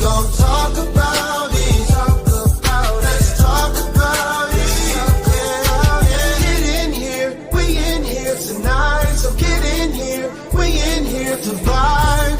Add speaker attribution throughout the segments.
Speaker 1: gon' talk about it. Let's talk about it. Get in here, we in here tonight. So get in here, we in here to vibe.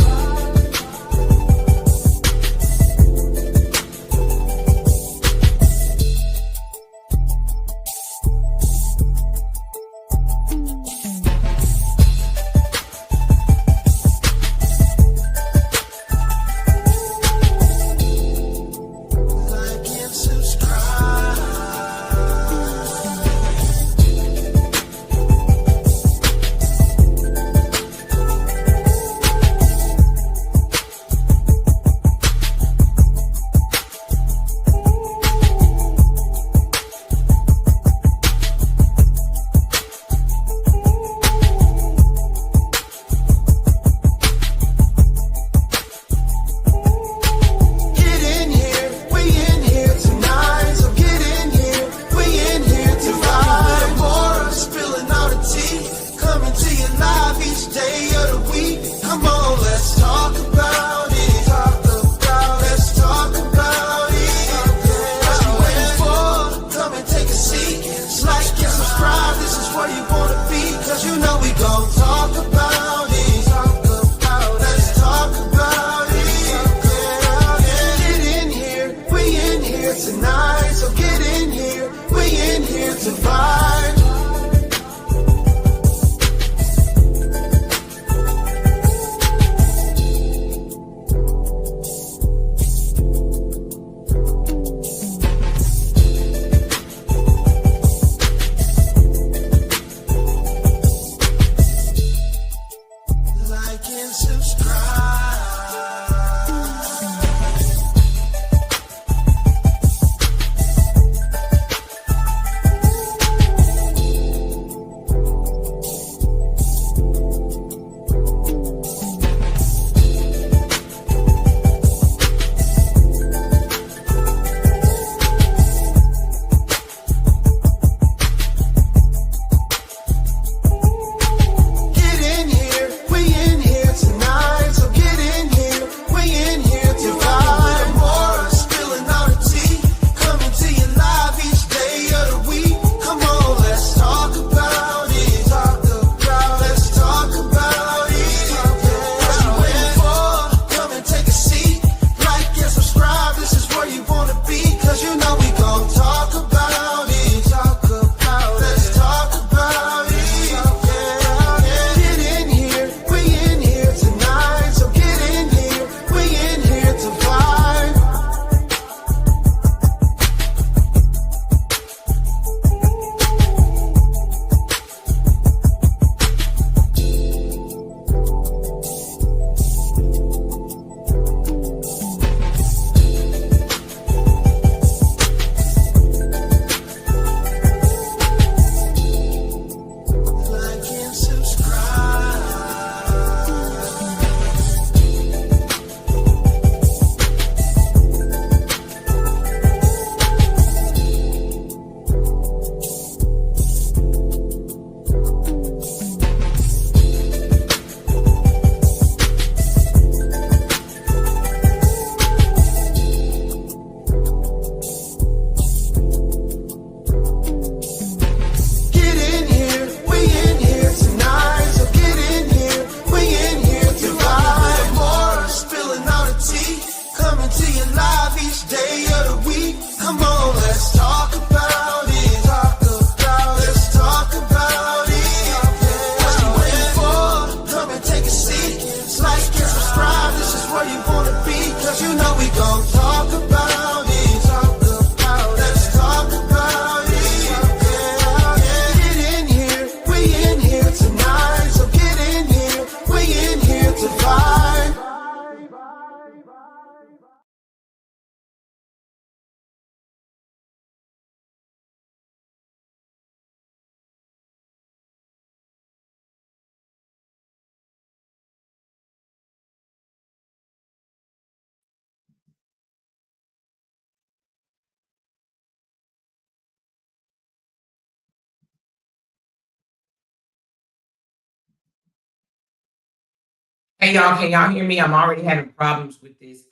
Speaker 2: Hey y'all, can y'all hear me? I'm already having problems with this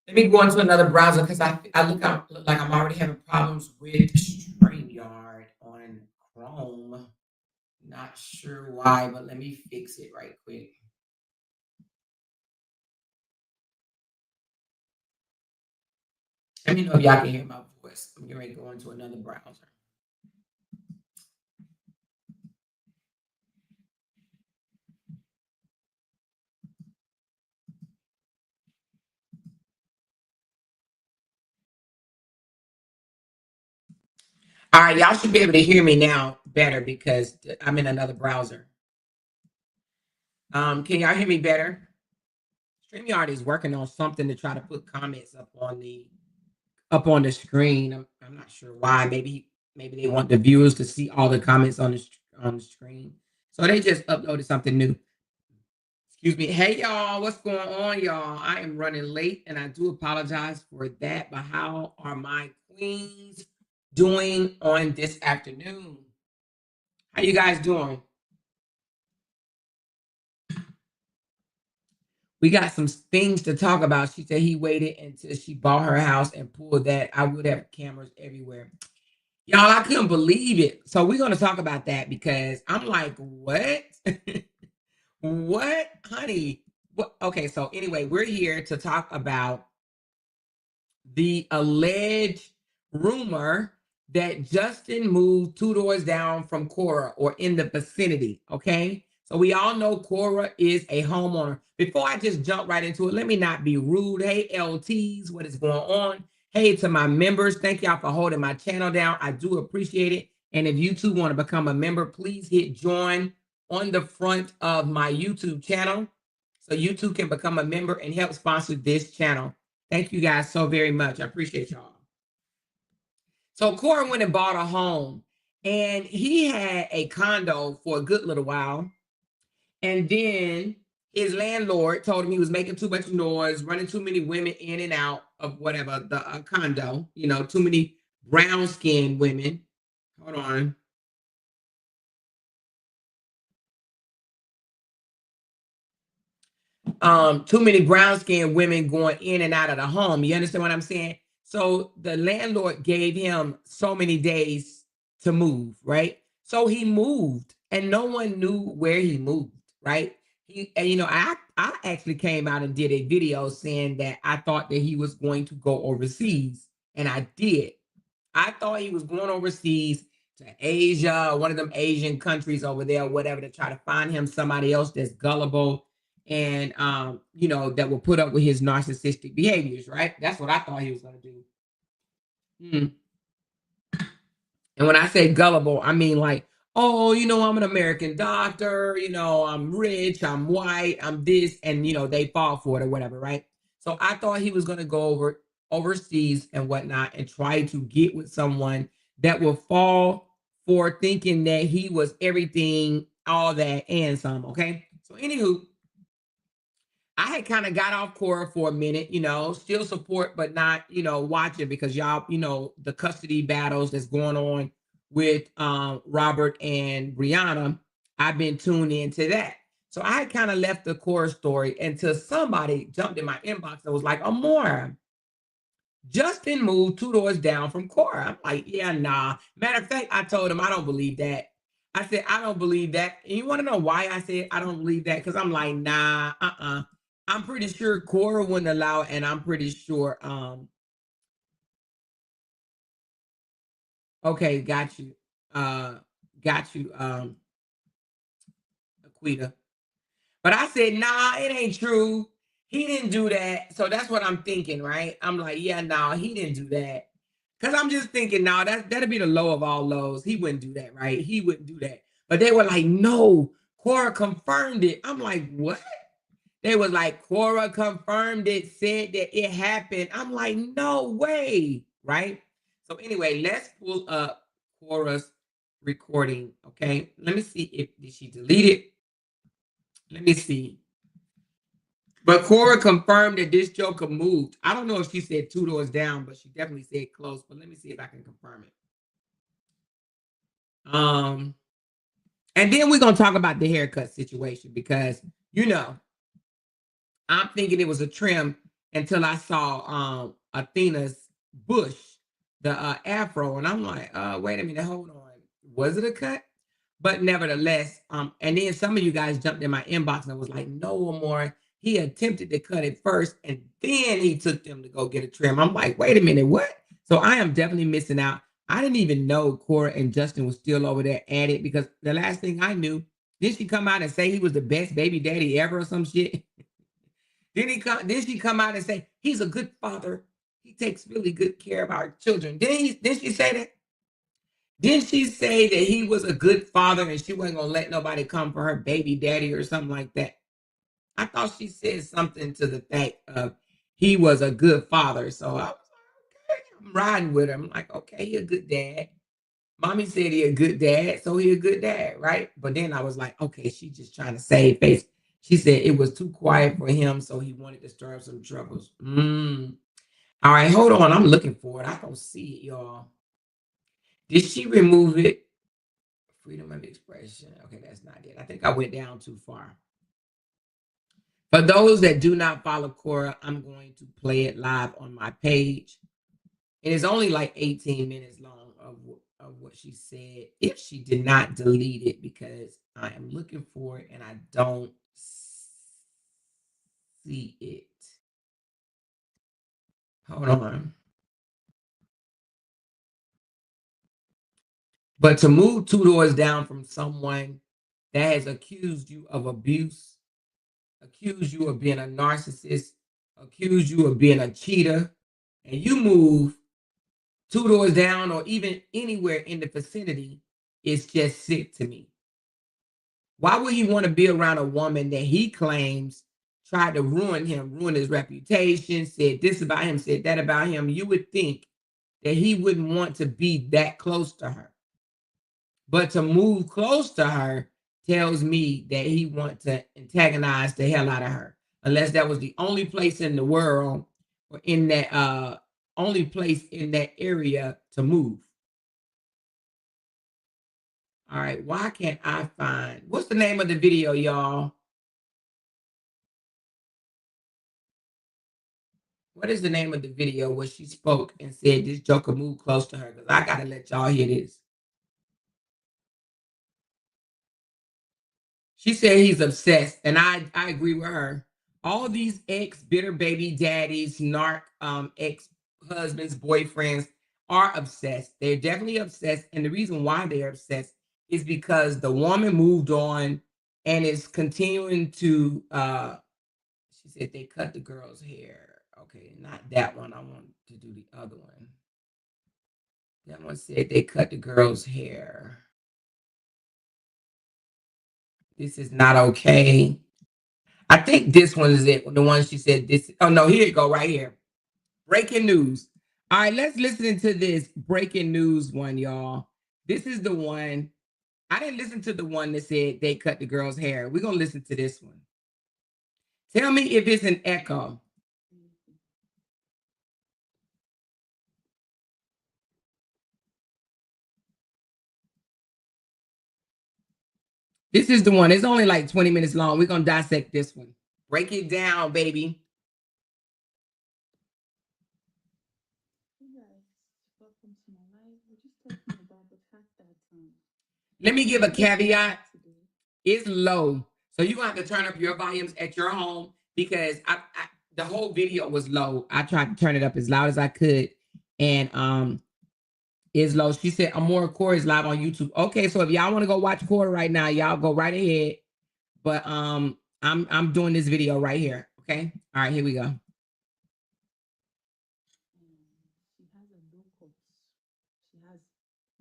Speaker 2: Let me go into another browser because look like I'm already having problems with StreamYard on Chrome. Not sure why, but let me fix it right quick. Let me know if y'all can hear my voice. I'm getting ready to go into another browser. All right, y'all should be able to hear me now better because I'm in another browser. Can y'all hear me better? StreamYard is working on something to try to put comments up on the screen. I'm not sure why. Maybe they want the viewers to see all the comments on the screen. So they just uploaded something new. Excuse me. Hey y'all, what's going on, y'all? I am running late and I do apologize for that. But how are my queens doing on this afternoon? How you guys doing? We got some things to talk about. She said he waited until she bought her house and pulled that. I would have cameras everywhere. Y'all, I couldn't believe it. So we're going to talk about that because I'm like, what? What, honey? What? Okay, so anyway, we're here to talk about the alleged rumor that Justin moved 2 doors down from Kora or in the vicinity. Okay. So we all know Kora is a homeowner. Before I just jump right into it, let me not be rude. Hey, LTs, what is going on? Hey, to my members, thank y'all for holding my channel down. I do appreciate it. And if you too want to become a member, please hit join on the front of my YouTube channel so you too can become a member and help sponsor this channel. Thank you guys so very much. I appreciate y'all. So Corey went and bought a home and he had a condo for a good little while. And then his landlord told him he was making too much noise, running too many women in and out of whatever the condo, too many brown skinned women. Hold on. Too many brown skinned women going in and out of the home. You understand what I'm saying? So the landlord gave him so many days to move, right? So he moved and no one knew where he moved, right? I actually came out and did a video saying that I thought that he was going to go overseas, and I did. I thought he was going overseas to Asia, one of them Asian countries over there, whatever, to try to find him somebody else that's gullible and that will put up with his narcissistic behaviors, right? That's what I thought he was gonna do. Mm. And when I say gullible, I mean like, oh, I'm an American doctor, I'm rich, I'm white, I'm this, and they fall for it or whatever, right? So I thought he was gonna go overseas and whatnot and try to get with someone that will fall for thinking that he was everything, all that, and some. Okay. So anywho, I had kind of got off Cora for a minute, still support, but not, watching because y'all, the custody battles that's going on with Robert and Brianna. I've been tuned into that. So I kind of left the Cora story until somebody jumped in my inbox and was like, Amora, Justin moved 2 doors down from Cora. I'm like, yeah, nah. Matter of fact, I told him I don't believe that. I said, I don't believe that. And you want to know why I said I don't believe that? Because I'm like, nah, I'm pretty sure Cora wouldn't allow it, and I'm pretty sure okay, got you. Got you, Aquita. But I said, nah, it ain't true. He didn't do that. So that's what I'm thinking, right? I'm like, yeah, nah, he didn't do that. Cause I'm just thinking, nah, that'd be the low of all lows. He wouldn't do that, right? He wouldn't do that. But they were like, no, Cora confirmed it. I'm like, what? They was like, Cora confirmed it, said that it happened. I'm like, no way, right? So anyway, let's pull up Cora's recording. Okay, let me see if did she delete it. Let me see. But Cora confirmed that this joker moved. I don't know if she said 2 doors down, but she definitely said close. But let me see if I can confirm it. And then we're gonna talk about the haircut situation because I'm thinking it was a trim until I saw Athena's bush, the afro, and I'm like, wait a minute, hold on, was it a cut? But nevertheless, and then some of you guys jumped in my inbox and was like, no, Amore, he attempted to cut it first, and then he took them to go get a trim. I'm like, wait a minute, what? So I am definitely missing out. I didn't even know Kora and Justin was still over there at it, because the last thing I knew, did she come out and say he was the best baby daddy ever or some shit? Did she come out and say he's a good father? He takes really good care of our children. Didn't she say that? Didn't she say that he was a good father and she wasn't gonna let nobody come for her baby daddy or something like that? I thought she said something to the fact of he was a good father. So I was like, okay, I'm riding with him. I'm like, okay, he a good dad. Mommy said he a good dad, so he a good dad, right? But then I was like, okay, she just trying to save face. She said it was too quiet for him, so he wanted to stir up some troubles. All right, hold on. I'm looking for it. I don't see it, y'all. Did she remove it? Freedom of expression. Okay, that's not it. I think I went down too far. For those that do not follow Kora, I'm going to play it live on my page. And it's only like 18 minutes long of what she said, if she did not delete it, because I am looking for it and I don't see it. Hold on. But to move 2 doors down from someone that has accused you of abuse, accused you of being a narcissist, accused you of being a cheater, and you move 2 doors down or even anywhere in the vicinity, is just sick to me. Why would he want to be around a woman that he claims tried to ruin him, ruin his reputation, said this about him, said that about him? You would think that he wouldn't want to be that close to her. But to move close to her tells me that he wants to antagonize the hell out of her. Unless that was the only place in the world, or in that only place in that area to move. All right, why can't I find, what's the name of the video, y'all? What is the name of the video where she spoke and said this joker moved close to her? Because I gotta let y'all hear this. She said he's obsessed, and I agree with her. All these ex bitter baby daddies, narc ex husbands, boyfriends are obsessed. They're definitely obsessed, and the reason why they're obsessed is because the woman moved on and is continuing to. She said they cut the girl's hair. Okay, not that one. I want to do the other one. That one said they cut the girl's hair. This is not okay. I think this one is it. The one she said this. Oh no, here you go, right here. Breaking news. All right, let's listen to this breaking news one, y'all. This is the one. I didn't listen to the one that said they cut the girl's hair. We're gonna listen to this one. Tell me if it's an echo. This is the one. It's only like 20 minutes long. We're gonna dissect this one. Break it down, baby. Let me give a caveat. It's low. So you're going to have to turn up your volumes at your home, because the whole video was low. I tried to turn it up as loud as I could, and it's low. She said Amore Kora is live on YouTube. Okay, so if y'all want to go watch Kora right now, y'all go right ahead. But I'm doing this video right here. Okay. All right, here we go.
Speaker 3: She has a low cut. She has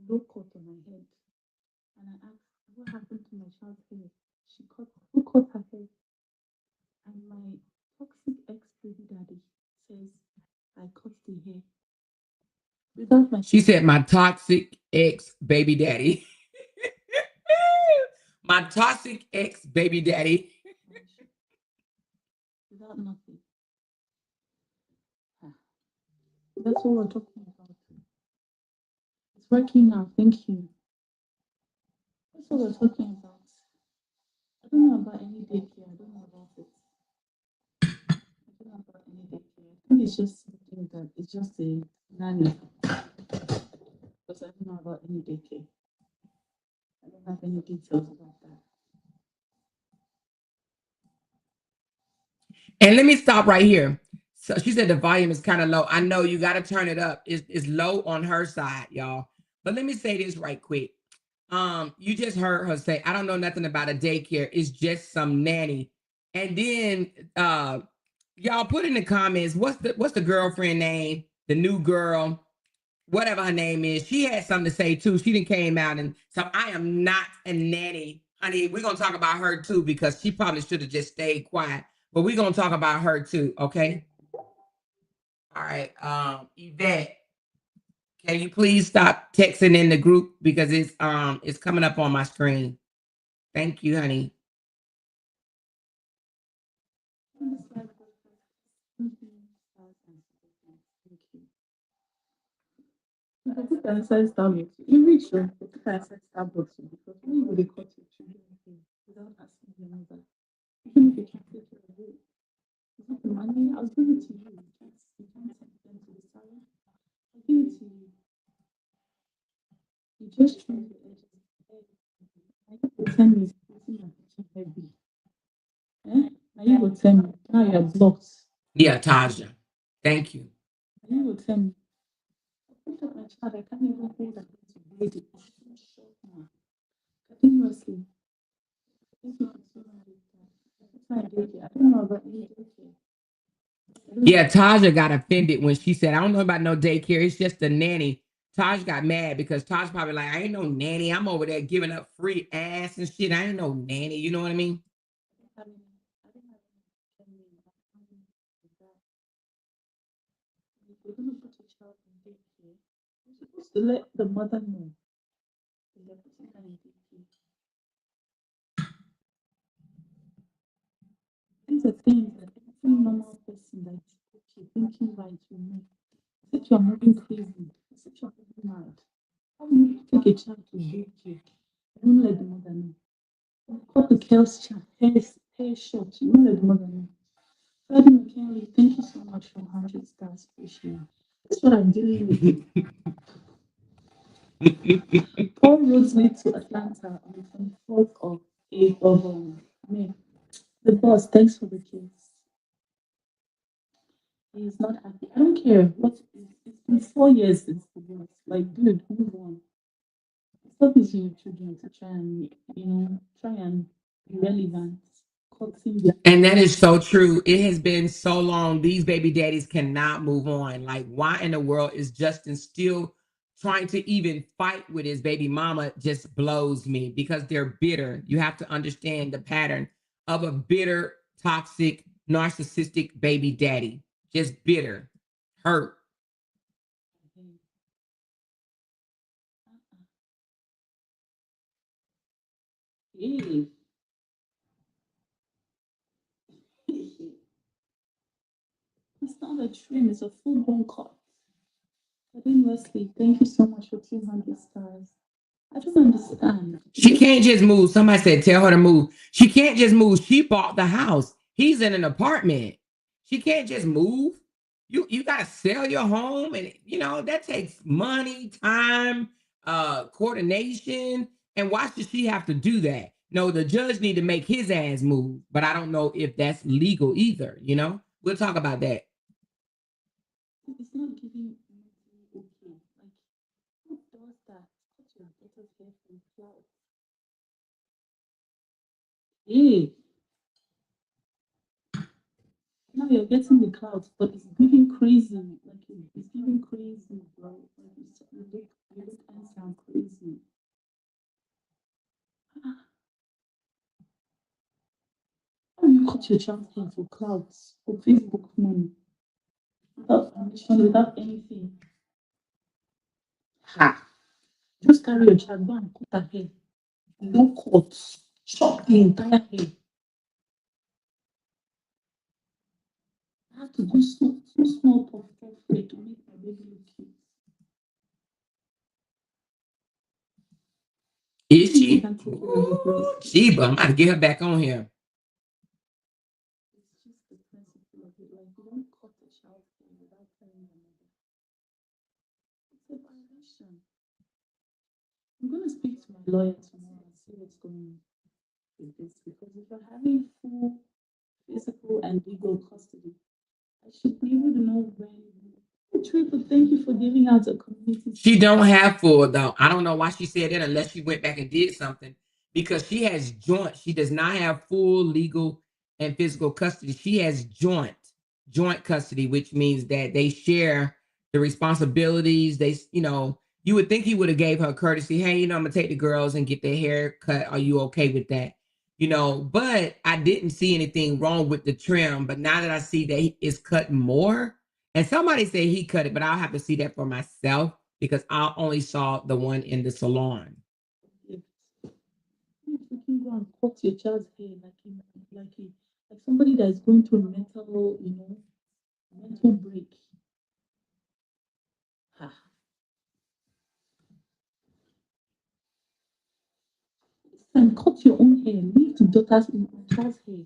Speaker 3: low cut on her head. And I asked, what happened to my child's hair? Who cut her hair? And my toxic ex-baby daddy says, I cut the hair. Without my
Speaker 2: She said, my toxic ex-baby daddy. My toxic ex-baby daddy.
Speaker 3: Without nothing. That's what we're talking about. It's working now. Thank you. That's what we're talking about. I don't know about any daycare. I don't know about it. I don't know about any daycare. think it's just something that it's just a nanny. Because I don't know about any daycare. I don't have any details about that.
Speaker 2: And let me stop right here. So she said the volume is kind of low. I know you got to turn it up. It's low on her side, y'all. But let me say this right quick. You just heard her say, I don't know nothing about a daycare. It's just some nanny. And then y'all put in the comments, what's the girlfriend name? The new girl, whatever her name is. She had something to say too. She didn't came out and so I am not a nanny. Honey, we're gonna talk about her too because she probably should have just stayed quiet. But we're gonna talk about her too, okay? All right. Yvette, can you please stop texting in the group because it's coming up on my screen. Thank you, honey.
Speaker 3: I think I said Starbucks. You reach your I think I said Starbucks because when you they cut your children without asking your mother, even if you can take care of it, it's not the money. I'll give it to you. You can't send them to the salon. I'll give it to you. You just trim the edges. Now you will tell me it's putting my kitchen heavy. Eh? Now you will tell me now you're blocked.
Speaker 2: Yeah, Taja. Thank you.
Speaker 3: Now you will tell me. I picked up my child. I can't even hold her to bathe it. She's so short now. Continuously. Thank you for so much. That's my daycare. I don't know about any daycare.
Speaker 2: Yeah, Taja got offended when she said, I don't know about no daycare. It's just a nanny. Taj got mad because Taj probably like, I ain't no nanny. I'm over there giving up free ass and shit. I ain't no nanny. You know what I mean?
Speaker 3: I mean, I don't have any if you're gonna put a child in daycare, you're supposed to let the mother know that you're putting her in daycare. These are things that every normal person that's okay, thinking right will know. As if you're moving crazy, as if you're moving mad. How will you take a child to daycare? You don't let the mother know. You cut the girl's child hair short, you don't let the mother know. Father McKinley, thank you so much for 100 stars. Appreciate it. That's what I'm dealing with. Paul roads me to Atlanta on the 24th of May. The boss, thanks for the kids. He's not happy. I don't care. It's been 4 years since the boss. Like, dude, move on. Stop using your children to try and, try and be relevant.
Speaker 2: And that is so true. It has been so long. These baby daddies cannot move on. Like, why in the world is Justin still trying to even fight with his baby mama? Just blows me because they're bitter. You have to understand the pattern of a bitter, toxic, narcissistic baby daddy. Just bitter, hurt.
Speaker 3: Hey. It's not a trim, it's a full blown cut. Adin Wesley, thank you so much for 200 stars. I don't understand.
Speaker 2: She can't just move. Somebody said, tell her to move. She can't just move. She bought the house. He's in an apartment. She can't just move. You got to sell your home. And, that takes money, time, coordination. And why should she have to do that? No, the judge need to make his ass move. But I don't know if that's legal either, We'll talk about that.
Speaker 3: It's not giving okay. Like, who does that? Cut your daughter's hair from cloud. Hey, now you're getting the clouds, but it's giving crazy. Like, it's giving crazy, bro. Like, you look and sound crazy. How do you cut your child's hair for clouds, for Facebook money, without permission, without anything? Ha! Just carry your child, go and cut her hair. No cuts. Chop the entire hair. I have to do so small puff hair to make my baby look cute.
Speaker 2: Is
Speaker 3: You
Speaker 2: she?
Speaker 3: can take care of your girl.
Speaker 2: Sheba, I'm about to get her back on here.
Speaker 3: It's just the principle of it. Like, you don't cut the child's hair. Question. I'm going to speak to my lawyer tomorrow and see what's going on with this because if you're having full physical and legal custody, I should be able to know when. Triple, thank you for giving out a community.
Speaker 2: She don't have full though. I don't know why she said that unless she went back and did something because she has joint. She does not have full legal and physical custody. She has joint custody, which means that they share the responsibilities. They, you would think he would have gave her courtesy. Hey, I'm gonna take the girls and get their hair cut. Are you okay with that? But I didn't see anything wrong with the trim. But now that I see that he is cutting more, and somebody said he cut it, but I'll have to see that for myself because I only saw the one in the salon.
Speaker 3: If you can go and cut your child's hair like somebody that is going through a mental break. Ah. And cut your own hair. Leave the daughter's child's hair.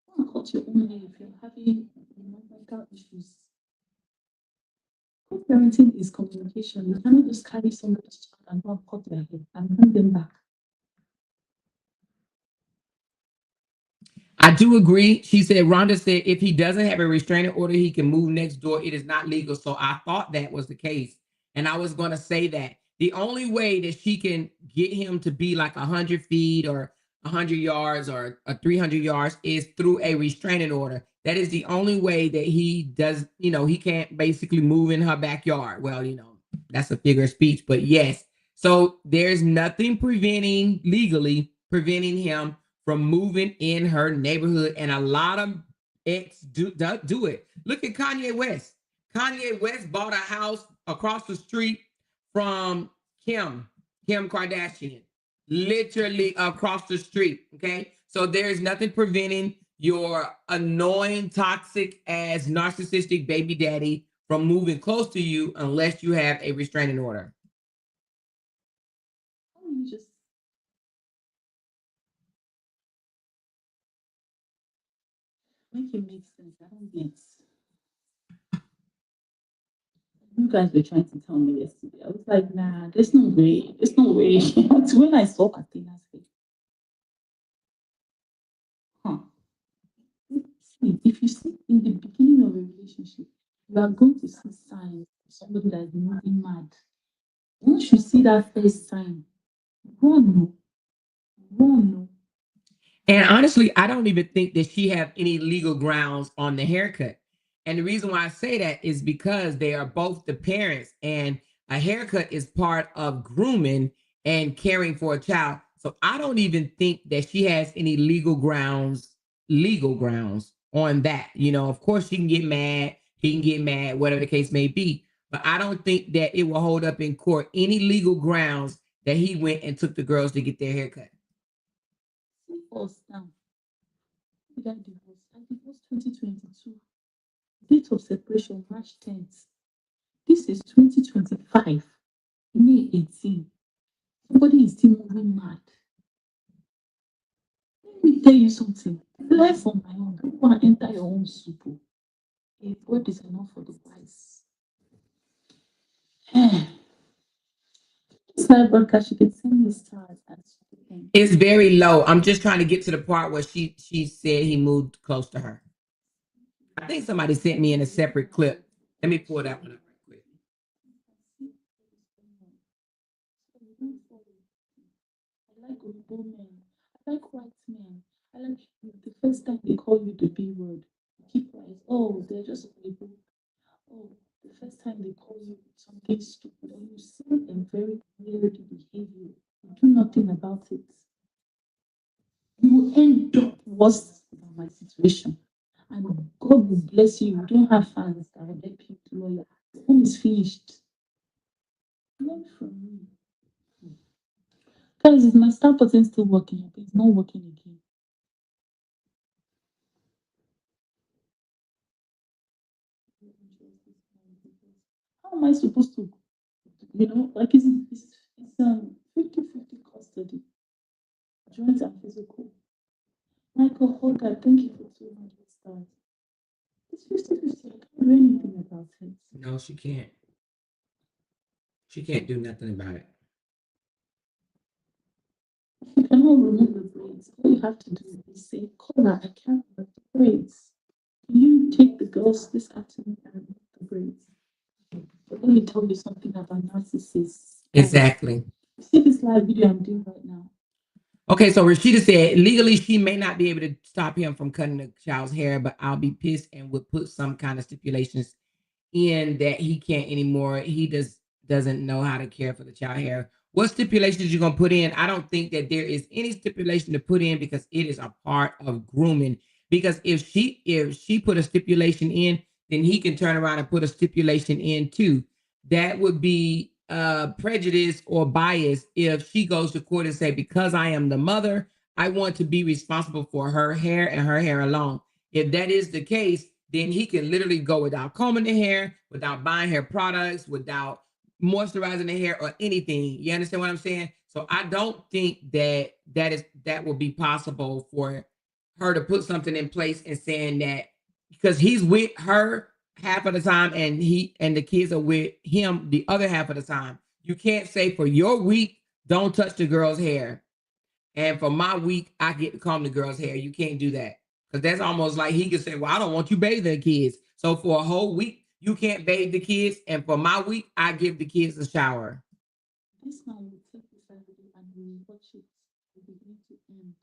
Speaker 3: Go and cut your own hair if you're having mental issues. Co-parenting is communication. You cannot just carry somebody's child and go and cut their hair and bring them back.
Speaker 2: I do agree. She said, Rhonda said, if he doesn't have a restraining order, he can move next door. It is not legal. So I thought that was the case. And I was going to say that the only way that she can get him to be like 100 feet or 100 yards or 300 yards is through a restraining order. That is the only way that he does, he can't basically move in her backyard. Well, that's a figure of speech, but yes. So there's nothing legally preventing him from moving in her neighborhood, and a lot of ex do it. Look at Kanye West. Kanye West bought a house across the street from Kim Kardashian, literally across the street. Okay, so there's nothing preventing your annoying, toxic ass, narcissistic baby daddy from moving close to you unless you have a restraining order.
Speaker 3: You just make it make sense. I don't get. You guys were trying to tell me yesterday. I was like, nah, there's no way. There's no way. That's when I saw Athena's face. Huh. See, if you see in the beginning of a relationship, you are going to see signs of somebody that is moving mad. Once you see that first sign, run, no, run, no.
Speaker 2: And honestly, I don't even think that she have any legal grounds on the haircut. And the reason why I say that is because they are both the parents, and a haircut is part of grooming and caring for a child. So I don't even think that she has any legal grounds on that. Of course she can get mad, he can get mad, whatever the case may be. But I don't think that it will hold up in court any legal grounds that he went and took the girls to get their haircut.
Speaker 3: See us now. Did I divorce? I divorced 2022. Date of separation, March 10th. This is 2025, May 18. Somebody is still moving mad. Let me tell you something. Life on my own. Don't go and enter your own soup. A word is enough for the wise. Cyber, she can send me stars and everything.
Speaker 2: It's very low. I'm just trying to get to the part where she said he moved close to her. I think somebody sent me in a separate clip. Let me pull that one up right quick.
Speaker 3: I like Oyibo men. I like white men. I like the first time they call you the B word. You keep quiet. Oh, they're just Oyibo. Oh, the first time they call you something stupid, or you see a very weird behavior, you do nothing about it. You will end up worse than my situation. And God will bless you. You don't have fans that will help you to lawyer. The home is finished. Learn from me. Guys, is my start button still working? It's not working again. How am I supposed to, like it's 50-50 custody, joint and physical. Michael Holger, thank you for 200 stars. It's 50-50. I can't do anything about it.
Speaker 2: No, she can't. She can't do nothing about it.
Speaker 3: You cannot remove the braids. All you have to do is say, Kora, I can't remove the braids. Can you take the girls this afternoon and remove the braids? But let me tell you something about narcissists.
Speaker 2: Exactly.
Speaker 3: See this live video I'm doing right now?
Speaker 2: Okay, so Rashida said legally she may not be able to stop him from cutting the child's hair, but I'll be pissed and would put some kind of stipulations in that he can't anymore. He doesn't know how to care for the child hair. What stipulations you gonna put in? I don't think that there is any stipulation to put in because it is a part of grooming. Because if she put a stipulation in, then he can turn around and put a stipulation in too. That would be prejudice or bias if she goes to court and say, because I am the mother, I want to be responsible for her hair and her hair alone. If that is the case, then he can literally go without combing the hair, without buying hair products, without moisturizing the hair or anything. You understand what I'm saying? So I don't think that will be possible for her to put something in place and saying that because he's with her half of the time and the kids are with him the other half of the time. You can't say for your week, don't touch the girl's hair. And for my week, I get to comb the girl's hair. You can't do that. Because that's almost like he could say, well, I don't want you bathing the kids. So for a whole week, you can't bathe the kids. And for my week, I give the kids a shower.
Speaker 3: This man will take this video and he will watch it from beginning to end.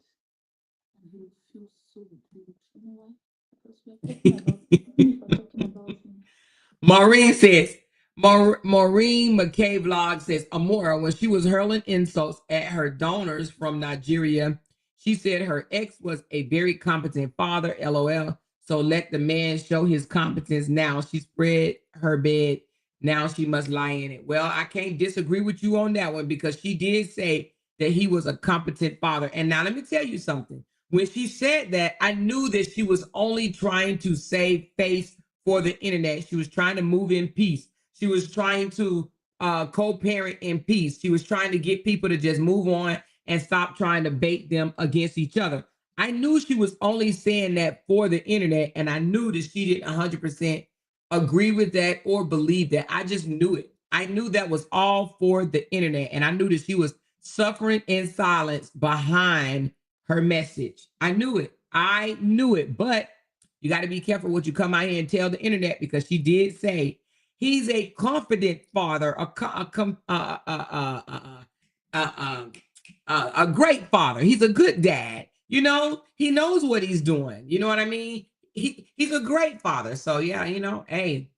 Speaker 3: And he will feel so good. You know why? Because we're talking about him.
Speaker 2: Maureen says, Maureen McKay vlog says, Amora, when she was hurling insults at her donors from Nigeria, she said her ex was a very competent father, LOL. So let the man show his competence now. She spread her bed. Now she must lie in it. Well, I can't disagree with you on that one because she did say that he was a competent father. And now let me tell you something. When she said that, I knew that she was only trying to save face for the internet. She was trying to move in peace. She was trying to co-parent in peace. She was trying to get people to just move on and stop trying to bait them against each other. I knew she was only saying that for the internet, and I knew that she didn't 100% agree with that or believe that. I just knew it. I knew that was all for the internet, and I knew that she was suffering in silence behind her message. I knew it. I knew it, but you got to be careful what you come out here and tell the internet because she did say he's a confident father, a great father. He's a good dad. You know, he knows what he's doing. You know what I mean? He's a great father. So yeah, you know, hey,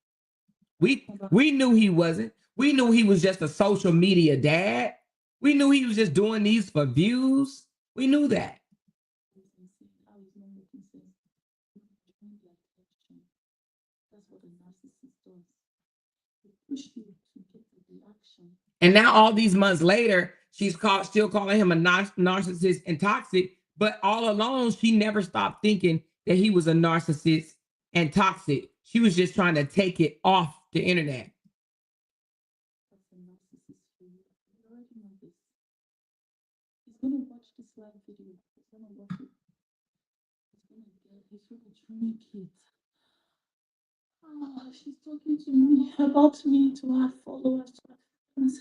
Speaker 2: we knew he wasn't. We knew he was just a social media dad. We knew he was just doing these for views. We knew that. And now all these months later, she's still calling him a narcissist and toxic. But all along, she never stopped thinking that he was a narcissist and toxic. She was just trying to take it off the internet.
Speaker 3: He's going to watch this live video. He's going to watch it. He's going to drink it. Oh, she's talking to me about me to her followers, to her friends.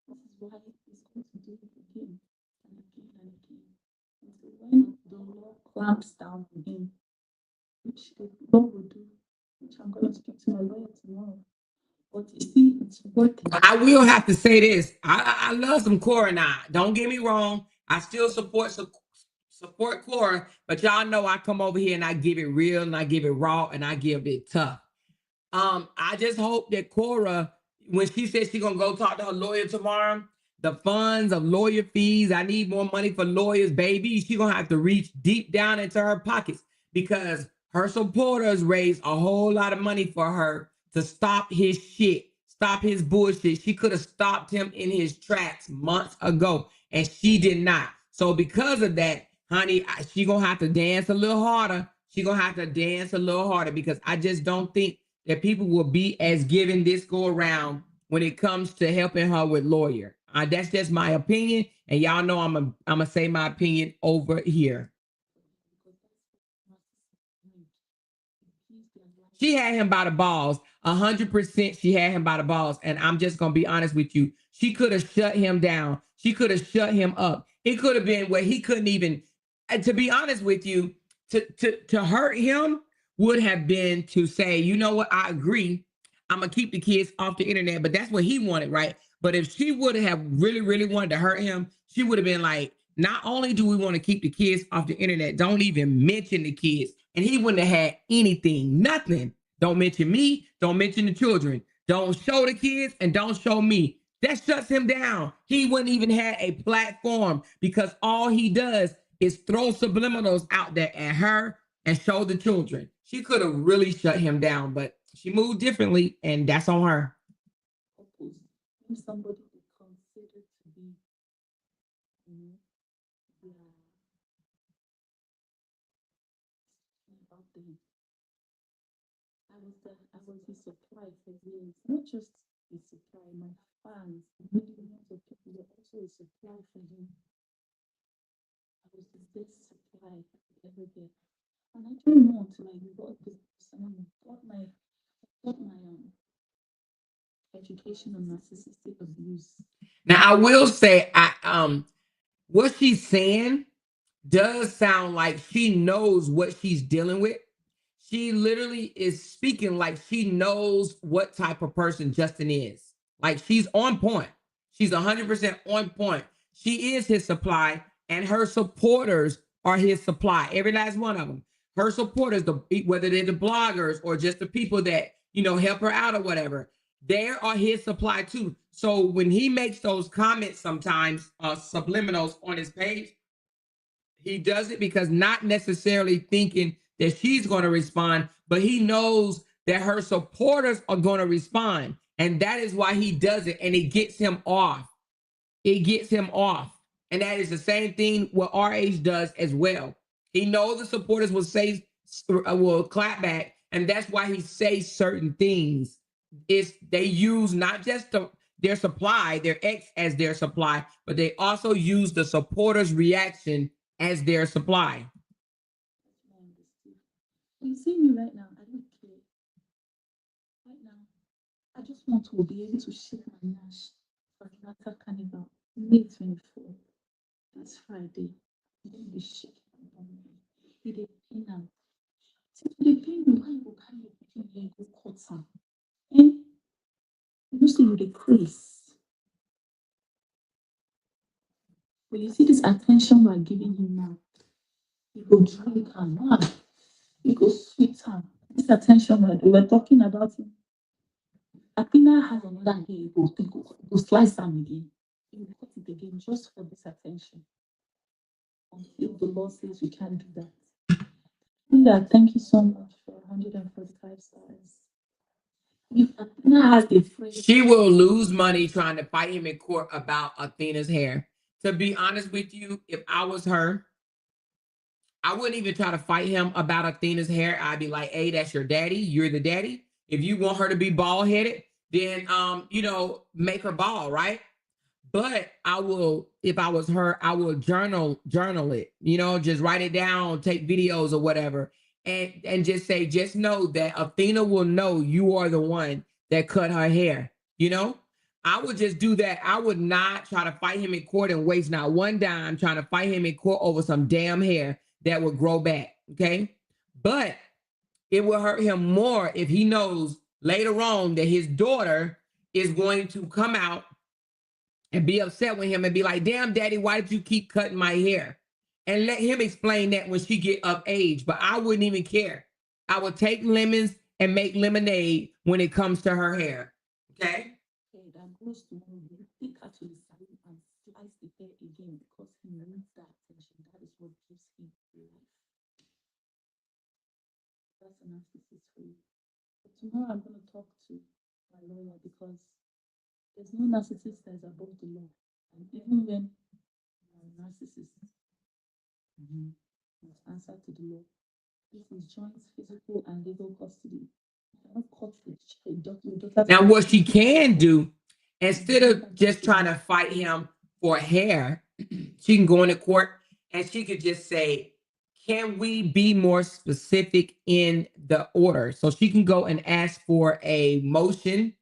Speaker 3: This is why he's going to do it again and again and again. Until when the law clamps down on him, which the law will do, which I'm going to speak to my lawyer tomorrow. But you see, it's worth it.
Speaker 2: I will have to say this. I love some Kora now. Don't get me wrong. I still support Kora, but y'all know I come over here and I give it real and I give it raw and I give it tough. I just hope that Kora, when she says she's gonna go talk to her lawyer tomorrow, the funds of lawyer fees, I need more money for lawyers, baby. She's gonna have to reach deep down into her pockets because her supporters raised a whole lot of money for her to stop his shit, stop his bullshit. She could have stopped him in his tracks months ago, and she did not. So because of that, honey, she gonna have to dance a little harder. She gonna have to dance a little harder because I just don't think that people will be as giving this go around when it comes to helping her with lawyer. That's just my opinion, and y'all know I'm gonna say my opinion over here. She had him by the balls. 100% she had him by the balls. And I'm just going to be honest with you. She could have shut him down. She could have shut him up. It could have been where he couldn't even, to be honest with you, to hurt him would have been to say, you know what, I agree. I'm going to keep the kids off the internet. But that's what he wanted, right? But if she would have really, really wanted to hurt him, she would have been like, not only do we want to keep the kids off the internet, don't even mention the kids. And he wouldn't have had anything, nothing. Don't mention me, don't mention the children. Don't show the kids and don't show me. That shuts him down. He wouldn't even have a platform because all he does is throw subliminals out there at her and show the children. She could have really shut him down, but she moved differently, and that's on her.
Speaker 3: If somebody is considered to be, about them. I was his supply for years, not just his supply, my fans, millions of people were also a supply for him. I was the best supply I could ever get. And I didn't know until I got this person, got my education on narcissistic abuse.
Speaker 2: Now I will say, what she's saying does sound like she knows what she's dealing with. She literally is speaking like she knows what type of person Justin is. Like she's on point. She's 100% on point. She is his supply, and her supporters are his supply. Every last one of them. Her supporters, whether they're the bloggers or just the people that, help her out or whatever, they are his supply too. So when he makes those comments sometimes, subliminals on his page, he does it because not necessarily thinking that she's going to respond, but he knows that her supporters are going to respond. And that is why he does it. And it gets him off. It gets him off. And that is the same thing what RH does as well. He knows the supporters will clap back. And that's why he says certain things. They use not just their supply, their ex as their supply, but they also use the supporters' reaction as their supply.
Speaker 3: You see me right now, I don't care. Right now, I just want to be able to shake my nash for Atlanta Carnival, May 24th. That's Friday. I'm going to be shaking my bum. It is pain now. See, the pain, why you go carry your picking here, go cut some. And you see, you decrease. But you see this attention we're giving him now. You go drink and laugh. You go sweet her. This attention we were talking about him. Athena has another day, you go slice them again. You cut it again just for this attention. Until the Lord says we can't do that. Linda, thank you so much for 145 stars. If Athena has a friend,
Speaker 2: she will lose money trying to fight him in court about Athena's hair. To be honest with you, if I was her, I wouldn't even try to fight him about Athena's hair. I'd be like, hey, that's your daddy. You're the daddy. If you want her to be bald headed, then, make her bald, right? But I will, if I was her, I will journal it, just write it down, take videos or whatever. And just say, just know that Athena will know you are the one that cut her hair. I would just do that. I would not try to fight him in court and waste not one dime trying to fight him in court over some damn hair that would grow back. Okay. But it will hurt him more if he knows later on that his daughter is going to come out and be upset with him and be like, damn, daddy, why did you keep cutting my hair? And let him explain that when she get of age. But I wouldn't even care. I would take lemons and make lemonade when it comes to her hair. Okay?
Speaker 3: Okay, that goes to take her to the salon and slice the hair again because he needs that attention. That is what gives him life. That's a narcissist for you. But tomorrow I'm going to talk to my lawyer because there's no narcissist that is above the law. And even when you're a narcissist, you must answer to the law. This is joint physical and legal custody. You cannot cut the daughter.
Speaker 2: Now, what she can do, instead of just trying to fight him for hair, she can go into court and she could just say, can we be more specific in the order? So she can go and ask for a motion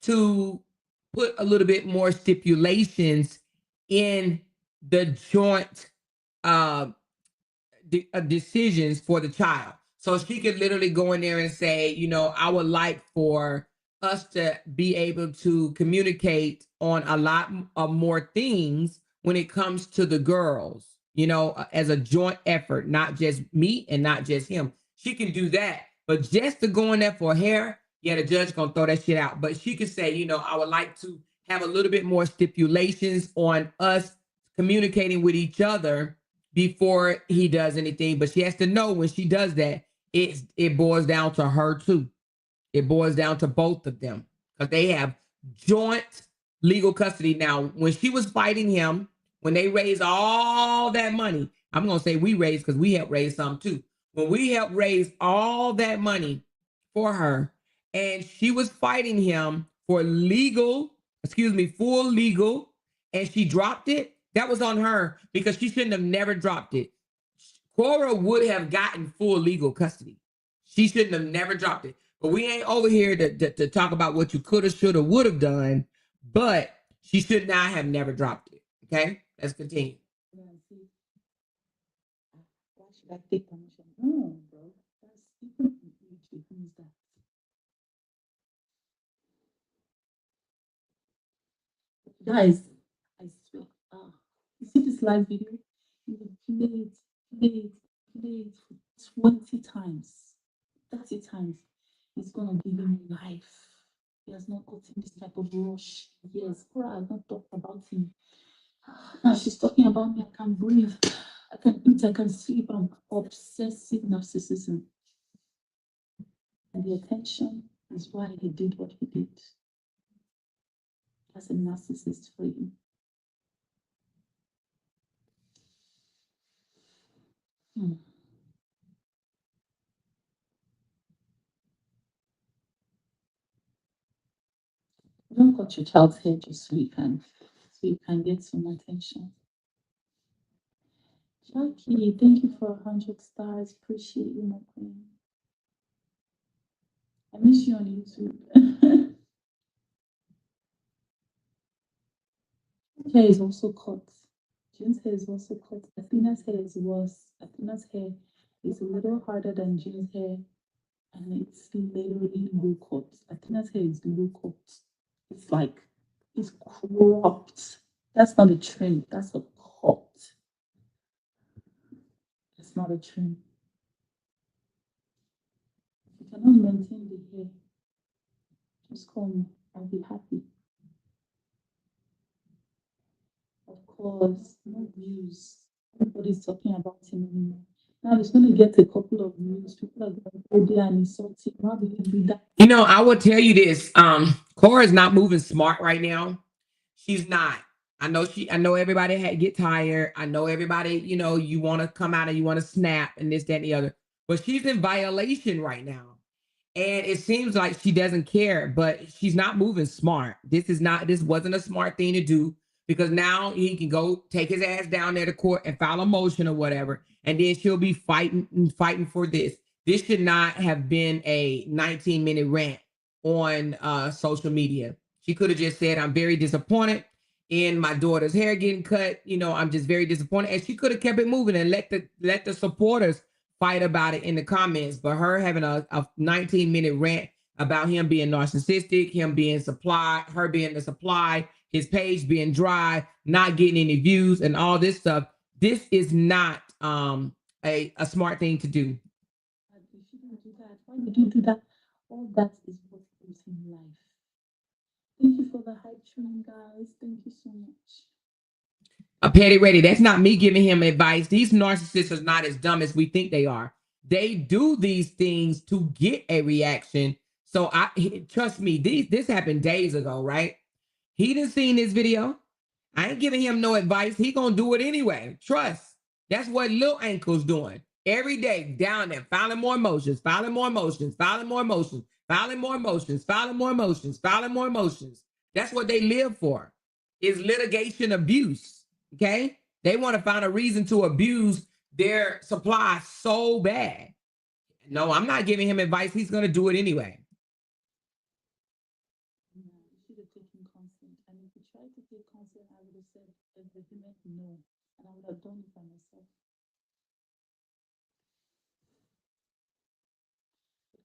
Speaker 2: to put a little bit more stipulations in the joint uh, decisions for the child. So she could literally go in there and say, you know, I would like for us to be able to communicate on a lot of more things when it comes to the girls, you know, as a joint effort, not just me and not just him. She can do that. But just to go in there for hair, yeah, the judge gonna throw that shit out. But she could say, you know, I would like to have a little bit more stipulations on us communicating with each other before he does anything. But she has to know when she does that, it boils down to her too. It boils down to both of them because they have joint legal custody. Now, when she was fighting him, when they raised all that money, I'm gonna say we raised because we helped raise some too. When we helped raise all that money for her, and she was fighting him for full legal, and she dropped it. That was on her because she shouldn't have never dropped it. Kora would have gotten full legal custody. She shouldn't have never dropped it. But we ain't over here to talk about what you could have, should have, would have done. But she should not have never dropped it. Okay, let's continue.
Speaker 3: Why should I take permission? No, bro. That's even YouTube. Who is that? Guys, I swear. You see this live video? You will play it for 20 times, 30 times. It's gonna give him life. He has not gotten this type of rush. Yes, Kora has not talked about him. Now she's talking about me. I can breathe. I can eat. I can sleep. I'm obsessive narcissism. And the attention is why he did what he did. That's a narcissist for you. Don't cut your child's hair just so you can get some attention. Jackie, thank you for 100 stars. Appreciate you, my queen. I miss you on YouTube. Hair is also cut. June's hair is also cut. Athena's hair is worse. Athena's hair is a little harder than June's hair, and it's literally low cut. Athena's hair is low cut. It's like it's cropped. That's not a trim. That's a cut. It's not a trim. If you cannot maintain the hair, just call me. I'll be happy. Of course, no views. Nobody's talking about him anymore. Now he's going to get a couple of views. People are going to go there and insult him. How do you do that?
Speaker 2: You know, I will tell you this. Kora is not moving smart right now. She's not. I know everybody get tired. I know everybody, you know, you want to come out and you want to snap and this, that, and the other. But she's in violation right now. And it seems like she doesn't care, but she's not moving smart. This wasn't a smart thing to do because now he can go take his ass down there to court and file a motion or whatever. And then she'll be fighting for this. This should not have been a 19-minute rant on social media. She could have just said, I'm very disappointed in my daughter's hair getting cut. You know, I'm just very disappointed. And she could have kept it moving and let the supporters fight about it in the comments. But her having a 19-minute rant about him being narcissistic, him being supply, her being the supply, his page being dry, not getting any views and all this stuff. This is not a smart thing to do.
Speaker 3: You shouldn't do that. Why would you do that? All that is what gives him life. Thank you for the hype train, guys. Thank you so much.
Speaker 2: A petty ready. That's not me giving him advice. These narcissists are not as dumb as we think they are. They do these things to get a reaction. So trust me, this happened days ago, right? He done seen this video. I ain't giving him no advice. He gonna do it anyway. Trust. That's what Lil Ankle's doing. Every day down there, filing more motions, filing more motions, filing more motions, filing more motions, filing more motions, filing more motions. That's what they live for, is litigation abuse. Okay? They want to find a reason to abuse their supply so bad. No, I'm not giving him advice. He's going to do it anyway.
Speaker 3: No, you should have taken consent. And if you tried to take consent, I would have said a vehement no. And I would have done it by myself.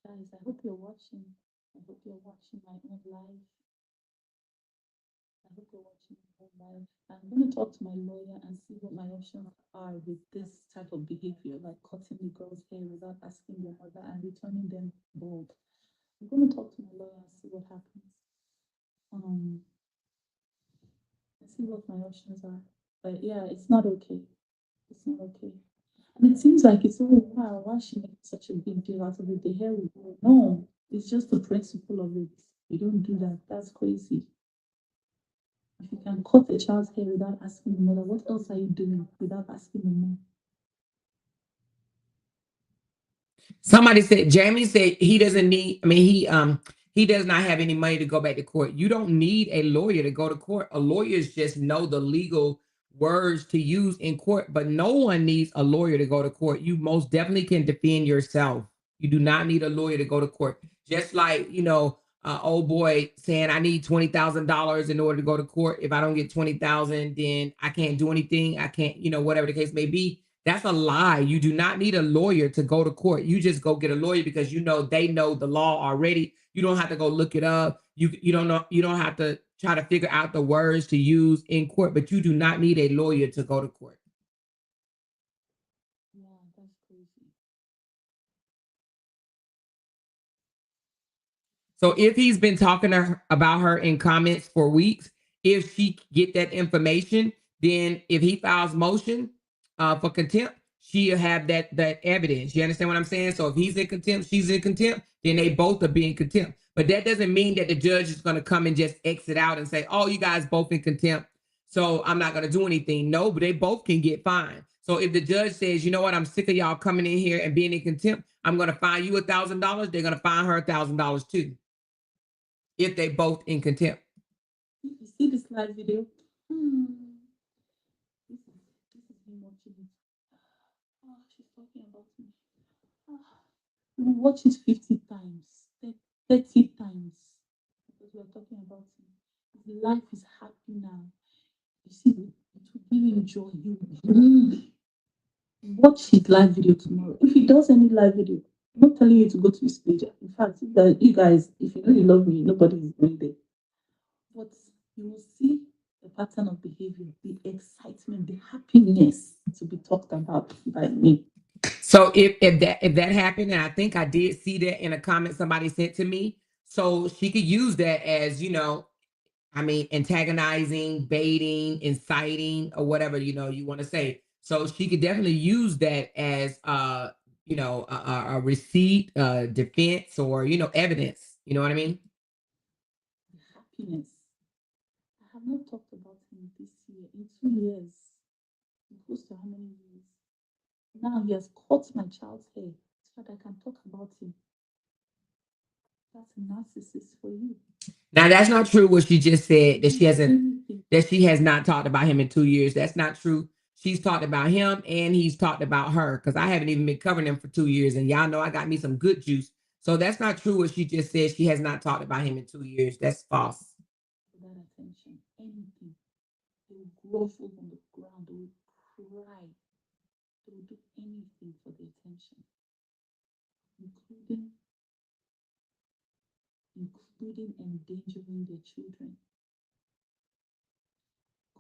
Speaker 3: Guys, I hope you're watching. I hope you're watching my own live. I hope you're watching my own live. I'm going to talk to my lawyer and see what my options are with this type of behavior, like cutting the girl's hair without asking their mother and returning them bald. I'm going to talk to my lawyer and see what happens. And see what my options are. But yeah, it's not okay. It's not okay. And it seems like it's, oh wow, why she make such a big deal out of it? The hair will grow. No, it's just the principle of it. You don't do that. That's crazy. If you can cut a child's hair without asking the mother, what else are you doing without asking the mom?
Speaker 2: Somebody said, Jamie said he doesn't need, I mean, he does not have any money to go back to court. You don't need a lawyer to go to court. A lawyers just know the legal words to use in court, but no one needs a lawyer to go to court. You most definitely can defend yourself. You do not need a lawyer to go to court. Just like, old boy saying I need $20,000 in order to go to court. If I don't get 20,000, then I can't do anything. I can't, whatever the case may be. That's a lie. You do not need a lawyer to go to court. You just go get a lawyer because they know the law already. You don't have to go look it up. You don't know, you don't have to try to figure out the words to use in court, but you do not need a lawyer to go to court.
Speaker 3: Yeah, that's crazy.
Speaker 2: So if he's been talking to her about her in comments for weeks, if she get that information, then if he files motion for contempt, she'll have that evidence. You understand what I'm saying? So if he's in contempt, she's in contempt, then they both are being contempt. But that doesn't mean that the judge is going to come and just exit out and say, oh, you guys both in contempt, so I'm not going to do anything. No, but they both can get fined. So if the judge says, you know what, I'm sick of y'all coming in here and being in contempt, I'm going to fine you $1,000, they're going to fine her $1,000 too, if they both in contempt.
Speaker 3: You see this live video? This is me watching it. Oh, she's talking about me. We watch it 50 times, 30 times, because we're talking about him. His life is happy now. You see, it will give him joy. Watch his live video tomorrow. If he does any live video, I'm not telling you to go to his page. In fact, you guys, if you know you love me, nobody is going there. But you will see the pattern of behavior, the excitement, the happiness to be talked about by me.
Speaker 2: So if that happened, and I think I did see that in a comment somebody sent to me, so she could use that as, antagonizing, baiting, inciting, or whatever, you want to say. So she could definitely use that as a receipt, defense, or evidence. You know what I mean?
Speaker 3: Happiness. I have not talked about him this year in 2 years. Close to how many years? Now he has cut my child's hair so that I can talk about him. That's a narcissist for you.
Speaker 2: Now that's not true what she just said, that she has not talked about him in 2 years. That's not true. She's talked about him and he's talked about her, because I haven't even been covering him for 2 years, and y'all know I got me some good juice. So that's not true what she just said. She has not talked about him in 2 years. That's false.
Speaker 3: For that attention, anything. They will grovel on the ground, they will cry, they will do anything for the attention, including endangering their children,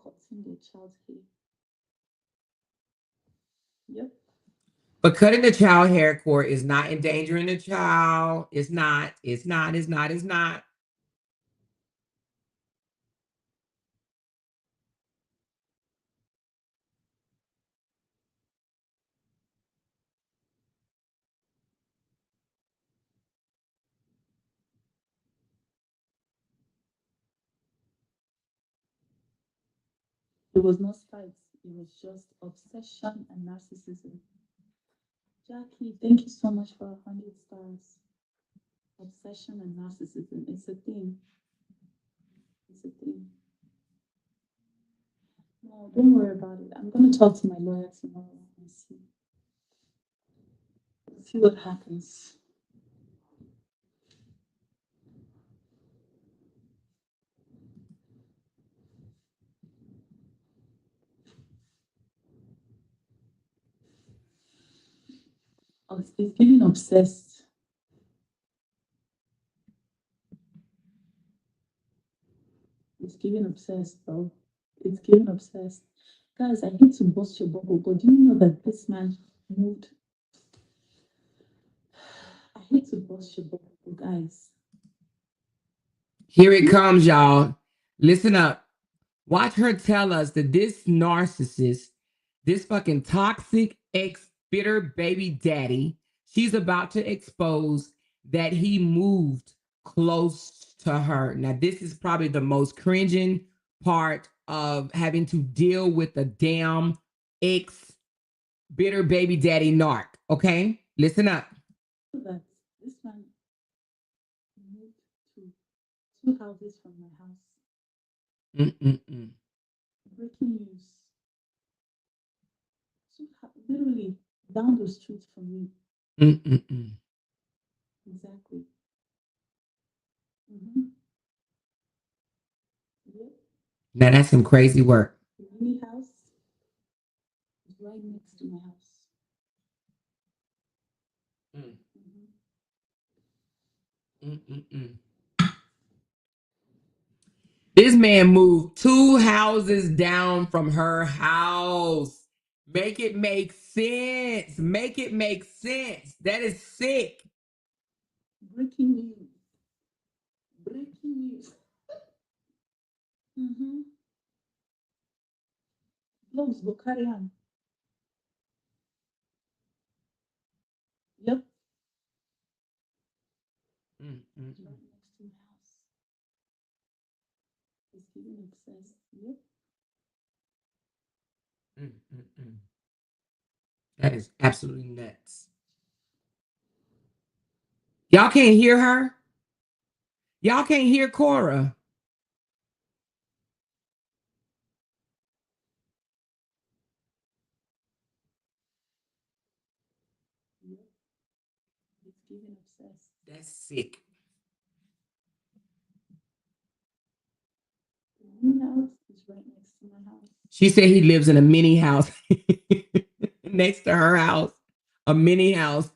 Speaker 3: cutting their child's hair. Yep.
Speaker 2: But cutting the child hair, Kora, is not endangering the child. It's not. It's not. It's not. It's not.
Speaker 3: It was not spite, it was just obsession and narcissism. Jackie, thank you so much for 100 stars. Obsession and narcissism. It's a thing. It's a thing. No, don't worry about it. I'm going to talk to my lawyer tomorrow and see. See what happens. Oh, it's getting obsessed. It's getting obsessed, bro. It's getting obsessed. Guys, I hate to bust your bubble, but do you know that this man moved? I hate to bust your bubble, guys.
Speaker 2: Here it comes, y'all. Listen up. Watch her tell us that this narcissist, this fucking toxic ex-bitter baby daddy, she's about to expose that he moved close to her. Now, this is probably the most cringing part of having to deal with a damn ex-bitter baby daddy narc. Okay? Listen up.
Speaker 3: That this man moved to 2 houses from my house.
Speaker 2: Mm-mm-mm.
Speaker 3: Breaking news. Literally down the street from me.
Speaker 2: Mm-mm-mm.
Speaker 3: Exactly. Mm-hmm. Yep.
Speaker 2: Now, that's some crazy work.
Speaker 3: The mini house is right next to my house.
Speaker 2: Mm.
Speaker 3: Mm-hmm.
Speaker 2: Mm-mm-mm. This man moved 2 houses down from her house. Make it make sense. Make it make sense. That is sick.
Speaker 3: Breaking news. Breaking news. Mm-hmm. Vlogs go carry on. Yep.
Speaker 2: Mm-mm-mm.
Speaker 3: Right next to my house. It's getting obsessed. Yep.
Speaker 2: Mm-mm-mm. That is absolutely nuts. Y'all can't hear her? Y'all can't hear Kora.
Speaker 3: Yep. It's getting obsessed.
Speaker 2: That's sick.
Speaker 3: The mini house is right next to my house.
Speaker 2: She said he lives in a mini house next to her house. A mini house.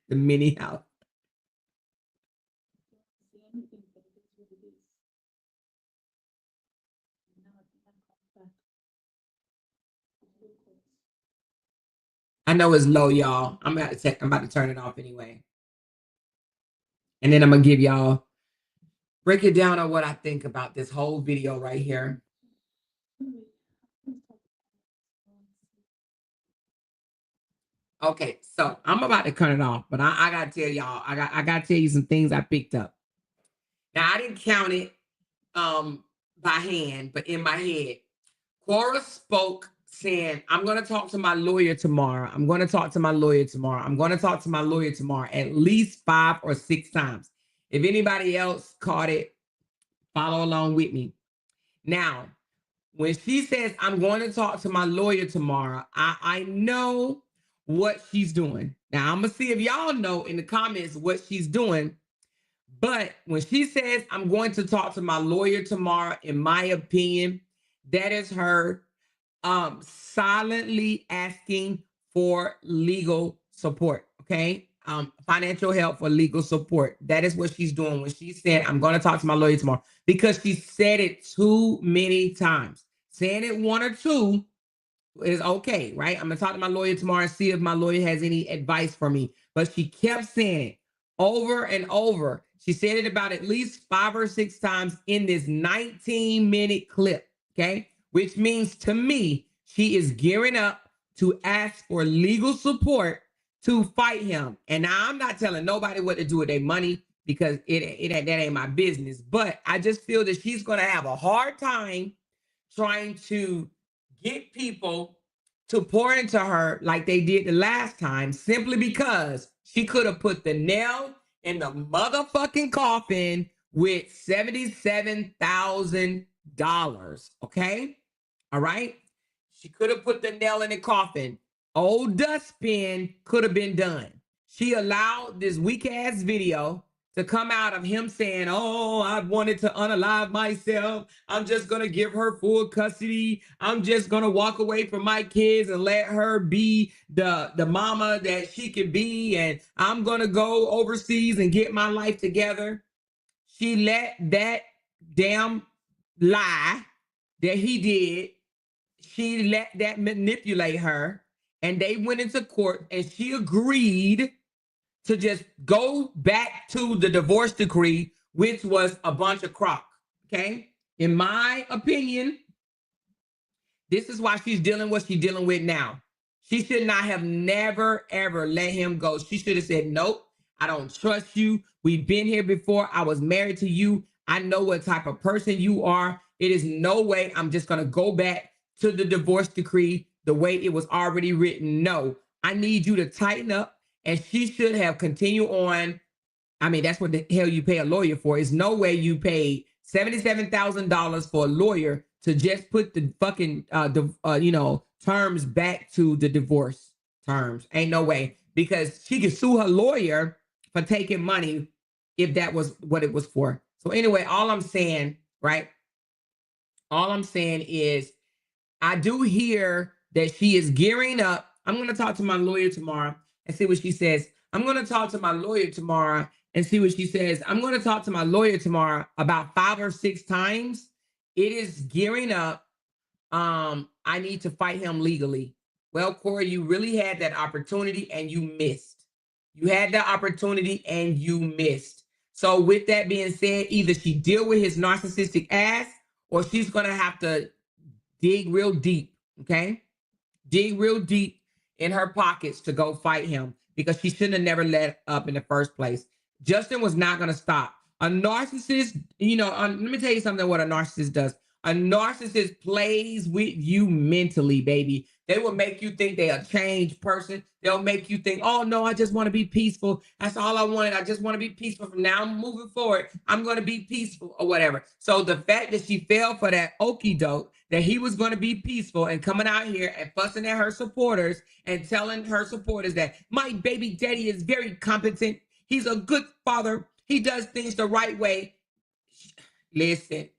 Speaker 2: The mini house.
Speaker 3: See anything, but it is what it is. Now I think I'm coming back. It's real close.
Speaker 2: I know it's low, y'all. I'm about to turn it off anyway. And then I'm gonna give y'all break it down on what I think about this whole video right here.
Speaker 3: Anyway, let's talk
Speaker 2: Okay, so I'm about to cut it off, but I gotta tell y'all, I gotta tell you some things I picked up. Now I didn't count it by hand, but in my head, Kora spoke saying, I'm gonna talk to my lawyer tomorrow. I'm gonna talk to my lawyer tomorrow. I'm gonna talk to my lawyer tomorrow at least 5 or 6 times. If anybody else caught it, follow along with me. Now, when she says, I'm going to talk to my lawyer tomorrow, I know what she's doing. Now, I'm going to see if y'all know in the comments what she's doing. But when she says, I'm going to talk to my lawyer tomorrow, in my opinion, that is her silently asking for legal support. Okay. Financial help for legal support. That is what she's doing when she said, I'm going to talk to my lawyer tomorrow, because she said it too many times. Saying it 1 or 2 is okay, right? I'm going to talk to my lawyer tomorrow and see if my lawyer has any advice for me. But she kept saying it over and over. She said it about at least 5 or 6 times in this 19-minute clip. Okay. Which means to me, she is gearing up to ask for legal support to fight him. And now I'm not telling nobody what to do with their money, because that ain't my business. But I just feel that she's going to have a hard time trying to get people to pour into her like they did the last time, simply because she could have put the nail in the motherfucking coffin with $77,000. Okay. All right. She could have put the nail in the coffin. Old dustbin could have been done. She allowed this weak ass video to come out of him saying, oh, I wanted to unalive myself. I'm just going to give her full custody. I'm just going to walk away from my kids and let her be the mama that she can be. And I'm going to go overseas and get my life together. She let that damn lie that he did, she let that manipulate her. And they went into court and she agreed to just go back to the divorce decree, which was a bunch of crock. Okay. In my opinion, this is why she's dealing what she's dealing with now. She should not have never, ever let him go. She should have said, nope, I don't trust you. We've been here before. I was married to you. I know what type of person you are. It is no way I'm just going to go back to the divorce decree the way it was already written. No, I need you to tighten up. And she should have continued on. I mean, that's what the hell you pay a lawyer for. It's no way you paid $77,000 for a lawyer to just put the fucking, terms back to the divorce terms. Ain't no way. Because she could sue her lawyer for taking money if that was what it was for. So anyway, all I'm saying, right? All I'm saying is I do hear that she is gearing up. I'm going to talk to my lawyer tomorrow and see what she says. I'm going to talk to my lawyer tomorrow and see what she says. I'm going to talk to my lawyer tomorrow about 5 or 6 times. It is gearing up. I need to fight him legally. Well, Kora, you really had that opportunity and you missed. You had the opportunity and you missed. So with that being said, either she deal with his narcissistic ass or she's going to have to dig real deep, okay? Dig real deep in her pockets to go fight him because she shouldn't have never let up in the first place. Justin was not going to stop. A narcissist, let me tell you something what a narcissist does. A narcissist plays with you mentally, baby. They will make you think they're a changed person. They'll make you think, oh, no, I just want to be peaceful. That's all I wanted. I just want to be peaceful. From now moving forward, I'm going to be peaceful or whatever. So the fact that she fell for that okie doke, that he was going to be peaceful and coming out here and fussing at her supporters and telling her supporters that my baby daddy is very competent. He's a good father. He does things the right way. Listen,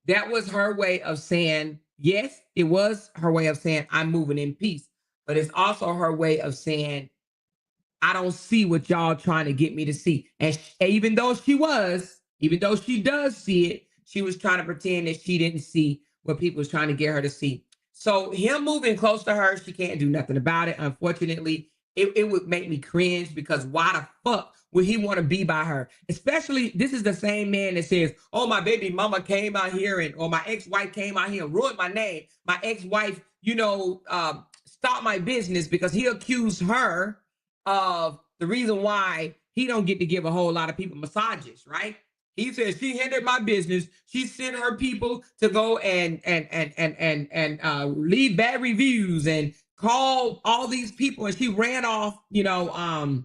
Speaker 2: that was her way of saying, yes, it was her way of saying, I'm moving in peace. But it's also her way of saying, I don't see what y'all trying to get me to see. And even though she does see it, she was trying to pretend that she didn't see what people was trying to get her to see. So him moving close to her, she can't do nothing about it. Unfortunately, it would make me cringe because why the fuck would he want to be by her? Especially, this is the same man that says, oh, my baby mama came out here or my ex-wife came out here and ruined my name. My ex-wife, stopped my business because he accused her of the reason why he don't get to give a whole lot of people massages, right? He says she hindered my business. She sent her people to go and leave bad reviews and call all these people, and she ran off, she ran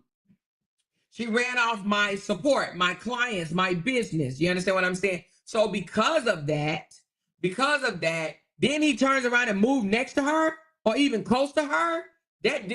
Speaker 2: off my support, my clients, my business. You understand what I'm saying? So because of that, then he turns around and moves next to her or even close to her. That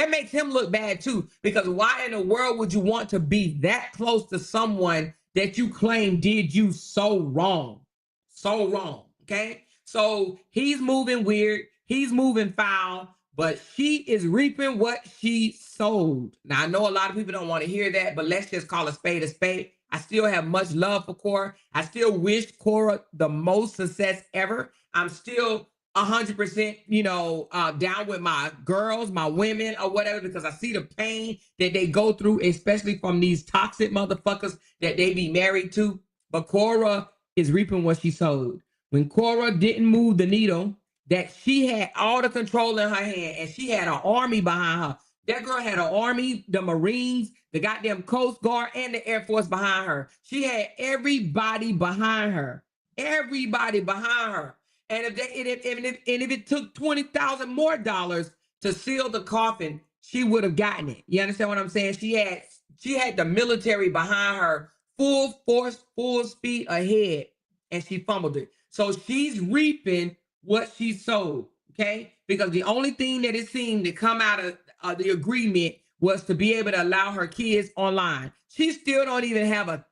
Speaker 2: makes him look bad too. Because why in the world would you want to be that close to someone that you claim did you so wrong? So wrong. Okay. So he's moving weird. He's moving foul. But she is reaping what she sowed. Now, I know a lot of people don't want to hear that, but let's just call a spade a spade. I still have much love for Kora. I still wish Kora the most success ever. I'm still 100%, down with my girls, my women or whatever, because I see the pain that they go through, especially from these toxic motherfuckers that they be married to. But Kora is reaping what she sowed. When Kora didn't move the needle, that she had all the control in her hand and she had an army behind her. That girl had an army, the Marines, the goddamn Coast Guard, and the Air Force behind her. She had everybody behind her. Everybody behind her. And if it took $20,000 more to seal the coffin, she would have gotten it. You understand what I'm saying? She had the military behind her, full force, full speed ahead, and she fumbled it. So she's reaping what she sowed, okay? because the only thing that it seemed to come out of the agreement was to be able to allow her kids online. She still don't even have a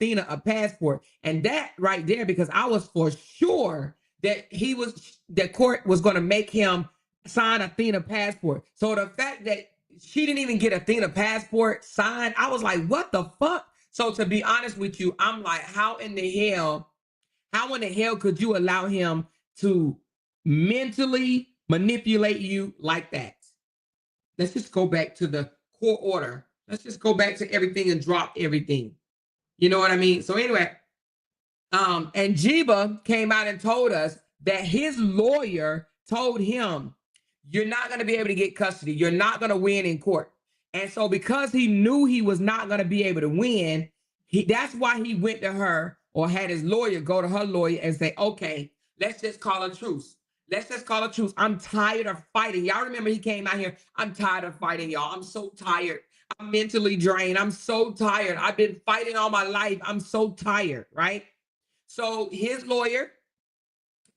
Speaker 2: passport. And that right there, because I was for sure that that court was going to make him sign Athena passport. So the fact that she didn't even get Athena passport signed, I was like, what the fuck? So to be honest with you, I'm like, how in the hell could you allow him to mentally manipulate you like that? Let's just go back to the court order. Let's just go back to everything and drop everything. You know what I mean? So anyway, and Jiba came out and told us that his lawyer told him, you're not going to be able to get custody. You're not going to win in court. And so because he knew he was not going to be able to win, that's why he went to her, or had his lawyer go to her lawyer and say, okay, let's just call a truce. Let's just call a truce. I'm tired of fighting. Y'all remember he came out here. I'm tired of fighting, y'all. I'm so tired. I'm mentally drained. I'm so tired. I've been fighting all my life. I'm so tired, right? So his lawyer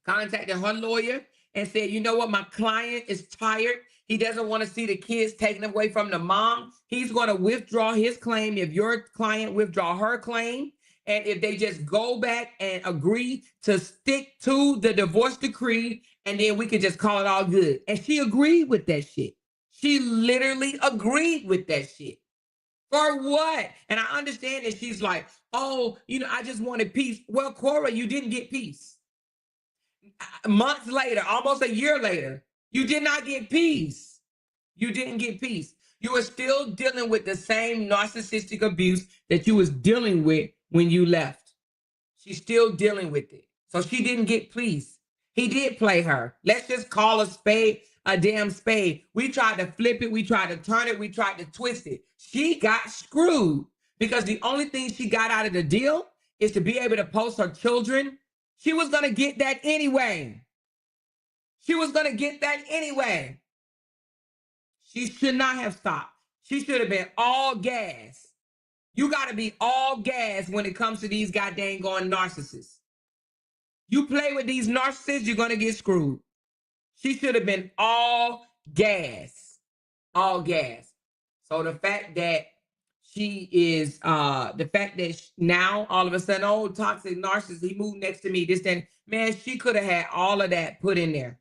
Speaker 2: contacted her lawyer and said, you know what? My client is tired. He doesn't want to see the kids taken away from the mom. He's going to withdraw his claim if your client withdraw her claim. And if they just go back and agree to stick to the divorce decree, and then we could just call it all good. And she agreed with that shit. She literally agreed with that shit. For what? And I understand that she's like, oh, I just wanted peace. Well, Kora, you didn't get peace. Months later, almost a year later, you did not get peace. You didn't get peace. You were still dealing with the same narcissistic abuse that you was dealing with when you left. She's still dealing with it. So she didn't get peace. He did play her. Let's just call a spade a damn spade. We tried to flip it. We tried to turn it. We tried to twist it. She got screwed because the only thing she got out of the deal is to be able to post her children. She was going to get that anyway. She was going to get that anyway. She should not have stopped. She should have been all gas. You got to be all gas when it comes to these goddamn going narcissists. You play with these narcissists, you're going to get screwed. She should have been all gas. All gas. So the fact that she is, now all of a sudden, oh, toxic narcissist, he moved next to me, this, then, man, she could have had all of that put in there.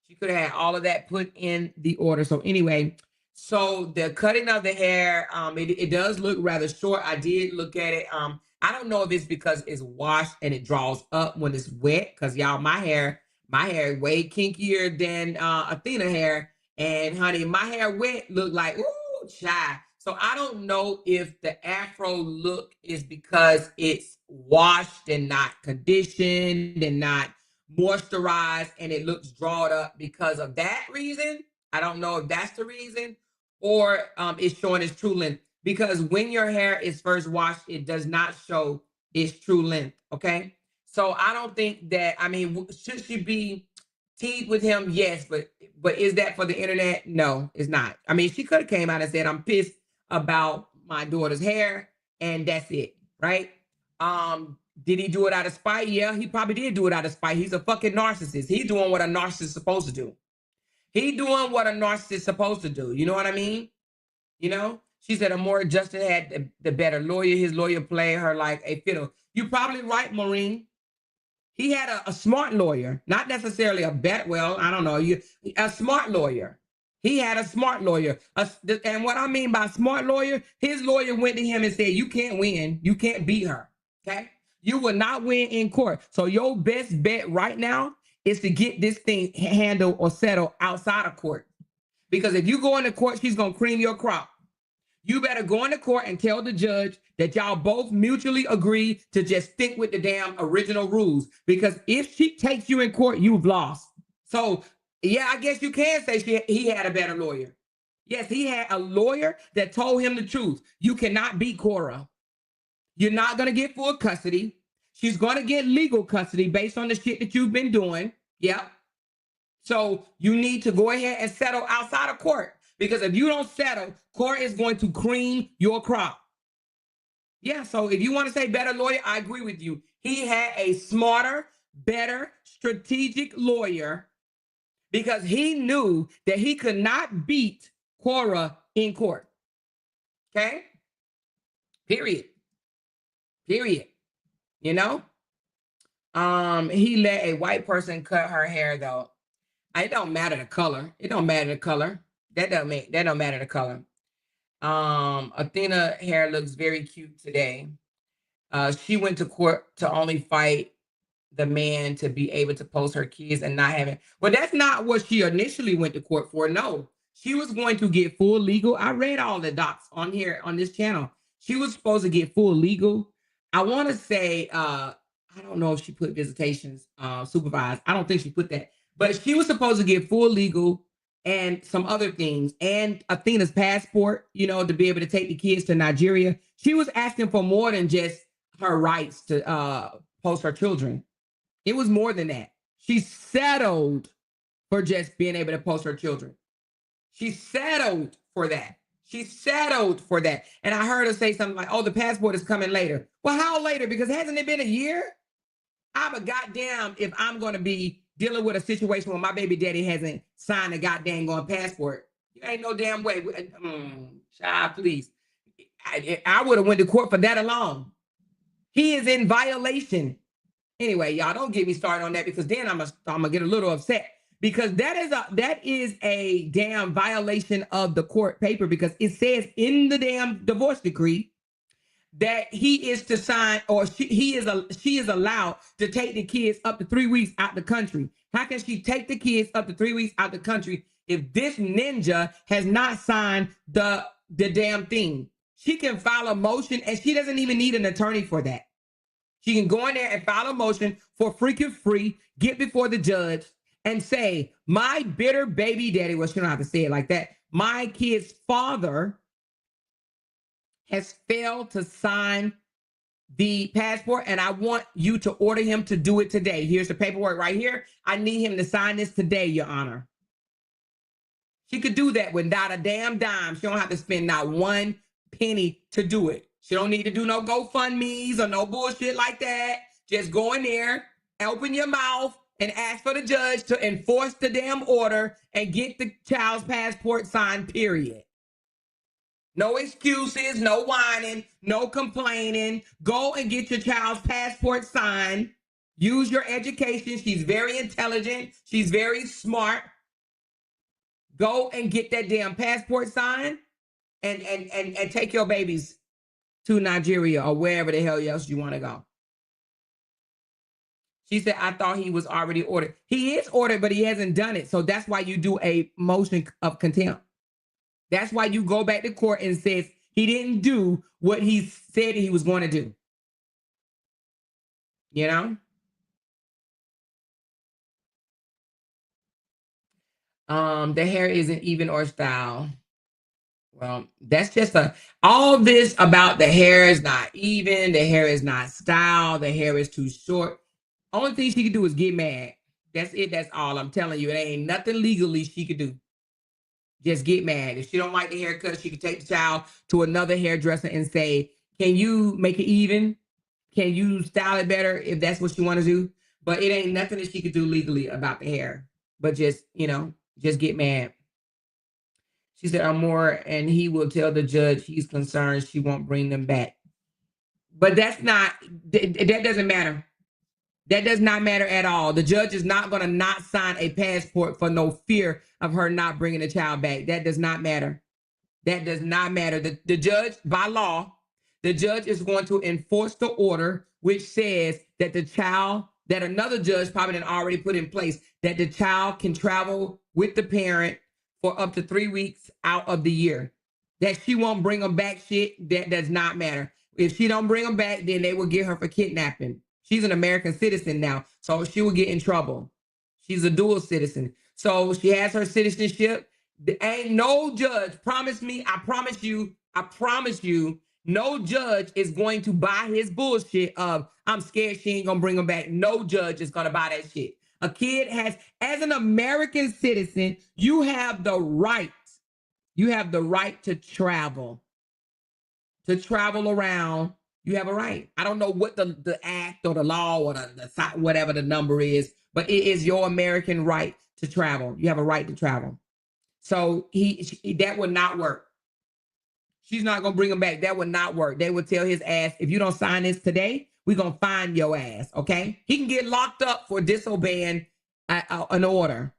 Speaker 2: She could have had all of that put in the order. So anyway, so the cutting of the hair, it does look rather short. I did look at it. I don't know if it's because it's washed and it draws up when it's wet. Because y'all, my hair is way kinkier than Athena hair. And honey, my hair wet looked like, ooh, child. So I don't know if the afro look is because it's washed and not conditioned and not moisturized and it looks drawn up because of that reason. I don't know if that's the reason, or it's showing its true length, because when your hair is first washed, it does not show its true length. Okay, so I don't think that, I mean, should she be teed with him? Yes, but is that for the internet? No, it's not. I mean, she could have came out and said, I'm pissed about my daughter's hair, and that's it, right? Did he do it out of spite? Yeah, he probably did do it out of spite. He's a fucking narcissist. He's doing what a narcissist is supposed to do. He doing what a narcissist is supposed to do. You know what I mean? You know? She said a more Justin had the better lawyer. His lawyer played her like a fiddle. You're probably right, Maureen. He had a smart lawyer, not necessarily a better, well, I don't know, a smart lawyer. He had a smart lawyer. And what I mean by smart lawyer, his lawyer went to him and said, you can't win. You can't beat her. Okay? You will not win in court. So your best bet right now is to get this thing handled or settled outside of court. Because if you go into court, she's going to cream your crop. You better go into court and tell the judge that y'all both mutually agree to just stick with the damn original rules. Because if she takes you in court, you've lost. So, yeah, I guess you can say he had a better lawyer. Yes, he had a lawyer that told him the truth. You cannot beat Kora. You're not going to get full custody. She's going to get legal custody based on the shit that you've been doing. Yep. So you need to go ahead and settle outside of court. Because if you don't settle, court is going to cream your crop. Yeah, so if you want to say better lawyer, I agree with you. He had a smarter, better, strategic lawyer because he knew that he could not beat Kora in court. Okay? Period. You know? He let a white person cut her hair though. It don't matter the color. That don't matter the color. Athena hair looks very cute today. She went to court to only fight the man to be able to post her kids and not having. But that's not what she initially went to court for. No, she was going to get full legal. I read all the docs on here on this channel. She was supposed to get full legal. I want to say, I don't know if she put visitations supervised. I don't think she put that. But she was supposed to get full legal and some other things, and Athena's passport, you know, to be able to take the kids to Nigeria. She was asking for more than just her rights to post her children. It was more than that. She settled for just being able to post her children. She settled for that. And I heard her say something like, oh, the passport is coming later. Well, how later? Because hasn't it been a year? I'm a goddamn if I'm going to be dealing with a situation where my baby daddy hasn't signed a goddamn passport. You ain't no damn way. Child, please. I would have went to court for that alone. He is in violation. Anyway, y'all don't get me started on that, because then I'm gonna get a little upset, because that is a damn violation of the court paper, because it says in the damn divorce decree that he is to sign, or she is allowed to take the kids up to 3 weeks out the country. How can she take the kids up to 3 weeks out the country if this ninja has not signed the damn thing? She can file a motion, and she doesn't even need an attorney for that. She can go in there and file a motion for freaking free, get before the judge and say, my bitter baby daddy, well, she don't have to say it like that, my kid's father has failed to sign the passport, and I want you to order him to do it today. Here's the paperwork right here. I need him to sign this today, Your Honor. She could do that without a damn dime. She don't have to spend not one penny to do it. She don't need to do no GoFundMe's or no bullshit like that. Just go in there, open your mouth, and ask for the judge to enforce the damn order and get the child's passport signed, period. No excuses, no whining, no complaining. Go and get your child's passport signed. Use your education. She's very intelligent. She's very smart. Go and get that damn passport signed and take your babies to Nigeria or wherever the hell else you want to go. She said, I thought he was already ordered. He is ordered, but he hasn't done it. So that's why you do a motion of contempt. That's why you go back to court and says he didn't do what he said he was going to do. You know? The hair isn't even or style. Well, that's just all this about the hair is not even, the hair is not style, the hair is too short. Only thing she could do is get mad. That's it. That's all. I'm telling you. It ain't nothing legally she could do. Just get mad. If she don't like the haircut, she could take the child to another hairdresser and say, can you make it even? Can you style it better if that's what you want to do? But it ain't nothing that she could do legally about the hair. But just, you know, just get mad. She said, Amor, and he will tell the judge he's concerned she won't bring them back. But that's not, that doesn't matter. That does not matter at all. The judge is not going to not sign a passport for no fear of her not bringing the child back. That does not matter. That does not matter. The judge, by law, the judge is going to enforce the order, which says that the child, that another judge probably didn't already put in place, that the child can travel with the parent for up to 3 weeks out of the year. That she won't bring them back, shit, that does not matter. If she don't bring them back, then they will get her for kidnapping. She's an American citizen now, so she will get in trouble. She's a dual citizen. So she has her citizenship. There ain't no judge, promise me, I promise you, no judge is going to buy his bullshit of, I'm scared she ain't gonna bring them back. No judge is gonna buy that shit. A kid has, as an American citizen, you have the right to travel around. You have a right. I don't know what the act or the law or the whatever the number is, but it is your American right to travel. You have a right to travel. So that would not work. She's not going to bring him back. That would not work. They would tell his ass, if you don't sign this today, we're going to find your ass, okay? He can get locked up for disobeying an order.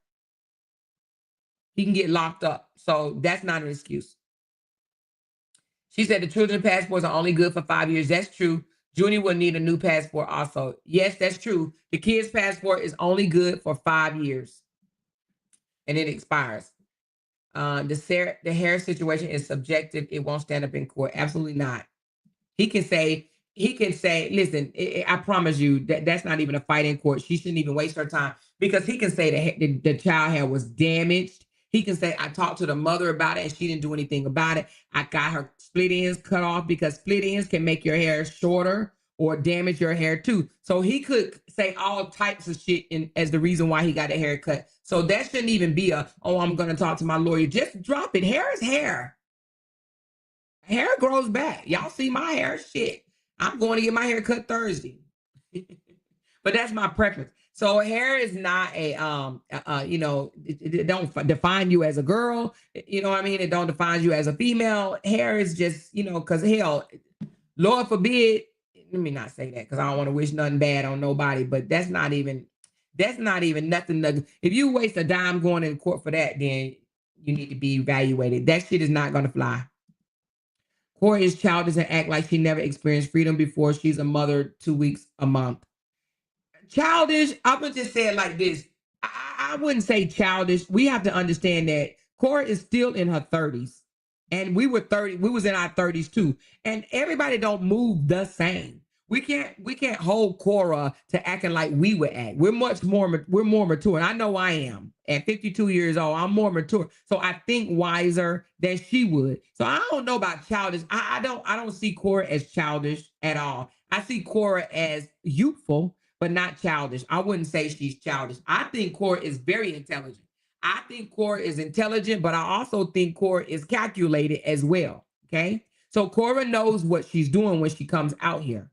Speaker 2: He can get locked up. So that's not an excuse. She said the children's passports are only good for 5 years. That's true. Junie will need a new passport also. Yes, that's true. The kid's passport is only good for 5 years. And it expires. The hair situation is subjective. It won't stand up in court. Absolutely not. He can say, listen, I promise you that's not even a fight in court. She shouldn't even waste her time, because he can say the child hair was damaged. He can say, I talked to the mother about it and she didn't do anything about it. I got her split ends cut off, because split ends can make your hair shorter or damage your hair too. So he could say all types of shit as the reason why he got a haircut. So that shouldn't even be oh, I'm going to talk to my lawyer. Just drop it. Hair is hair. Hair grows back. Y'all see my hair? Shit. I'm going to get my hair cut Thursday. But that's my preference. So hair is not it don't define you as a girl. You know what I mean? It don't define you as a female. Hair is just, because hell, Lord forbid, let me not say that because I don't want to wish nothing bad on nobody, but that's not even nothing. If you waste a dime going in court for that, then you need to be evaluated. That shit is not going to fly. Kora is childish and act like she never experienced freedom before. She's a mother 2 weeks a month. Childish, I'm going to just say it like this. I wouldn't say childish. We have to understand that Kora is still in her 30s. And we were 30, we was in our 30s too. And everybody don't move the same. We can't hold Kora to acting like we would act. We're more mature. And I know I am. At 52 years old, I'm more mature. So I think wiser than she would. So I don't know about childish. I don't see Kora as childish at all. I see Kora as youthful, but not childish. I wouldn't say she's childish. I think Kora is very intelligent. I think Kora is intelligent, but I also think Kora is calculated as well. Okay. So Kora knows what she's doing when she comes out here.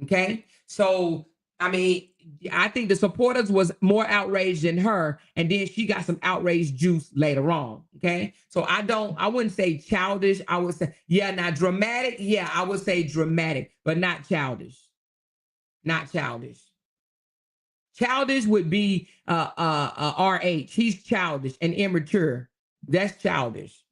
Speaker 2: Okay. So, I mean, I think the supporters was more outraged than her. And then she got some outraged juice later on. Okay. So I wouldn't say childish. I would say, yeah, now dramatic. Yeah, I would say dramatic, but not childish. Not childish. Childish would be RH. He's childish and immature. That's childish.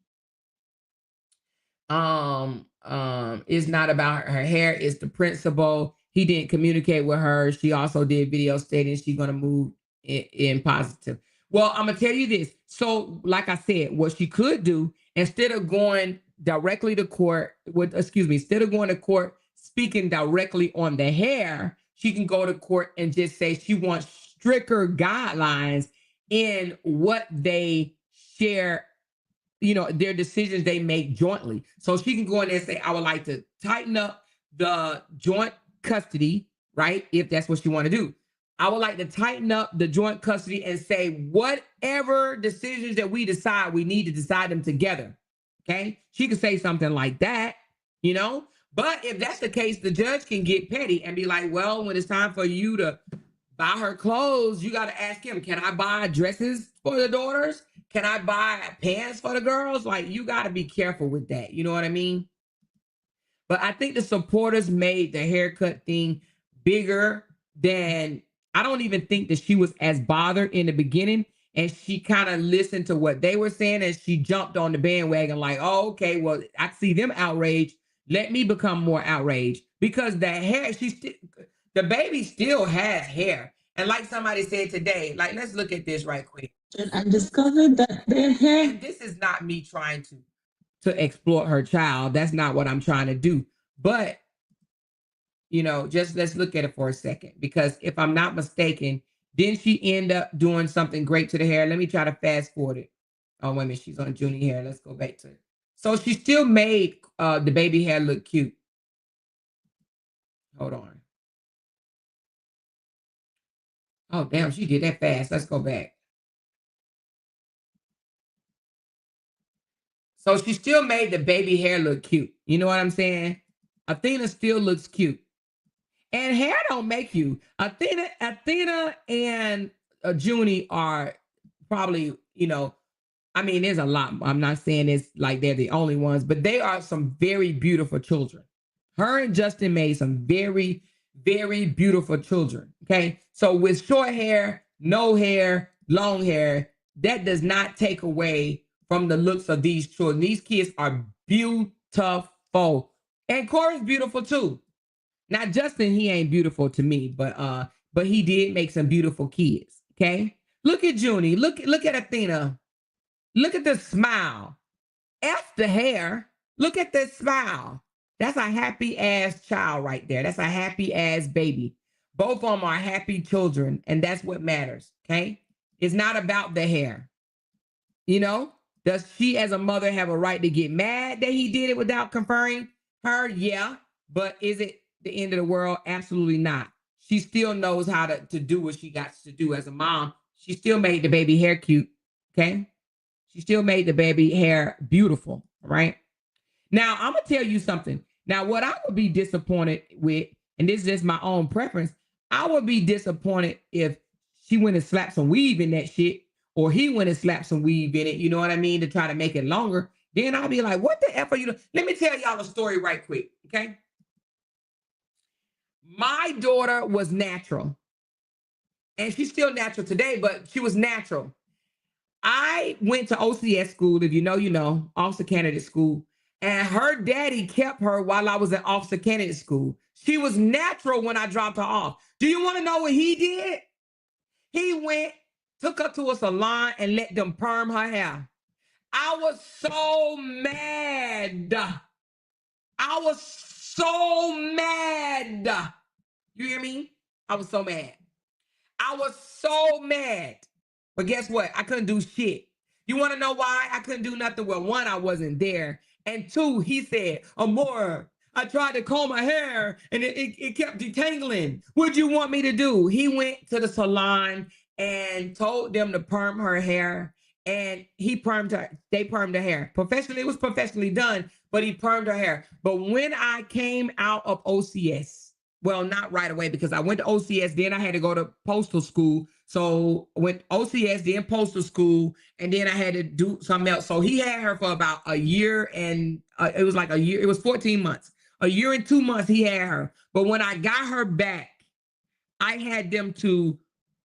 Speaker 2: It's not about her hair. It's the principle. He didn't communicate with her. She also did video stating she's going to move in positive. Well, I'm going to tell you this. So, like I said, what she could do, instead of going directly to court, instead of going to court speaking directly on the hair, she can go to court and just say she wants stricter guidelines in what they share, their decisions they make jointly. So she can go in there and say, I would like to tighten up the joint custody, right? If that's what you want to do. I would like to tighten up the joint custody and say whatever decisions that we decide, we need to decide them together. Okay. She could say something like that, But if that's the case, the judge can get petty and be like, well, when it's time for you to buy her clothes, you got to ask him, can I buy dresses for the daughters? Can I buy pants for the girls? Like, you got to be careful with that. You know what I mean? But I think the supporters made the haircut thing bigger than, I don't even think that she was as bothered in the beginning. And she kind of listened to what they were saying and she jumped on the bandwagon like, oh, okay, well, I see them outraged. Let me become more outraged, because the hair, the baby still has hair. And like somebody said today, like, let's look at this right quick.
Speaker 3: And I discovered that their hair.
Speaker 2: And this is not me trying to exploit her child. That's not what I'm trying to do. But, just let's look at it for a second, because if I'm not mistaken, didn't she end up doing something great to the hair? Let me try to fast forward it. Oh, wait a minute. She's on Junie hair. Let's go back to it. So she still made the baby hair look cute. Hold on. Oh, damn, she did that fast. Let's go back. So she still made the baby hair look cute. You know what I'm saying? Athena still looks cute. And hair don't make you. Athena and Junie are probably, I mean, there's a lot. I'm not saying it's like they're the only ones, but they are some very beautiful children. Her and Justin made some very, very beautiful children. Okay. So with short hair, no hair, long hair, that does not take away from the looks of these children. These kids are beautiful. And Kora's beautiful too. Now, Justin, he ain't beautiful to me, but he did make some beautiful kids. Okay. Look at Junie. Look at Athena. Look at the smile. F the hair. Look at the smile. That's a happy ass child right there. That's a happy ass baby. Both of them are happy children, and that's what matters. Okay. It's not about the hair. Does she as a mother have a right to get mad that he did it without conferring her? Yeah. But is it the end of the world? Absolutely not. She still knows how to do what she got to do as a mom. She still made the baby hair cute. Okay. She still made the baby hair beautiful. Right. Now, I'm going to tell you something. Now, what I would be disappointed with, and this is just my own preference, I would be disappointed if she went and slapped some weave in that shit, or he went and slapped some weave in it, you know what I mean, to try to make it longer. Then I'll be like, what the F are you doing? Let me tell y'all a story right quick, okay? My daughter was natural, and she's still natural today, but she was natural. I went to OCS school, if you know, officer candidate school, and her daddy kept her while I was in officer candidate school. She was natural when I dropped her off. Do you want to know what he did? He went, took her to a salon and let them perm her hair. I was so mad. I was so mad. You hear me? I was so mad. I was so mad. But guess what? I couldn't do shit. You want to know why I couldn't do nothing? Well, one, I wasn't there. And two, he said, Amor, I tried to comb my hair and it kept detangling. What'd you want me to do? He went to the salon and told them to perm her hair. And he permed her. They permed her hair. Professionally, it was professionally done, but he permed her hair. But when I came out of OCS, well, not right away, because I went to OCS, then I had to go to postal school. So I went OCS, then postal school, and then I had to do something else. So he had her for about a year, and it was like a year. It was 14 months. A year and 2 months he had her. But when I got her back, I had them to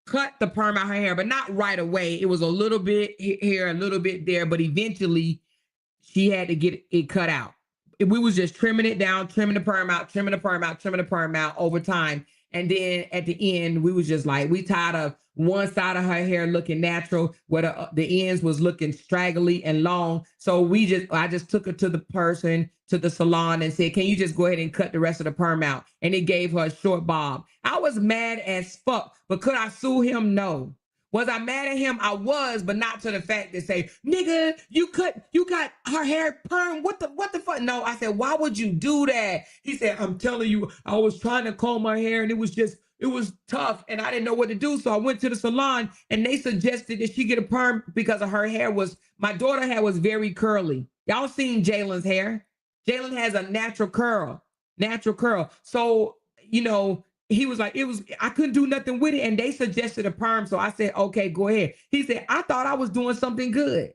Speaker 2: cut the perm out her hair, but not right away. It was a little bit here, a little bit there, but eventually she had to get it cut out. We was just trimming it down, trimming the perm out, trimming the perm out, trimming the perm out over time. And then at the end, we was just like, we tired of one side of her hair looking natural, where the ends was looking straggly and long. So I just took her to the salon and said, can you just go ahead and cut the rest of the perm out? And it gave her a short bob. I was mad as fuck, but could I sue him? No. Was I mad at him? I was, but not to the fact that say, nigga, you got her hair perm. What the fuck? No, I said, why would you do that? He said, I'm telling you, I was trying to comb my hair and it was tough and I didn't know what to do. So I went to the salon and they suggested that she get a perm because of her hair my daughter's hair was very curly. Y'all seen Jalen's hair? Jalen has a natural curl. So, he was like, I couldn't do nothing with it. And they suggested a perm. So I said, okay, go ahead. He said, I thought I was doing something good.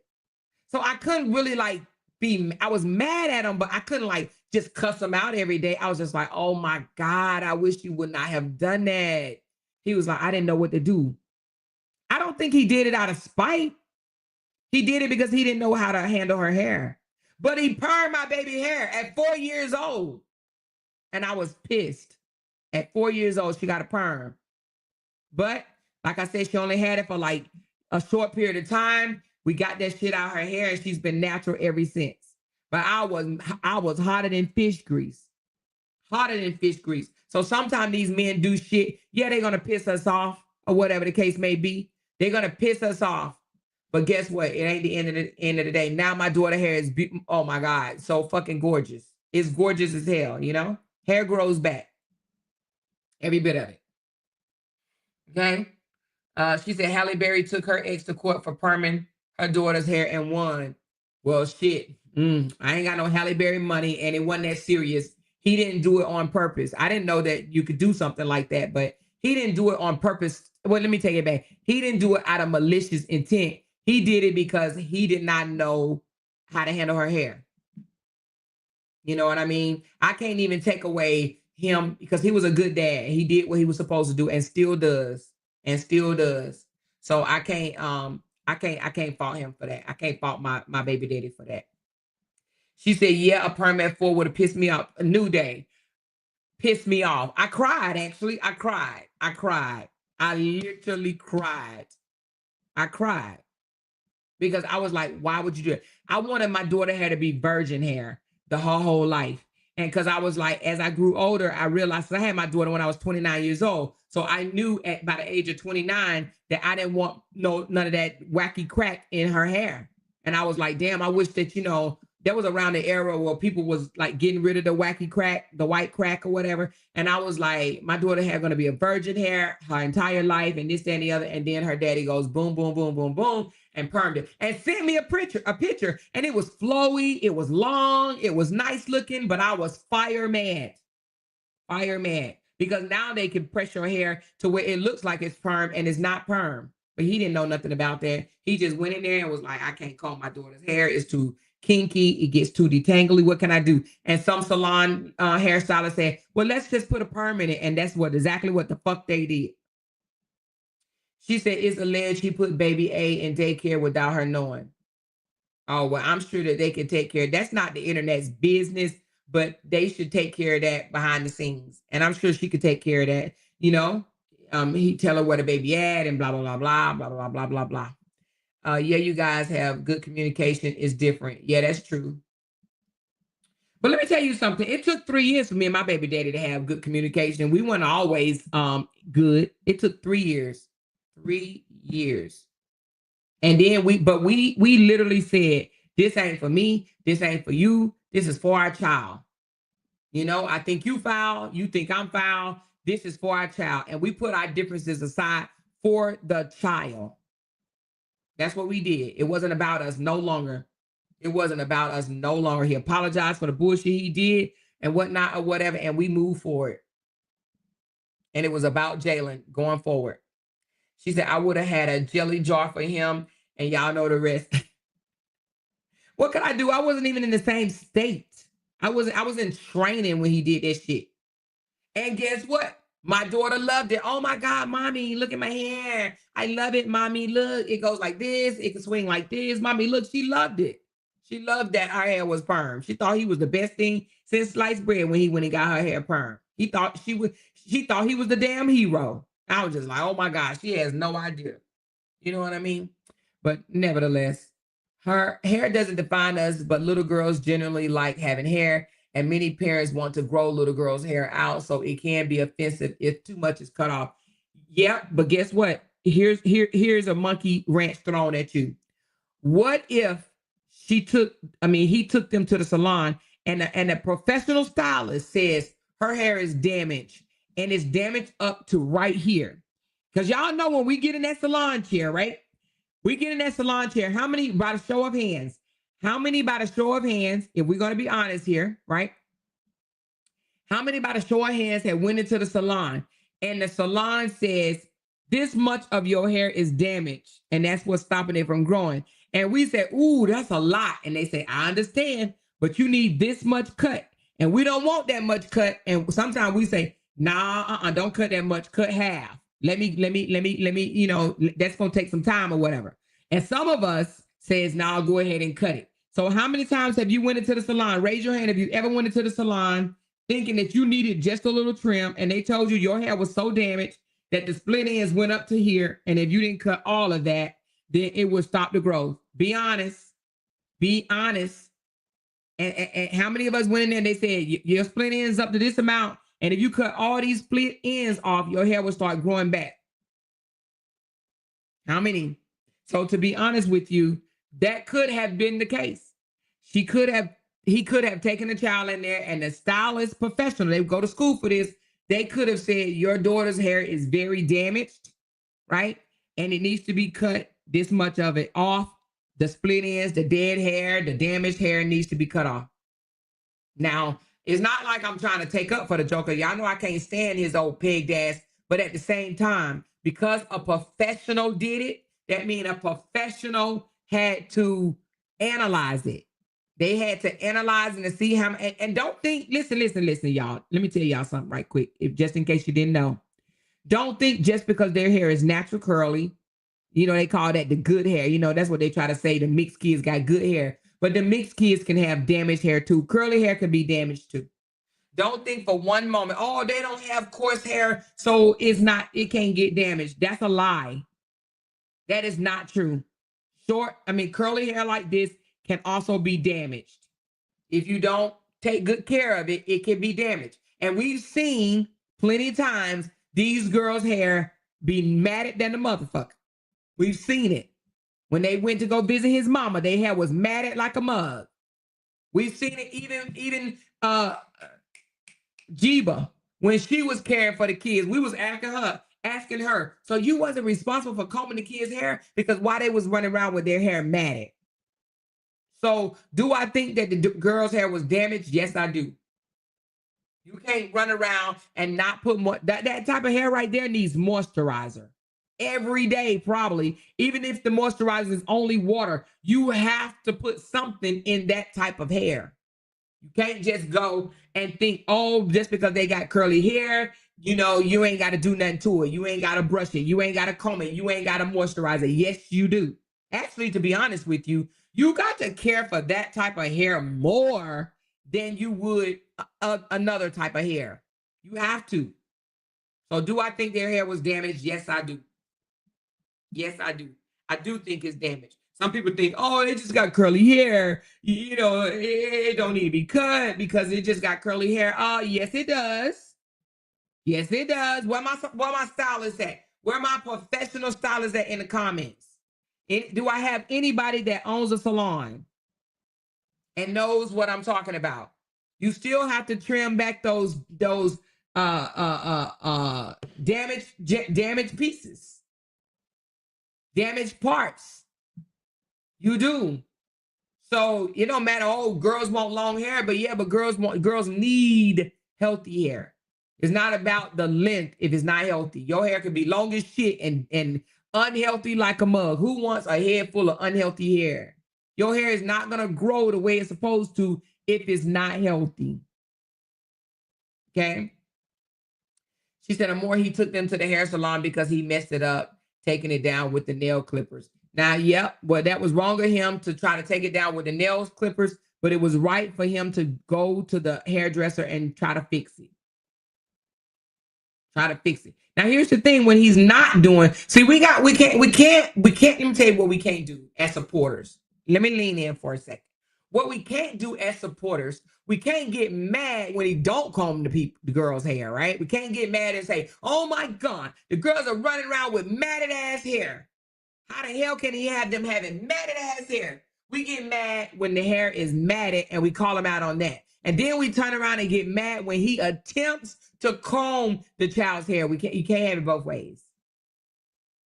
Speaker 2: So I couldn't really I was mad at him, but I couldn't just cuss him out every day. I was just like, oh my God, I wish you would not have done that. He was like, I didn't know what to do. I don't think he did it out of spite. He did it because he didn't know how to handle her hair. But he permed my baby hair at 4 years old. And I was pissed. At 4 years old, she got a perm. But like I said, she only had it for a short period of time. We got that shit out of her hair and she's been natural ever since. But I was hotter than fish grease. Hotter than fish grease. So sometimes these men do shit. Yeah, they're going to piss us off or whatever the case may be. They're going to piss us off. But guess what? It ain't the end of the day. Now my daughter's hair is, oh my God, so fucking gorgeous. It's gorgeous as hell, Hair grows back. Every bit of it. Okay. She said Halle Berry took her ex to court for perming her daughter's hair and won. Well, shit. I ain't got no Halle Berry money and it wasn't that serious. He didn't do it on purpose. I didn't know that you could do something like that, but he didn't do it on purpose well, let me take it back. He didn't do it out of malicious intent. He did it because he did not know how to handle her hair. You know what I mean? I can't even take away him because he was a good dad. He did what he was supposed to do and still does. And still does. So I can't fault him for that. I can't fault my baby daddy for that. She said, yeah, a perm at 4 would have pissed me off. A new day pissed me off. I cried, actually. I cried. I literally cried. I cried. Because I was like, why would you do it? I wanted my daughter hair to be virgin hair her whole life. And because I was like, as I grew older, I realized I had my daughter when I was 29 years old. So I knew by the age of 29 that I didn't want none of that wacky crack in her hair. And I was like, damn, I wish that, that was around the era where people was like getting rid of the wacky crack, the white crack or whatever. And I was like, my daughter hair going to be a virgin hair her entire life and this, that, and the other. And then her daddy goes boom, boom, boom, boom, boom, and permed it and sent me a picture. And it was flowy. It was long. It was nice looking, but I was fire mad. Because now they can press your hair to where it looks like it's perm and it's not perm. But he didn't know nothing about that. He just went in there and was like, I can't comb my daughter's hair. It's too kinky. It gets too detangly. What can I do? And some salon hairstylists said, well, let's just put a perm in it. And that's exactly what the fuck they did. She said, it's alleged he put baby A in daycare without her knowing. Oh, well, I'm sure that they can take care of. That's not the internet's business, but they should take care of that behind the scenes. And I'm sure she could take care of that. He tell her where the baby at and blah, blah, blah, blah, blah, blah, blah, blah, blah. Yeah, you guys have good communication. Is different. Yeah, that's true. But let me tell you something. It took 3 years for me and my baby daddy to have good communication. We weren't always good. It took 3 years. 3 years. And then we literally said, this ain't for me. This ain't for you. This is for our child. I think you foul. You think I'm foul. This is for our child. And we put our differences aside for the child. That's what we did. It wasn't about us no longer. It wasn't about us no longer. He apologized for the bullshit he did and whatnot or whatever. And we moved forward. And it was about Jalen going forward. She said, I would have had a jelly jar for him. And y'all know the rest. What could I do? I wasn't even in the same state. I was in training when he did that shit. And guess what? My daughter loved it. Oh my God, mommy, look at my hair. I love it, mommy. Look, it goes like this. It can swing like this. Mommy, look, she loved it. She loved that her hair was perm. She thought he was the best thing since sliced bread when he got her hair perm. She thought he was the damn hero. I was just like, oh my God, she has no idea. You know what I mean? But nevertheless, her hair doesn't define us, but little girls generally like having hair. And many parents want to grow little girls' hair out, so it can be offensive if too much is cut off. Yeah, but guess what? Here's a monkey wrench thrown at you. What if he took them to the salon and a professional stylist says her hair is damaged and it's damaged up to right here? Because y'all know when we get in that salon chair, right? We get in that salon chair. How many, by the show of hands, if we're going to be honest here, right? How many by the show of hands have went into the salon and the salon says, this much of your hair is damaged and that's what's stopping it from growing? And we say, ooh, that's a lot. And they say, I understand, but you need this much cut. And we don't want that much cut. And sometimes we say, nah, don't cut that much, cut half. Let me, that's going to take some time or whatever. And some of us says, now go ahead and cut it. So how many times have you went into the salon? Raise your hand if you ever went into the salon thinking that you needed just a little trim and they told you your hair was so damaged that the split ends went up to here. And if you didn't cut all of that, then it would stop the growth. Be honest. Be honest. And how many of us went in there and they said, your split ends up to this amount. And if you cut all these split ends off, your hair will start growing back. How many? So to be honest with you, that could have been the case. He could have taken the child in there and the stylist professional, they go to school for this. They could have said, your daughter's hair is very damaged, right? And it needs to be cut, this much of it off. The split ends, the dead hair, the damaged hair needs to be cut off. Now, it's not like I'm trying to take up for the Joker. Y'all know I can't stand his old pegged ass. But at the same time, because a professional did it, that means a professional had to analyze it. They had to analyze and to see how, and don't think, listen, y'all. Let me tell y'all something right quick, if just in case you didn't know. Don't think just because their hair is natural curly, you know, they call that the good hair. You know, that's what they try to say. The mixed kids got good hair, but the mixed kids can have damaged hair too. Curly hair can be damaged too. Don't think for one moment, oh, they don't have coarse hair, so it can't get damaged. That's a lie. That is not true. Curly hair like this can also be damaged. If you don't take good care of it, it can be damaged. And we've seen plenty of times these girls' hair be matted than the motherfucker. We've seen it. When they went to go visit his mama, their hair was matted like a mug. We've seen it even Jeeba, when she was caring for the kids, we was asking her, so you wasn't responsible for combing the kids' hair? Because why they was running around with their hair matted. So do I think that the girl's hair was damaged? Yes, I do. You can't run around and not put more. That type of hair right there needs moisturizer. Every day, probably. Even if the moisturizer is only water, you have to put something in that type of hair. You can't just go and think, oh, just because they got curly hair, you know, you ain't got to do nothing to it. You ain't got to brush it. You ain't got to comb it. You ain't got to moisturize it. Yes, you do. Actually, to be honest with you, you got to care for that type of hair more than you would another type of hair. You have to. So do I think their hair was damaged? Yes, I do. Yes, I do. I do think it's damaged. Some people think, oh, it just got curly hair. You know, it don't need to be cut because it just got curly hair. Oh, yes, it does. Yes, it does. Where my stylist at? Where my professional stylist at in the comments? Do I have anybody that owns a salon and knows what I'm talking about? You still have to trim back those damaged pieces, damaged parts. You do. So it don't matter. Oh, girls want long hair, but yeah, but girls need healthy hair. It's not about the length if it's not healthy. Your hair could be long as shit and unhealthy like a mug. Who wants a head full of unhealthy hair? Your hair is not gonna grow the way it's supposed to if it's not healthy. Okay. She said, the more he took them to the hair salon because he messed it up, taking it down with the nail clippers. Now, yep, well, that was wrong of him to try to take it down with the nail clippers, but it was right for him to go to the hairdresser and try to fix it. Try to fix it. Now, here's the thing: when he's not doing, see, we can't. Let me tell you what we can't do as supporters. Let me lean in for a second. What we can't do as supporters, we can't get mad when he don't comb the girl's hair, right? We can't get mad and say, "Oh my God, the girls are running around with matted ass hair." How the hell can he have them having matted ass hair? We get mad when the hair is matted and we call him out on that. And then we turn around and get mad when he attempts to comb the child's hair. You can't have it both ways.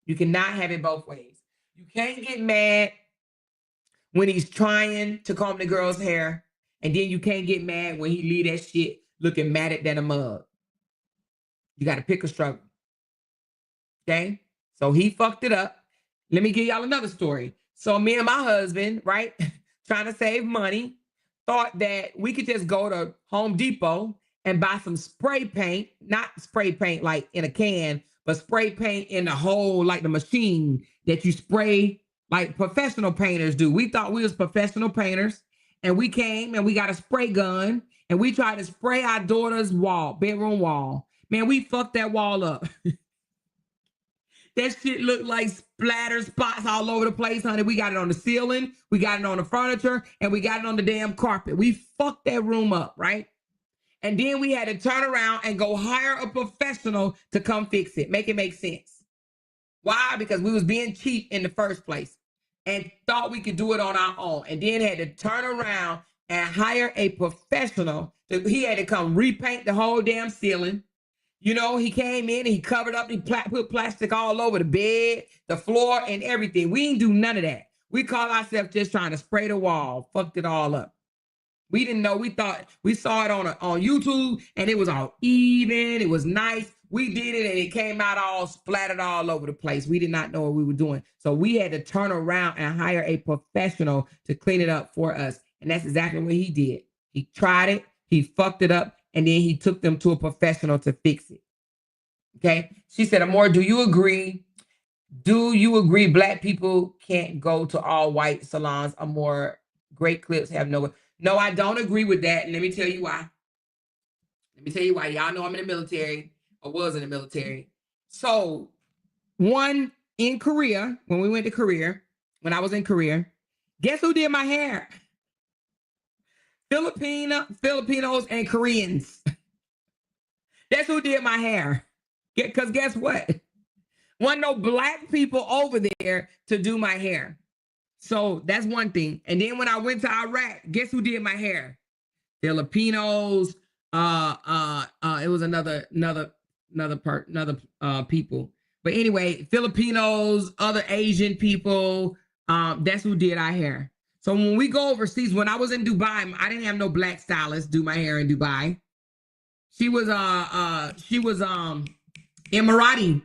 Speaker 2: You cannot have it both ways. You can't get mad when he's trying to comb the girl's hair. And then you can't get mad when he leave that shit looking matted than a mug. You got to pick a struggle. Okay? So he fucked it up. Let me give y'all another story. So me and my husband, right, trying to save money, thought that we could just go to Home Depot and buy some spray paint, not spray paint like in a can, but spray paint in the hole, like the machine that you spray like professional painters do. We thought we was professional painters, and we came and we got a spray gun and we tried to spray our daughter's bedroom wall. Man, we fucked that wall up. That shit looked like splatter spots all over the place, honey. We got it on the ceiling, we got it on the furniture, and we got it on the damn carpet. We fucked that room up, right? And then we had to turn around and go hire a professional to come fix it, make it make sense. Why? Because we was being cheap in the first place and thought we could do it on our own, and then had to turn around and hire a professional. He had to come repaint the whole damn ceiling. You know, he came in and he covered up, he put plastic all over the bed, the floor, and everything. We didn't do none of that. We called ourselves just trying to spray the wall, fucked it all up. We didn't know. We thought we saw it on YouTube and it was all even. It was nice. we did it and it came out all splattered all over the place. We did not know what we were doing. So we had to turn around and hire a professional to clean it up for us. And that's exactly what he did. He tried it, he fucked it up, and then he took them to a professional to fix it. Okay. She said, Amor, do you agree? Do you agree black people can't go to all white salons? Amor, great clips have no. No, I don't agree with that. And let me tell you why. Let me tell you why. Y'all know I'm in the military, or was in the military. So, one, in Korea, when we went to Korea, when I was in Korea, guess who did my hair? Filipinos and Koreans. That's who did my hair. Because guess what? Wasn't no black people over there to do my hair. So that's one thing. And then when I went to Iraq, guess who did my hair? Filipinos. It was another people. But anyway, Filipinos, other Asian people. That's who did our hair. So when we go overseas, when I was in Dubai, I didn't have no black stylist do my hair in Dubai. She was Emirati.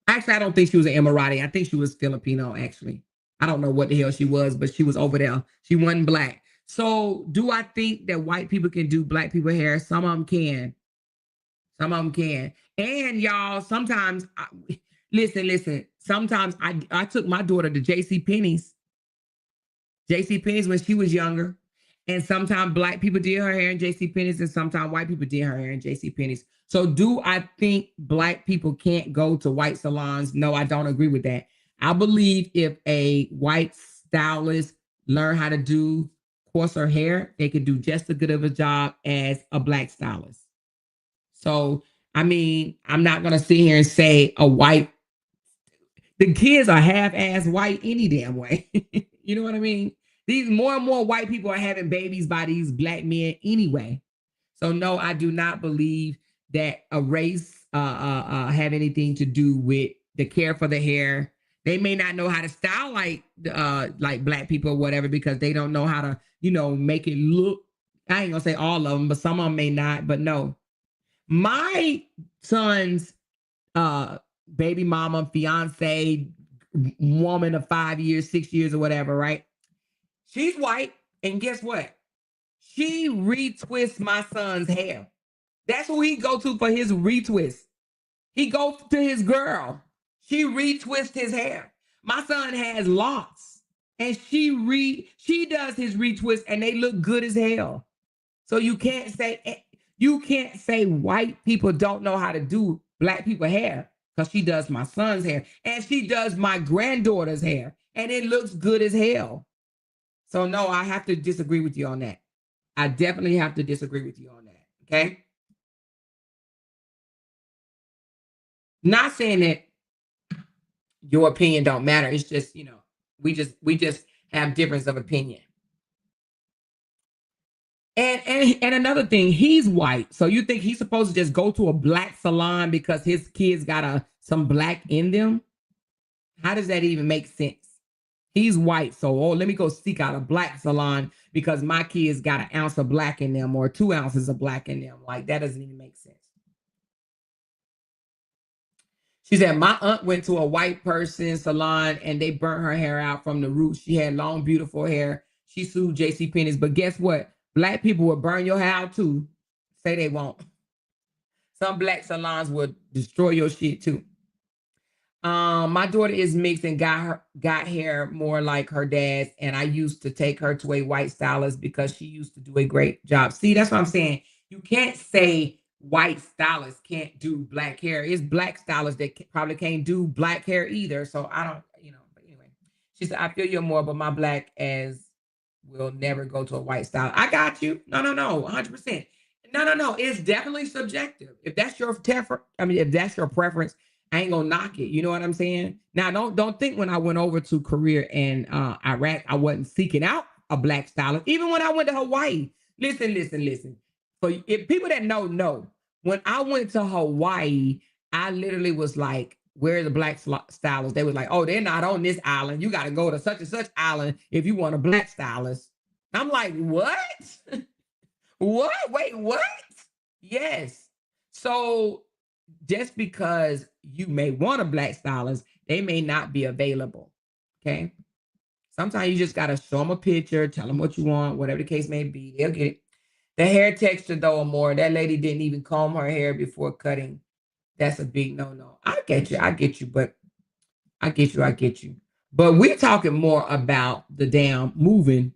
Speaker 2: Actually, I don't think she was an Emirati. I think she was Filipino, actually. I don't know what the hell she was, but she was over there. She wasn't black. So do I think that white people can do black people hair? Some of them can. Some of them can. And y'all, sometimes, listen. Sometimes I took my daughter to JCPenney's when she was younger. And sometimes black people did her hair in JCPenney's and sometimes white people did her hair in JCPenney's. So do I think black people can't go to white salons? No, I don't agree with that. I believe if a white stylist learn how to do coarser hair, they can do just as good of a job as a black stylist. So, I mean, I'm not going to sit here and say the kids are half-ass white any damn way. You know what I mean? These more and more white people are having babies by these black men anyway. So no, I do not believe that a race have anything to do with the care for the hair. They may not know how to style like black people or whatever because they don't know how to, make it look. I ain't gonna say all of them, but some of them may not. But no, my son's baby mama, fiance, woman of 5 years, 6 years, or whatever, right? She's white, and guess what? She retwists my son's hair. That's who he go to for his retwist. He goes to his girl. She retwists his hair. My son has locks, and she does his retwist, and they look good as hell. So you can't say white people don't know how to do black people hair because she does my son's hair, and she does my granddaughter's hair, and it looks good as hell. So no, I have to disagree with you on that. I definitely have to disagree with you on that. Okay. Not saying that your opinion don't matter. It's just, we just have difference of opinion. And another thing, he's white. So you think he's supposed to just go to a black salon because his kids got some black in them? How does that even make sense? He's white, so let me go seek out a black salon because my kids got an ounce of black in them or 2 ounces of black in them. Like, that doesn't even make sense. She said, my aunt went to a white person salon and they burnt her hair out from the roots. She had long, beautiful hair. She sued JCPenney's, but guess what? Black people will burn your hair out too. Say they won't. Some black salons will destroy your shit too. My daughter is mixed and got hair more like her dad's, and I used to take her to a white stylist because she used to do a great job. See, that's what I'm saying. You can't say white stylists can't do black hair. It's black stylists that probably can't do black hair either. So I don't, but anyway. She said, I feel you more, but my black as will never go to a white stylist. I got you. No, 100%. No. It's definitely subjective. If that's your if that's your preference, I ain't gonna knock it. You know what I'm saying? Now, don't think when I went over to Korea and Iraq, I wasn't seeking out a black stylist. Even when I went to Hawaii. Listen. For if people that know, when I went to Hawaii, I literally was like, where's the black stylist? They was like, oh, they're not on this island. You got to go to such and such island if you want a black stylist. I'm like, what? What? Wait, what? Yes. So just because you may want a black stylist, they may not be available. Okay. Sometimes you just got to show them a picture, tell them what you want, whatever the case may be. They'll get it. The hair texture, though, more. That lady didn't even comb her hair before cutting. That's a big no-no. I get you, but I get you. But we're talking more about the damn moving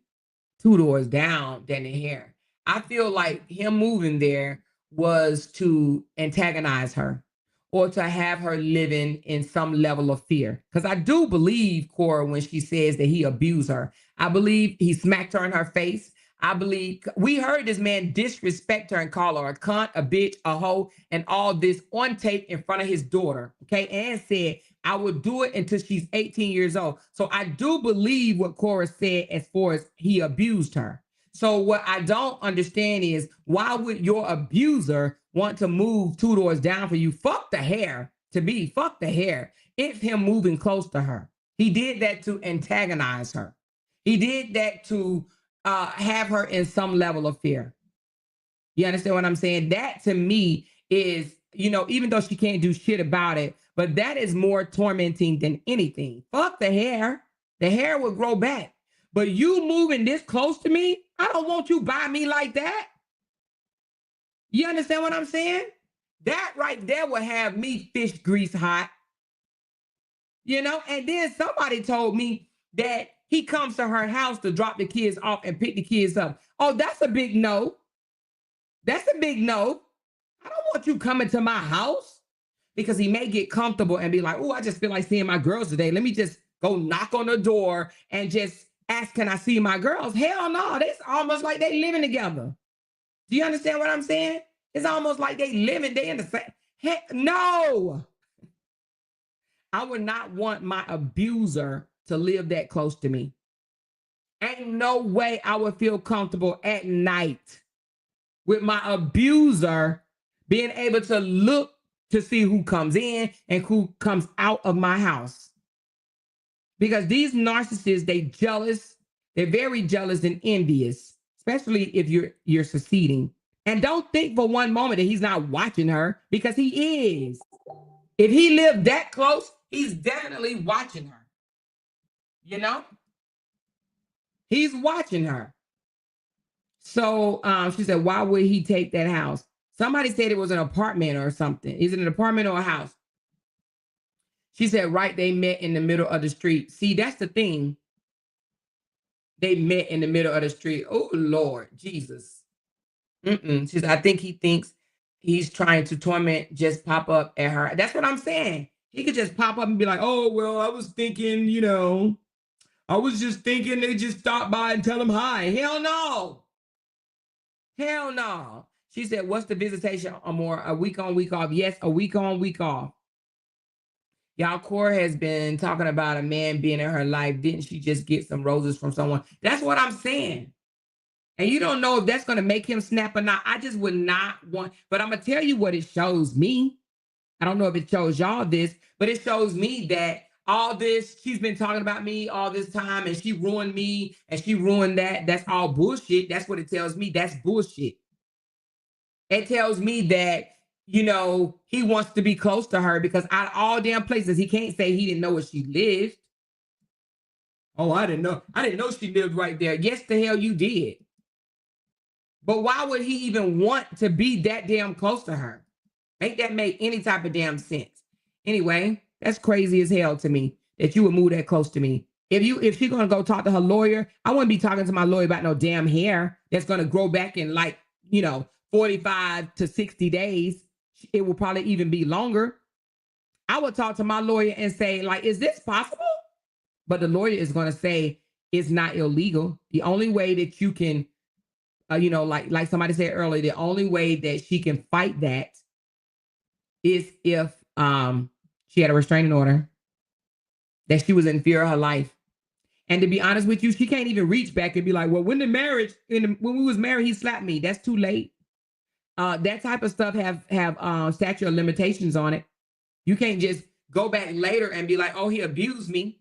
Speaker 2: 2 doors down than the hair. I feel like him moving there was to antagonize her or to have her living in some level of fear. Because I do believe Kora when she says that he abused her. I believe he smacked her in her face. I believe we heard this man disrespect her and call her a cunt, a bitch, a hoe, and all this on tape in front of his daughter. Okay. And said, I would do it until she's 18 years old. So I do believe what Kora said as far as he abused her. So what I don't understand is why would your abuser want to move 2 doors down for you? Fuck the hair. To me, fuck the hair. It's him moving close to her. He did that to antagonize her. He did that to have her in some level of fear. You understand what I'm saying? That to me is, you know, even though she can't do shit about it, but that is more tormenting than anything. Fuck the hair. The hair will grow back. But you moving this close to me, I don't want you by me like that. You understand what I'm saying? That right there will have me fish grease hot. You know, and then somebody told me that he comes to her house to drop the kids off and pick the kids up. Oh, that's a big no. That's a big no. I don't want you coming to my house, because he may get comfortable and be like, oh, I just feel like seeing my girls today. Let me just go knock on the door and just ask, can I see my girls? Hell no. It's almost like they living together. Do you understand what I'm saying? It's almost like they living, they in the same. Heck, no. I would not want my abuser to live that close to me. Ain't no way I would feel comfortable at night with my abuser being able to look to see who comes in and who comes out of my house. Because these narcissists, they jealous, they're very jealous and envious, especially if you're succeeding. And don't think for one moment that he's not watching her, because he is. If he lived that close, he's definitely watching her. You know? He's watching her. So she said, why would he take that house? Somebody said it was an apartment or something. Is it an apartment or a house? She said, right, they met in the middle of the street. See, that's the thing. They met in the middle of the street. Oh, Lord, Jesus. She said, I think he thinks he's trying to torment, just pop up at her. That's what I'm saying. He could just pop up and be like, oh, well, I was thinking, you know, I was just thinking they just stop by and tell him hi. Hell no. Hell no. She said, what's the visitation, Amor? A week on, week off? Yes, a week on, week off. Y'all, Kora has been talking about a man being in her life. Didn't she just get some roses from someone? That's what I'm saying. And you don't know if that's going to make him snap or not. I just would not want, but I'm going to tell you what it shows me. I don't know if it shows y'all this, but it shows me that all this, she's been talking about me all this time, and she ruined me and she ruined that. That's all bullshit. That's what it tells me. That's bullshit. It tells me that, you know, he wants to be close to her, because out of all damn places, he can't say he didn't know where she lived. Oh, I didn't know. I didn't know she lived right there. Yes, the hell you did. But why would he even want to be that damn close to her? Ain't that make any type of damn sense? Anyway, that's crazy as hell to me that you would move that close to me. If she's gonna go talk to her lawyer, I wouldn't be talking to my lawyer about no damn hair that's gonna grow back in, like, you know, 45 to 60 days. It will probably even be longer. I would talk to my lawyer and say, like, is this possible? But the lawyer is gonna say it's not illegal. The only way that you can, you know, like somebody said earlier, the only way that she can fight that is if she had a restraining order, that she was in fear of her life. And to be honest with you, she can't even reach back and be like, well, when we was married, he slapped me. That's too late. That type of stuff have statute of limitations on it. You can't just go back later and be like, oh, he abused me.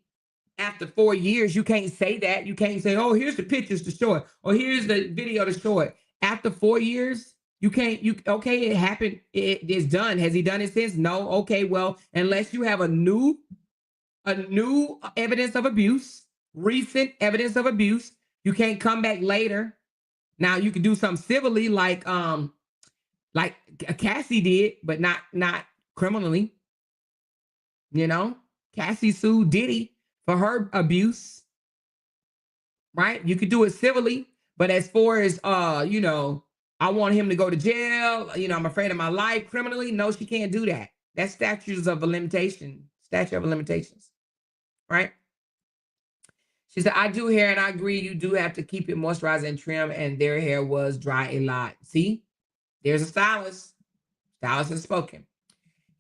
Speaker 2: After 4 years, you can't say that. You can't say, oh, here's the pictures to show it, or here's the video to show it. After 4 years, You can't, okay, it happened. It's done. Has he done it since? No. Okay, well, unless you have a new evidence of abuse, recent evidence of abuse, you can't come back later. Now you can do something civilly like Cassie did, but not criminally. You know, Cassie sued Diddy for her abuse. Right? You could do it civilly, but as far as you know, I want him to go to jail, you know, I'm afraid of my life criminally. No, she can't do that. That's statute of limitations, right? She said, I do hair and I agree. You do have to keep it moisturized and trim, and their hair was dry a lot. See, there's a stylist. Stylist has spoken.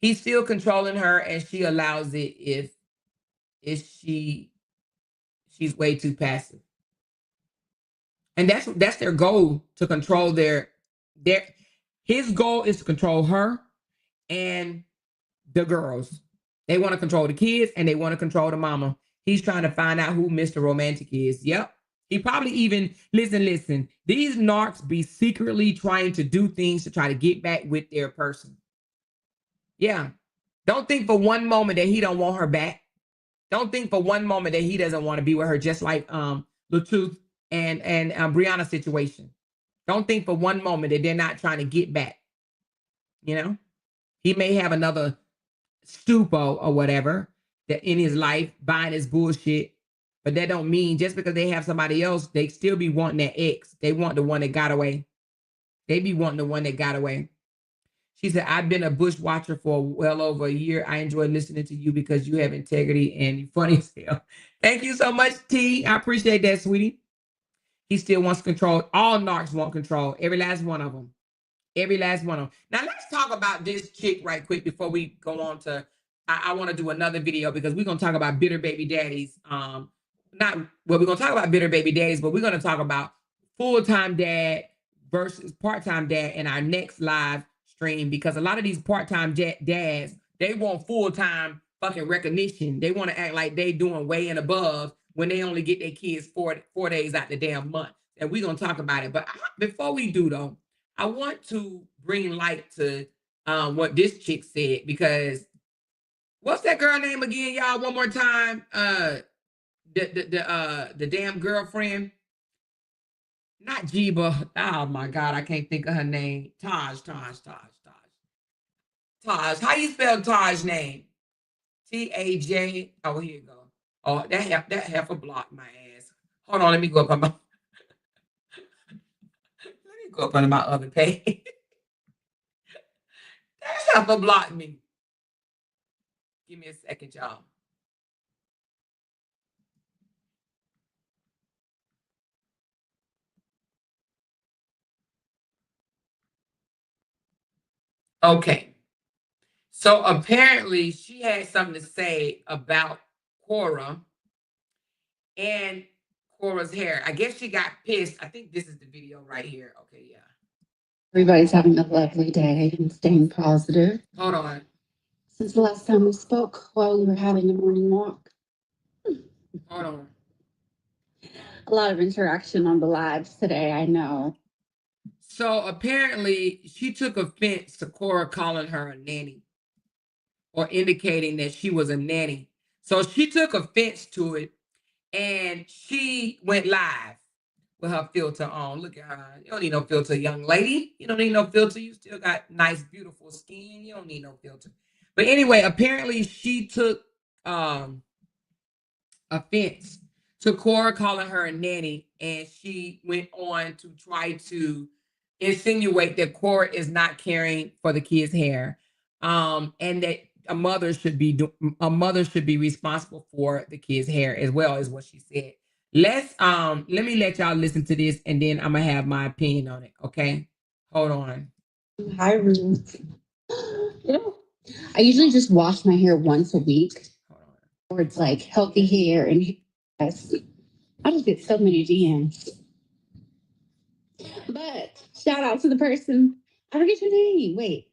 Speaker 2: He's still controlling her, and she allows it if she's way too passive. And that's their goal, to control his goal is to control her and the girls. They want to control the kids and they want to control the mama. He's trying to find out who Mr. Romantic is. Yep. He probably even, listen, these narcs be secretly trying to do things to try to get back with their person. Yeah. Don't think for one moment that he don't want her back. Don't think for one moment that he doesn't want to be with her, just like LOUDTalkerz and Brianna's situation. Don't think for one moment that they're not trying to get back. You know, he may have another stupo or whatever that in his life buying his bullshit, but that don't mean just because they have somebody else, they still be wanting that ex. They want the one that got away. They be wanting the one that got away. She said, I've been a bush watcher for well over a year. I enjoy listening to you because you have integrity and you're funny as hell. Thank you so much, T. I appreciate that, sweetie. He still wants control. All narcs want control. Every last one of them. Every last one of them. Now, let's talk about this chick right quick before we go on to, I want to do another video because we're going to talk about bitter baby daddies. We're going to talk about bitter baby daddies, but we're going to talk about full-time dad versus part-time dad in our next live stream, because a lot of these part-time dads, they want full-time fucking recognition. They want to act like they doing way and above when they only get their kids 4 days out the damn month. And we're going to talk about it. But before we do, though, I want to bring light to what this chick said, because what's that girl name again, y'all? One more time. The damn girlfriend. Not Jeeba. Oh my God, I can't think of her name. Taj. How you spell Taj's name? T-A-J. Oh, here you go. Oh, that heifer blocked my ass. Hold on, let me go up on my other page. That heifer blocked me. Give me a second, y'all. Okay. So apparently she had something to say about Kora and Kora's hair. I guess she got pissed. I think this is the video right here. Okay, yeah.
Speaker 4: Everybody's having a lovely day and staying positive.
Speaker 2: Hold on.
Speaker 4: Since the last time we spoke while we were having a morning walk.
Speaker 2: Hold on.
Speaker 4: A lot of interaction on the lives today, I know.
Speaker 2: So apparently she took offense to Kora calling her a nanny or indicating that she was a nanny. So she took offense to it and she went live with her filter on. Look at her. You don't need no filter, young lady. You don't need no filter. You still got nice, beautiful skin. You don't need no filter. But anyway, apparently she took offense to Kora calling her a nanny, and she went on to try to insinuate that Kora is not caring for the kid's hair, and that a mother should be responsible for the kid's hair as well, is what she said. Let me let y'all listen to this, and then I'm gonna have my opinion on it. Okay, hold on.
Speaker 4: Hi, Ruth. You know, I usually just wash my hair once a week, or it's like healthy hair, and I just get so many DMs. But shout out to the person. I forget your name. Wait,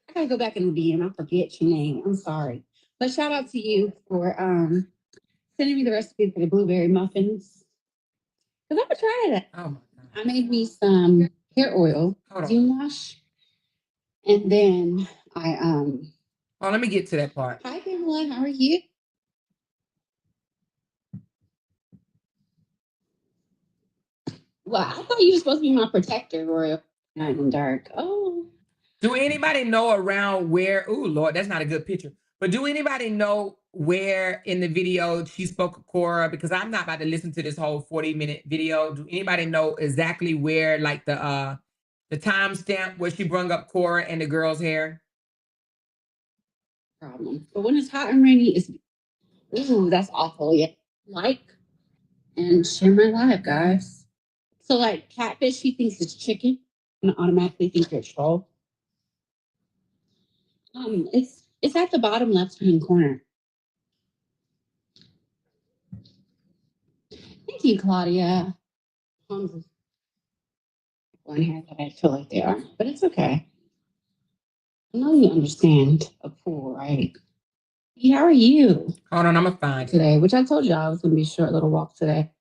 Speaker 4: I gotta go back in the DM. I forget your name. I'm sorry, but shout out to you for sending me the recipe for the blueberry muffins. Cause I'm gonna try that.
Speaker 2: Oh my God.
Speaker 4: I made me some hair oil,
Speaker 2: Hold on.
Speaker 4: Zoom wash. And then I
Speaker 2: Oh, let me get to that part.
Speaker 4: hi Pamela, how are you? Well, I thought you were supposed to be my protector, Royal. Night and dark. Oh.
Speaker 2: Do anybody know around where? Oh Lord, that's not a good picture. But do anybody know where in the video she spoke of Kora? Because I'm not about to listen to this whole 40-minute video. Do anybody know exactly where, like the timestamp where she brung up Kora and the girl's hair?
Speaker 4: Problem. But when it's hot and rainy, it's that's awful. Yeah. Like and share my life, guys. So like catfish, she thinks it's chicken and automatically thinks it's troll. It's at the bottom left hand corner. Thank you, Claudia. One here that I feel like they are, but it's okay. I know you understand a pool, right? Hey, how are you?
Speaker 2: Hold on, I'm gonna find it.
Speaker 4: Today, which I told you I was gonna be a short little walk today.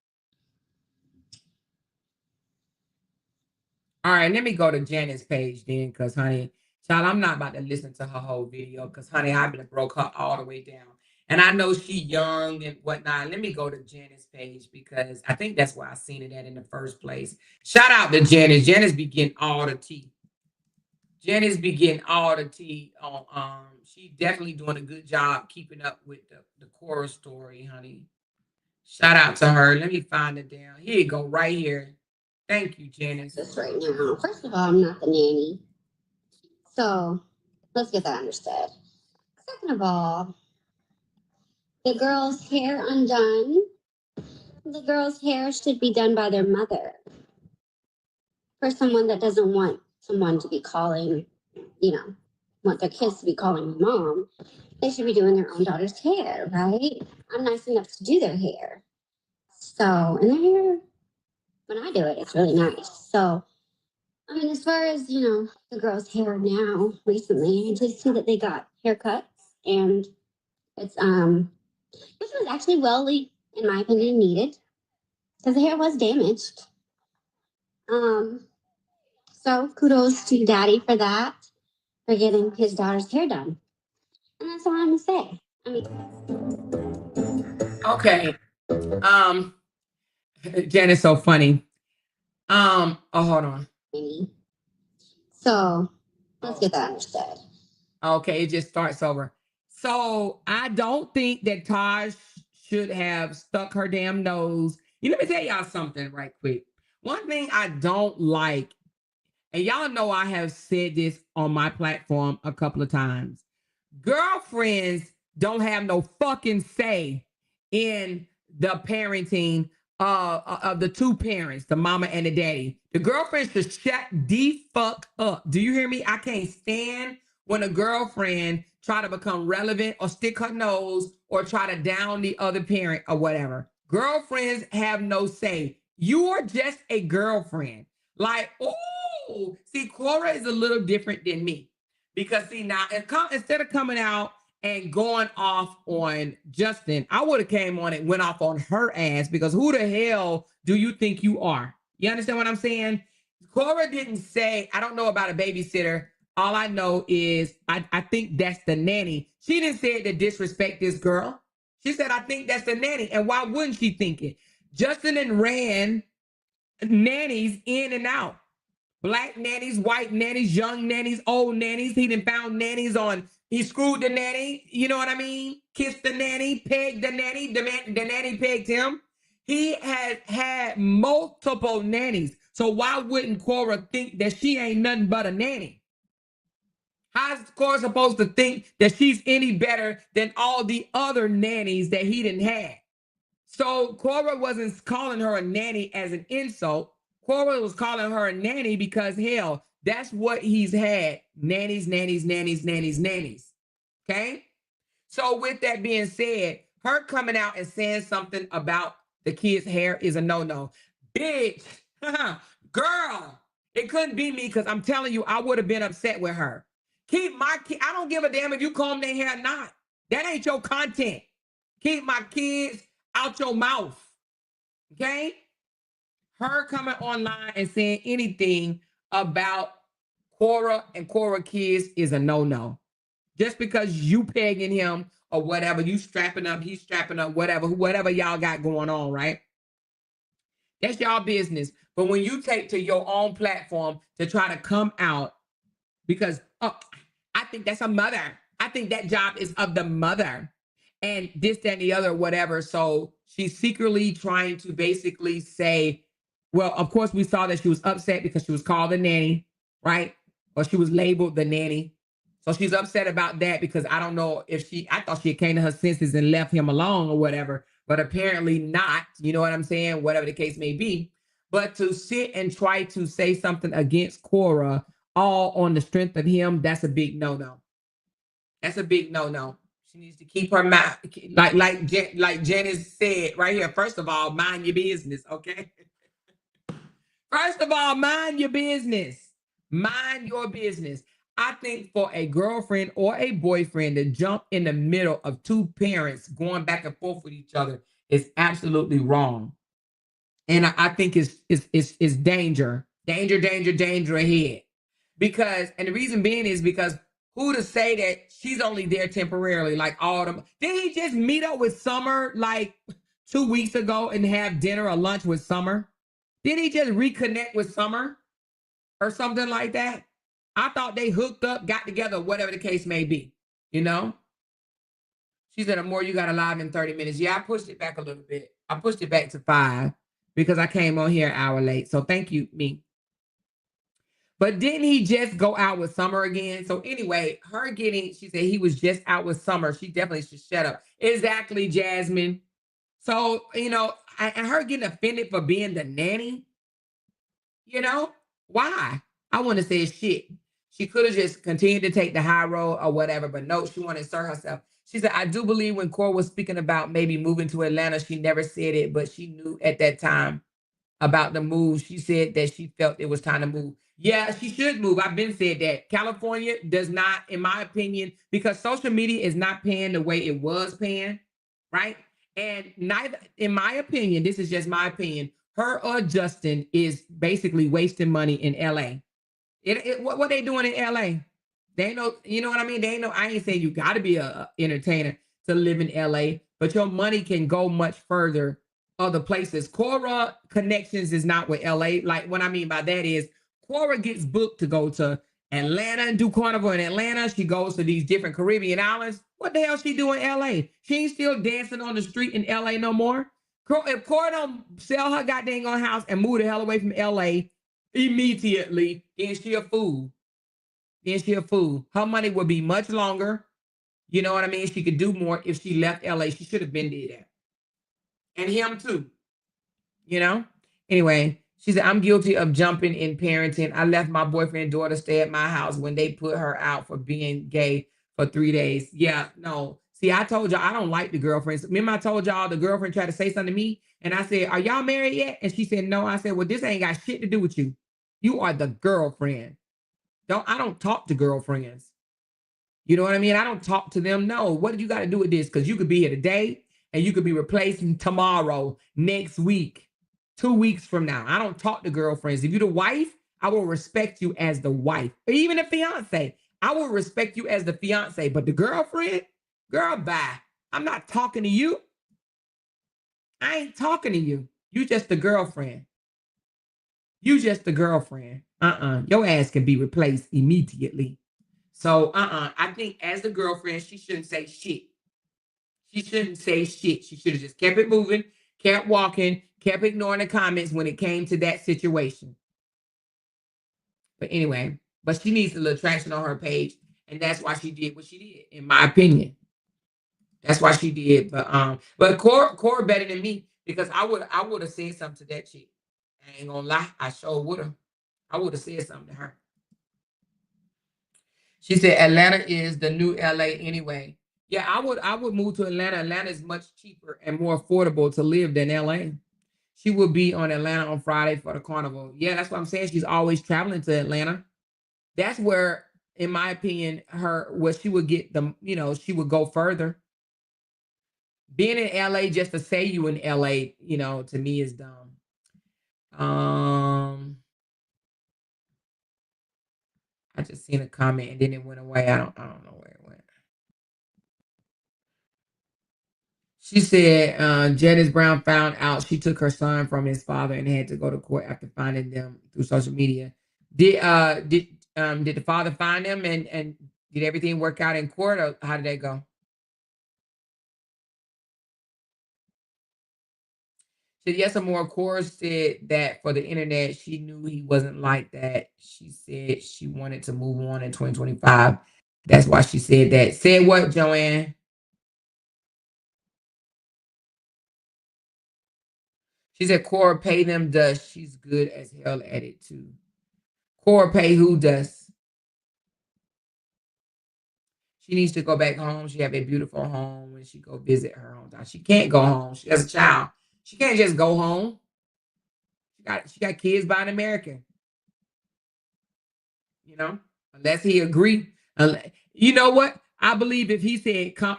Speaker 2: All right, let me go to Janet's page then, because honey, child, I'm not about to listen to her whole video because honey, I've been broke her all the way down. And I know she young and whatnot. Let me go to Janet's page because I think that's where I seen it at in the first place. Shout out to Janice. Janice be getting all the tea. Janice be getting all the tea on she definitely doing a good job keeping up with the Kora story, honey. Shout out to her. Let me find it down. Here you go, right here. Thank you, Janice.
Speaker 4: This right now. First of all, I'm not the nanny. So let's get that understood. Second of all, the girl's hair undone. The girl's hair should be done by their mother. For someone that doesn't want someone to be calling, want their kids to be calling mom, they should be doing their own daughter's hair, right? I'm nice enough to do their hair. So, and their hair, when I do it, it's really nice. So, I mean, as far as, the girl's hair now, recently, I did see that they got haircuts, and it's, which was actually well, in my opinion, needed, because the hair was damaged. So kudos to Daddy for that, for getting his daughter's hair done. And that's all I'm gonna say. I mean,
Speaker 2: Okay. Janet's so funny. Oh, hold on.
Speaker 4: so let's get that understood.
Speaker 2: Okay, it just starts over. So I don't think that Taj should have stuck her damn nose. Let me tell y'all something right quick. One thing I don't like, and y'all know I have said this on my platform a couple of times. Girlfriends don't have no fucking say in the parenting of the two parents, the mama and the daddy. The girlfriend should shut the fuck up. Do you hear me? I can't stand when a girlfriend try to become relevant or stick her nose or try to down the other parent or whatever. Girlfriends have no say. You are just a girlfriend. Like, oh, see, Kora is a little different than me. Because see, now instead of coming out and going off on Justin, I would have came on and went off on her ass, because who the hell do you think you are? You understand what I'm saying? Kora didn't say, I don't know about a babysitter. All I know is I think that's the nanny. She didn't say it to disrespect this girl. She said, I think that's the nanny. And why wouldn't she think it? Justin and ran nannies in and out. Black nannies, white nannies, young nannies, old nannies. He done found nannies he screwed the nanny, you know what I mean? Kissed the nanny, pegged the nanny, the nanny pegged him. He has had multiple nannies. So why wouldn't Kora think that she ain't nothing but a nanny? How's Kora supposed to think that she's any better than all the other nannies that he didn't have? So Kora wasn't calling her a nanny as an insult. Kora was calling her a nanny because, hell, that's what he's had. Nannies, nannies, nannies, nannies, nannies. Okay? So with that being said, her coming out and saying something about the kid's hair is a no-no. Bitch, girl, it couldn't be me, because I'm telling you, I would have been upset with her. Keep my kid. I don't give a damn if you comb their hair or not. That ain't your content. Keep my kids out your mouth. Okay? Her coming online and saying anything about Kora and Kora kids is a no-no. Just because you pegging him or whatever, you strapping up, he's strapping up, whatever y'all got going on, right? That's y'all business. But when you take to your own platform to try to come out because, oh, I think that's a mother. I think that job is of the mother. And this, that, and the other, whatever. So she's secretly trying to basically say, well, of course, we saw that she was upset because she was called a nanny, right? Or she was labeled the nanny. So she's upset about that because I don't know if I thought she came to her senses and left him alone or whatever, but apparently not. You know what I'm saying? Whatever the case may be. But to sit and try to say something against Kora all on the strength of him, that's a big no-no. That's a big no-no. She needs to keep her mouth, like Janice said right here. First of all, mind your business, okay? First of all, mind your business. Mind your business. I think for a girlfriend or a boyfriend to jump in the middle of two parents going back and forth with each other is absolutely wrong. And I think it's danger ahead. Because, and the reason being is because who to say that she's only there temporarily, like autumn. Did he just meet up with Summer like 2 weeks ago and have dinner or lunch with Summer? Did he just reconnect with Summer or something like that? I thought they hooked up, got together, whatever the case may be, you know? She said, the more you got alive in 30 minutes. Yeah, I pushed it back a little bit. I pushed it back to 5 because I came on here an hour late. So thank you, me. But didn't he just go out with Summer again? So anyway, she said he was just out with Summer. She definitely should shut up. Exactly, Jasmine. So, you know, and her getting offended for being the nanny, you know, why? I want to say shit. She could have just continued to take the high road or whatever, but no, she wanted to assert herself. She said, I do believe when Kora was speaking about maybe moving to Atlanta, she never said it, but she knew at that time about the move. She said that she felt it was time to move. Yeah, she should move. I've been said that. California does not, in my opinion, because social media is not paying the way it was paying, right? And neither, in my opinion, this is just my opinion, her or Justin is basically wasting money in LA. What they doing in LA? They ain't no, you know what I mean? They ain't no, I ain't saying you got to be a entertainer to live in LA, but your money can go much further other places. Kora connections is not with LA. Like what I mean by that is Kora gets booked to go to Atlanta and do carnival in Atlanta. She goes to these different Caribbean islands. What the hell she do in LA? She ain't still dancing on the street in LA no more. If Kora don't sell her goddamn on house and move the hell away from LA immediately, then she a fool. Then she a fool. Her money would be much longer. You know what I mean? She could do more if she left LA. She should have been did that. And him too. You know? Anyway, she said, I'm guilty of jumping in parenting. I left my boyfriend and daughter stay at my house when they put her out for being gay for 3 days. Yeah, no. See, I told y'all I don't like the girlfriends. Remember I told y'all the girlfriend tried to say something to me? And I said, are y'all married yet? And she said, no. I said, well, this ain't got shit to do with you. You are the girlfriend. I don't talk to girlfriends. You know what I mean? I don't talk to them. No. What do you got to do with this? Because you could be here today and you could be replacing tomorrow, next week, 2 weeks from now. I don't talk to girlfriends. If you're the wife, I will respect you as the wife. Or even the fiance, I will respect you as the fiance. But the girlfriend, girl, bye. I'm not talking to you. I ain't talking to you. You just the girlfriend. You just the girlfriend. Your ass can be replaced immediately. So, I think as the girlfriend, she shouldn't say shit. She shouldn't say shit. She should have just kept it moving, kept walking, kept ignoring the comments when it came to that situation. But anyway, but she needs a little traction on her page, and that's why she did what she did, in my opinion. That's why she did. But Kora better than me because I would have said something to that chick. I ain't gonna lie, I sure would have. I would have said something to her. She said Atlanta is the new LA anyway. Yeah, I would move to Atlanta. Atlanta is much cheaper and more affordable to live than LA. She will be on Atlanta on Friday for the carnival. Yeah, that's what I'm saying. She's always traveling to Atlanta. That's where, in my opinion, where she would get she would go further. Being in LA just to say you in LA, to me is dumb. I just seen a comment and then it went away. I don't know where it went. She said Janice Brown found out she took her son from his father and had to go to court after finding them through social media. Did the father find them and did everything work out in court, or how did that go? So yes, more Kora said that for the internet, she knew he wasn't like that. She said she wanted to move on in 2025. That's why she said that. Said what, Joanne? She said Kora pay them dust. She's good as hell at it too. Kora pay who dust? She needs to go back home. She have a beautiful home when she go visit her hometown. She can't go home. She has a child. She can't just go home. She got kids by an American. You know, unless he agree. You know what? I believe if he said come,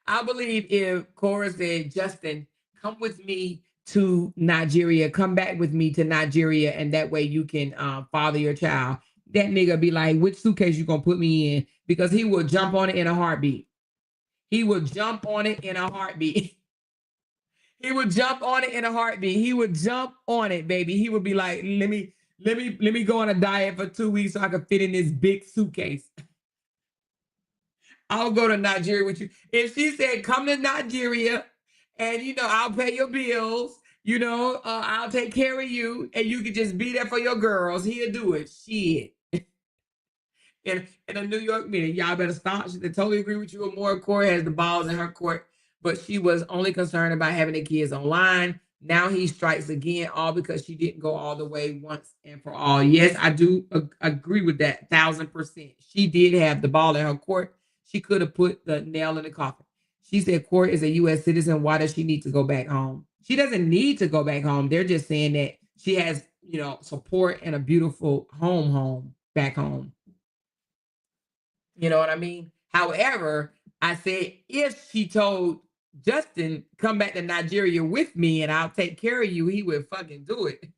Speaker 2: I believe if Kora said, Justin, come with me to Nigeria, come back with me to Nigeria, and that way you can father your child. That nigga be like, which suitcase you gonna put me in? Because he will jump on it in a heartbeat. He will jump on it in a heartbeat. He would jump on it in a heartbeat. He would jump on it, baby. He would be like, let me go on a diet for 2 weeks so I can fit in this big suitcase. I'll go to Nigeria with you. If she said, come to Nigeria and, I'll pay your bills, I'll take care of you and you can just be there for your girls, he'll do it. Shit. In a New York meeting, y'all better stop. She said, totally agree with you. Amora Kora has the balls in her court, but she was only concerned about having the kids online. Now he strikes again, all because she didn't go all the way once and for all. Yes, I do agree with that 1000%. She did have the ball in her court. She could have put the nail in the coffin. She said Kora is a U.S. citizen. Why does she need to go back home? She doesn't need to go back home. They're just saying that she has, support and a beautiful home back home. You know what I mean? However, I said, if she told Justin, come back to Nigeria with me and I'll take care of you, he would fucking do it.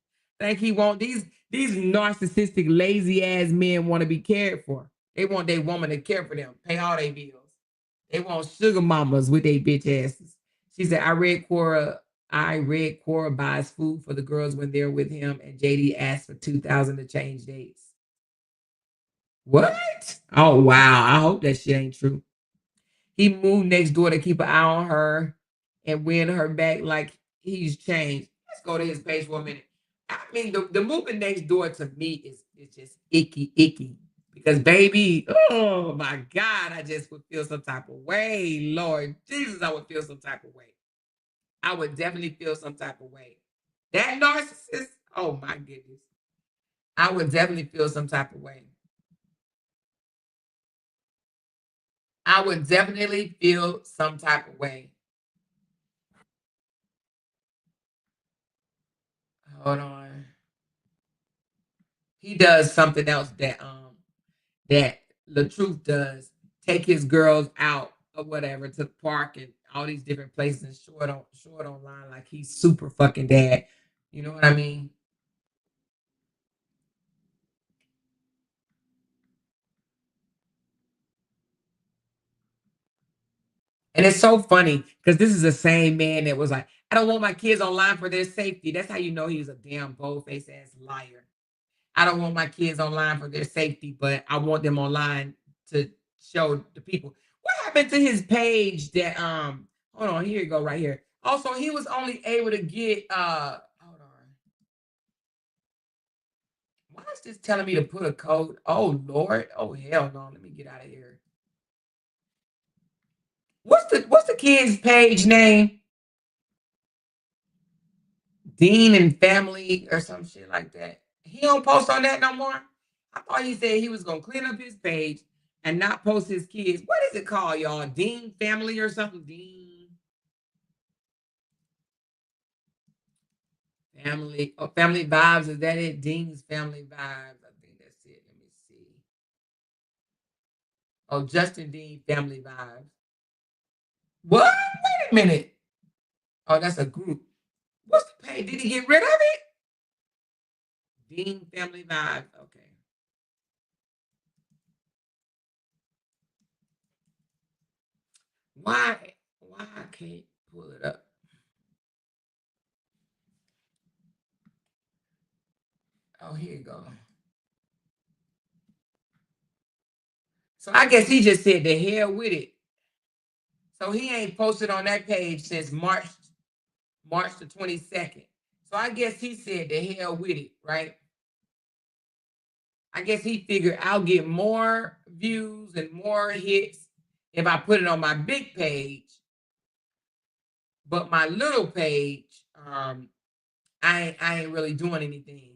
Speaker 2: Think he won't. These narcissistic, lazy ass men want to be cared for. They want their woman to care for them, pay all their bills. They want sugar mamas with their bitch asses. She said, I read Kora buys food for the girls when they're with him, and JD asked for 2,000 to change dates. What? Oh, wow. I hope that shit ain't true. He moved next door to keep an eye on her and win her back like he's changed. Let's go to his page for a minute. I mean, the moving next door to me is just icky. Because, baby, oh, my God, I just would feel some type of way. Lord Jesus, I would feel some type of way. I would definitely feel some type of way. That narcissist, oh, my goodness. I would definitely feel some type of way. I would definitely feel some type of way. Hold on. He does something else that the truth does. Take his girls out or whatever to the park and all these different places and show it online like he's super fucking dad. You know what I mean? And it's so funny because this is the same man that was like, I don't want my kids online for their safety. That's how you know he's a damn bold-faced ass liar. I don't want my kids online for their safety, but I want them online to show the people. What happened to his page that hold on, here you go right here. Also, he was only able to get hold on. Why is this telling me to put a code? Oh Lord. Oh hell no. Let me get out of here. What's the kid's page name? Dean and Family or some shit like that. He don't post on that no more. I thought he said he was gonna clean up his page and not post his kids. What is it called, y'all? Dean Family or something? Dean Family. Oh, Family Vibes. Is that it? Dean's Family Vibes. I think that's it. Let me see. Oh, Justin Dean Family Vibes. What? Wait a minute. Oh, that's a group. What's the page? Did he get rid of it? Dean Family Vibes. Okay. Why I can't pull it up? Oh, here you go. So I guess he just said the hell with it. So he ain't posted on that page since March the 22nd. So I guess he said the hell with it, right? I guess he figured I'll get more views and more hits if I put it on my big page. But my little page, I ain't really doing anything.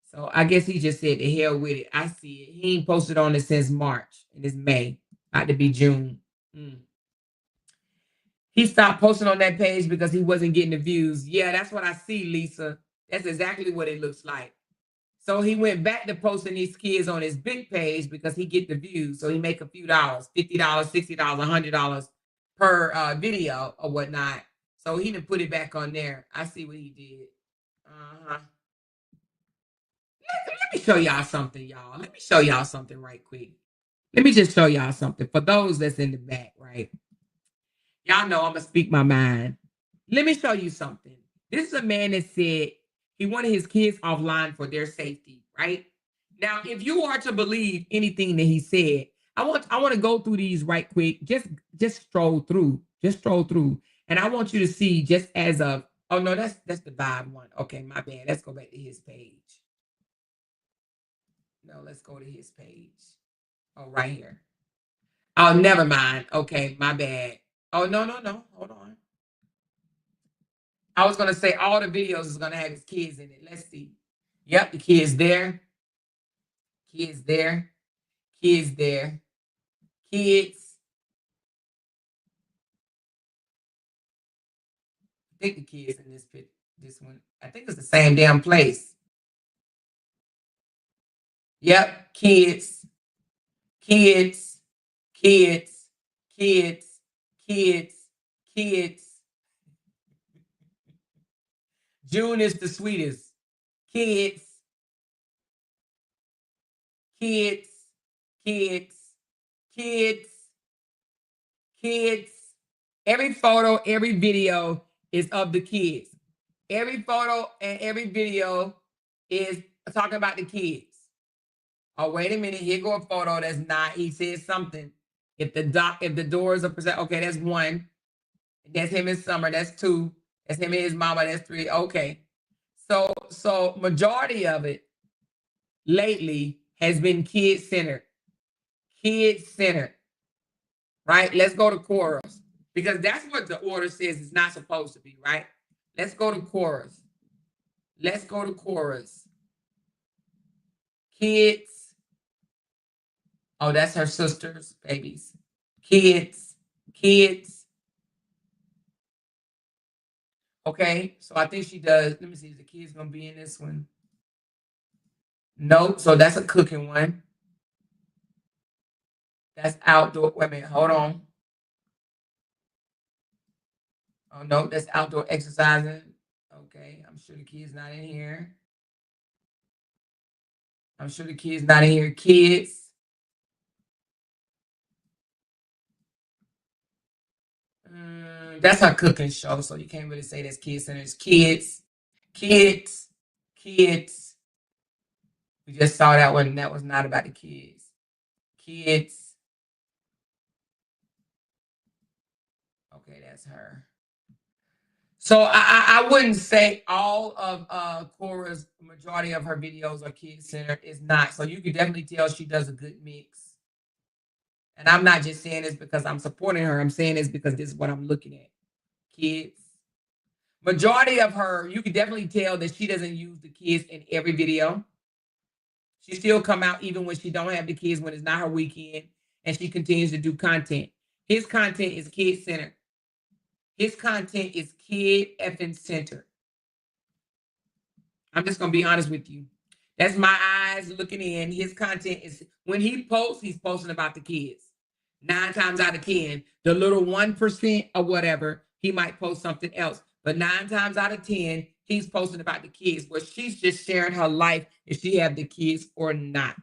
Speaker 2: So I guess he just said the hell with it. I see it. He ain't posted on it since March, and it's May. About to be June. He stopped posting on that page because he wasn't getting the views. Yeah, that's what I see, Lisa. That's exactly what it looks like. So he went back to posting these kids on his big page because he get the views. So he make a few dollars, $50, $60, $100 per video or whatnot. So he didn't put it back on there. I see what he did. Let me show y'all something, y'all. Let me show y'all something right quick. Let me just show y'all something. For those that's in the back, right? Y'all know I'm going to speak my mind. Let me show you something. This is a man that said he wanted his kids offline for their safety, right? Now, if you are to believe anything that he said, I want to go through these right quick. Just stroll through. Just stroll through. And I want you to see just as of, oh no, that's the vibe one. Okay, my bad. Let's go back to his page. No, let's go to his page. Oh, right here. Oh, never mind. Okay, my bad. Oh, no. Hold on. I was going to say all the videos is going to have his kids in it. Let's see. Yep, the kids there. Kids there. Kids there. Kids. I think the kids in this one. I think it's the same damn place. Yep, kids. Kids. Kids. Kids. Kids. Kids. June is the sweetest. Kids. Kids. Kids. Kids. Kids. Every photo, every video is of the kids. Every photo and every video is talking about the kids. Oh, wait a minute. Here go a photo that's not. He says something. If the doors are present, okay, that's one. That's him in summer. That's two. That's him and his mama. That's three. Okay. So majority of it lately has been kid-centered. Kid-centered. Right? Let's go to Kora's. Because that's what the order says it's not supposed to be, right? Let's go to Kora's. Let's go to Kora's. Kids. Oh, that's her sister's babies. Kids. Kids. Okay, so I think she does. Let me see, is the kids going to be in this one? Nope, so that's a cooking one. That's outdoor. Wait a minute, hold on. Oh, no, that's outdoor exercising. Okay, I'm sure the kid's not in here. I'm sure the kid's not in here. Kids. That's her cooking show, so you can't really say that's kids centered. It's kids. Kids. Kids. We just saw that one. That was not about the kids. Kids. Okay, that's her. So I wouldn't say all of Kora's majority of her videos are kid centered. It's not. So you can definitely tell she does a good mix. And I'm not just saying this because I'm supporting her. I'm saying this because this is what I'm looking at. Kids. Majority of her, you can definitely tell that she doesn't use the kids in every video. She still come out even when she don't have the kids, when it's not her weekend, and she continues to do content. His content is kid centered. His content is kid effing centered. I'm just going to be honest with you. That's my eyes looking in. His content is, when he posts, he's posting about the kids. 9 times out of 10, the little 1% or whatever, he might post something else. But 9 times out of 10, he's posting about the kids, where she's just sharing her life, if she have the kids or not.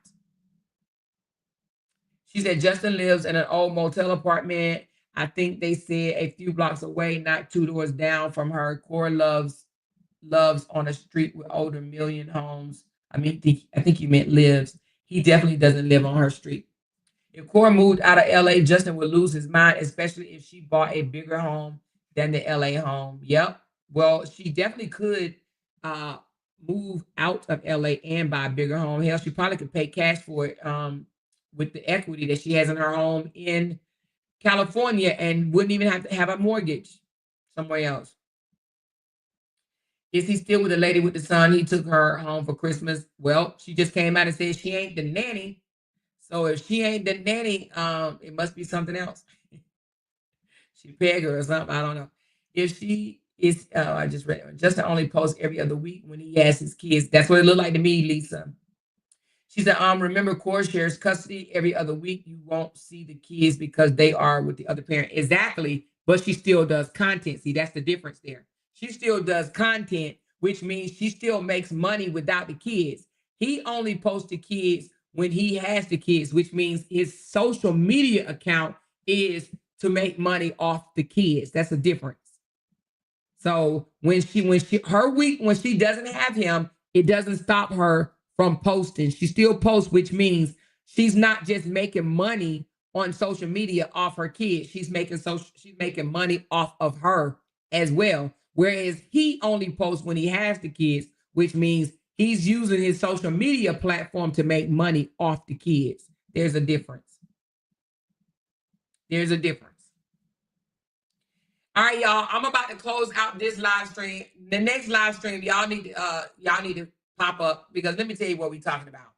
Speaker 2: She said Justin lives in an old motel apartment. I think they said a few blocks away, not 2 doors down from her. Kora loves on a street with older million homes. I think you meant lives. He definitely doesn't live on her street. If Kora moved out of LA, Justin would lose his mind, especially if she bought a bigger home than the LA home. Yep. Well, she definitely could move out of LA and buy a bigger home. Hell, she probably could pay cash for it with the equity that she has in her home in California and wouldn't even have to have a mortgage somewhere else. Is he still with the lady with the son? He took her home for Christmas. Well, she just came out and said she ain't the nanny. So if she ain't the nanny, it must be something else. She peg her or something. I don't know. If she is, I just read it. Justin only posts every other week when he has his kids. That's what it looked like to me, Lisa. She said, remember, Kora shares custody every other week. You won't see the kids because they are with the other parent. Exactly. But she still does content. See, that's the difference there. She still does content, which means she still makes money without the kids. He only posts the kids when he has the kids, which means his social media account is to make money off the kids. That's the difference. So when she doesn't have him, it doesn't stop her from posting. She still posts, which means she's not just making money on social media off her kids. She's making money off of her as well. Whereas he only posts when he has the kids, which means he's using his social media platform to make money off the kids. There's a difference. There's a difference. All right, y'all. I'm about to close out this live stream. The next live stream, y'all need to pop up because let me tell you what we're talking about.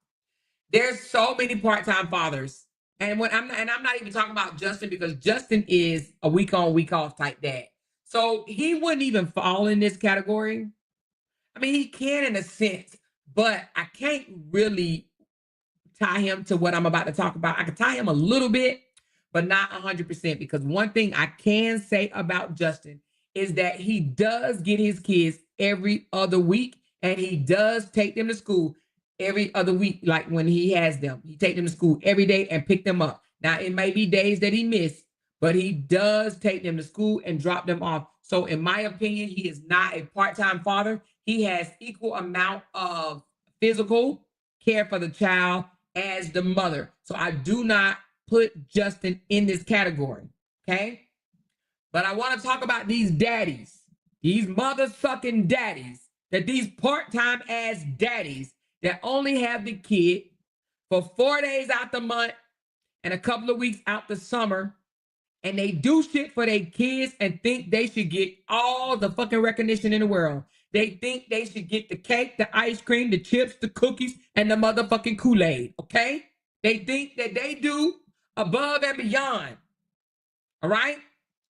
Speaker 2: There's so many part-time fathers, and I'm not even talking about Justin because Justin is a week on, week off type dad. So he wouldn't even fall in this category. I mean, he can in a sense, but I can't really tie him to what I'm about to talk about. I can tie him a little bit, but not 100%, because one thing I can say about Justin is that he does get his kids every other week, and he does take them to school every other week. Like when he has them, he take them to school every day and pick them up. Now, it may be days that he missed, but he does take them to school and drop them off. So in my opinion, he is not a part-time father. He has equal amount of physical care for the child as the mother. So I do not put Justin in this category, okay? But I want to talk about these daddies, these mother-sucking daddies, that these part-time ass daddies that only have the kid for 4 days out the month and a couple of weeks out the summer, and they do shit for their kids and think they should get all the fucking recognition in the world. They think they should get the cake, the ice cream, the chips, the cookies, and the motherfucking Kool-Aid, okay? They think that they do above and beyond, all right?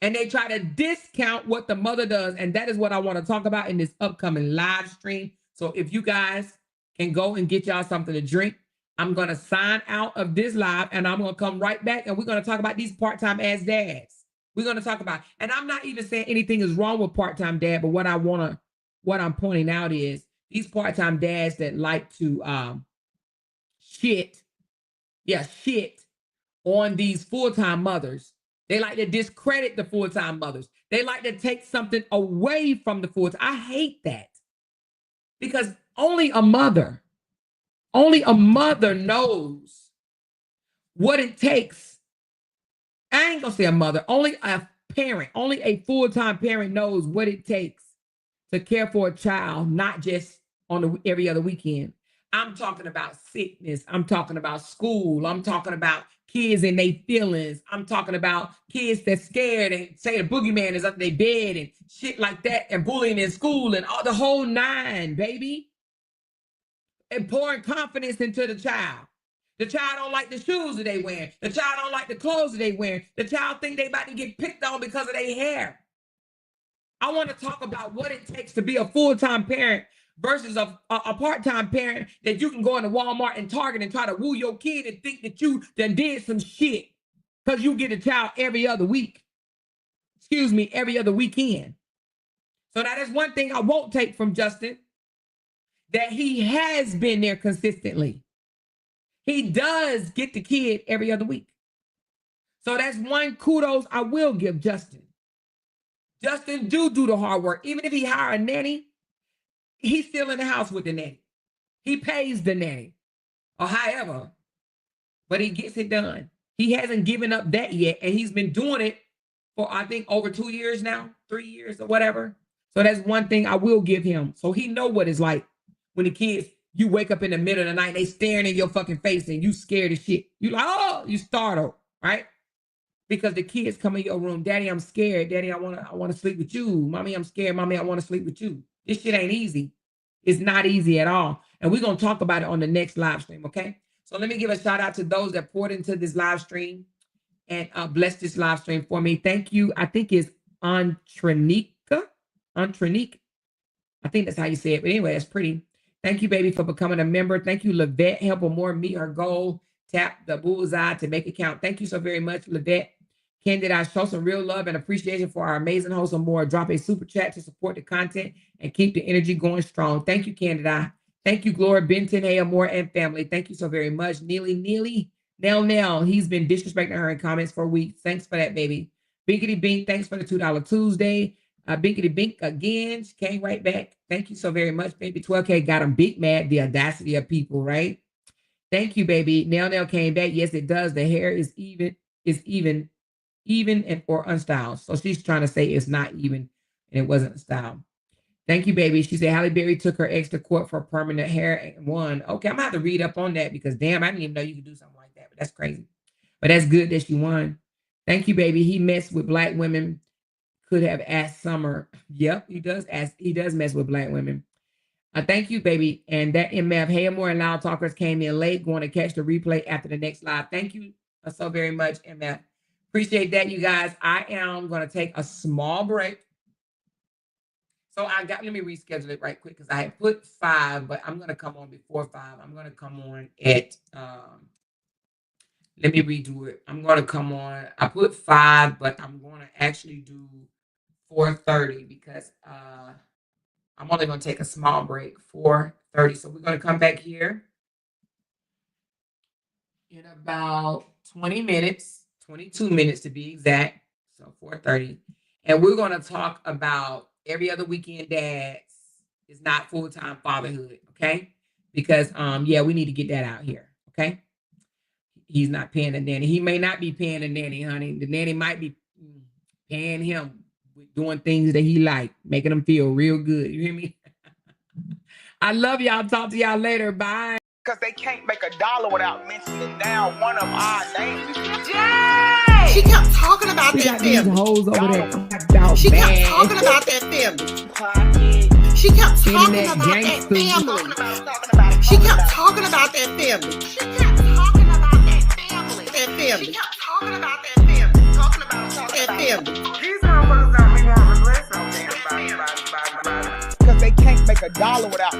Speaker 2: And they try to discount what the mother does, and that is what I want to talk about in this upcoming live stream. So if you guys can go and get y'all something to drink, I'm going to sign out of this live, and I'm going to come right back, and we're going to talk about these part-time ass dads. We're going to talk about, and I'm not even saying anything is wrong with part-time dad, but what I'm pointing out is these part-time dads that like to shit on these full-time mothers. They like to discredit the full-time mothers. They like to take something away from the full-time. I hate that, because only a mother knows what it takes. I ain't gonna say a mother, only a parent, only a full-time parent knows what it takes to care for a child, not just on every other weekend. I'm talking about sickness. I'm talking about school. I'm talking about kids and their feelings. I'm talking about kids that's scared and say the boogeyman is under their bed and shit like that, and bullying in school and all the whole nine, baby. And pouring confidence into the child. The child don't like the shoes that they wear. The child don't like the clothes that they wear. The child think they about to get picked on because of their hair. I want to talk about what it takes to be a full-time parent versus a part-time parent that you can go into Walmart and Target and try to woo your kid and think that you done did some shit because you get a child every other week. Excuse me, every other weekend. So that is one thing I won't take from Justin, that he has been there consistently. He does get the kid every other week. So that's one kudos I will give Justin. Justin do the hard work. Even if he hire a nanny, he's still in the house with the nanny. He pays the nanny or however, but he gets it done. He hasn't given up that yet, and he's been doing it for, I think, over 2 years now, 3 years or whatever. So that's one thing I will give him. So he know what it's like when the kids, you wake up in the middle of the night, they staring in your fucking face and you scared as shit. You like, oh, you startled, right? Because the kids come in your room, Daddy, I'm scared. Daddy, I wanna sleep with you. Mommy, I'm scared. Mommy, I want to sleep with you. This shit ain't easy. It's not easy at all. And we're going to talk about it on the next live stream, okay? So let me give a shout out to those that poured into this live stream and bless this live stream for me. Thank you. I think it's Antronique. I think that's how you say it. But anyway, that's pretty. Thank you, baby, for becoming a member. Thank you, Lavette. Help her more meet her goal. Tap the bullseye to make it count. Thank you so very much, Lavette. Candida, show some real love and appreciation for our amazing host and more. Drop a super chat to support the content and keep the energy going strong. Thank you, Candida. Thank you, Gloria Benton, Hey, Amore, and family. Thank you so very much. Neely, Nell. He's been disrespecting her in comments for weeks. Thanks for that, baby. Binkity Bink, thanks for the $2 Tuesday. Binkity Bink again. She came right back. Thank you so very much, baby. 12K got him big mad. The audacity of people, right? Thank you, baby. Nell came back. Yes, it does. The hair is even and or unstyled. So she's trying to say it's not even and it wasn't styled. Thank you, baby. She said Halle Berry took her ex to court for permanent hair and won. Okay, I'm gonna have to read up on that because damn, I didn't even know you could do something like that. But that's crazy. But that's good that she won. Thank you, baby. He messed with black women. Could have asked Summer. Yep, he does mess with black women. Thank you, baby. And that MF, Hey Amore and LOUDTalkerz came in late, going to catch the replay after the next live. Thank you so very much, MF. Appreciate that, you guys. I am going to take a small break. So let me reschedule it right quick because I had put 5, but I'm going to come on before 5. I'm going to come on at, let me redo it. I'm going to come on, I put 5, but I'm going to actually do 4:30 because I'm only going to take a small break, 4:30. So we're going to come back here in about 20 minutes, 22 minutes to be exact. So 4:30. And we're going to talk about every other weekend dads is not full-time fatherhood, okay? Because, yeah, we need to get that out here, okay? He's not paying the nanny. He may not be paying the nanny, honey. The nanny might be paying him with doing things that he like, making him feel real good. You hear me? I love y'all. Talk to y'all later. Bye.
Speaker 5: Because they can't make $1 without mentioning down one of our names.
Speaker 1: Jay! She kept talking about
Speaker 2: We
Speaker 1: that
Speaker 2: got these
Speaker 1: family.
Speaker 2: hoes over there. clapped out
Speaker 1: She kept
Speaker 2: bad.
Speaker 1: talking about that family. She kept talking
Speaker 2: Internet
Speaker 1: about that
Speaker 2: gangsters.
Speaker 1: family. She kept talking about that family. She kept talking about that family. That family. She kept talking about that family. Talking about that family.
Speaker 5: These motherfuckers don't be wanting to bless on them. Because they can't make $1 without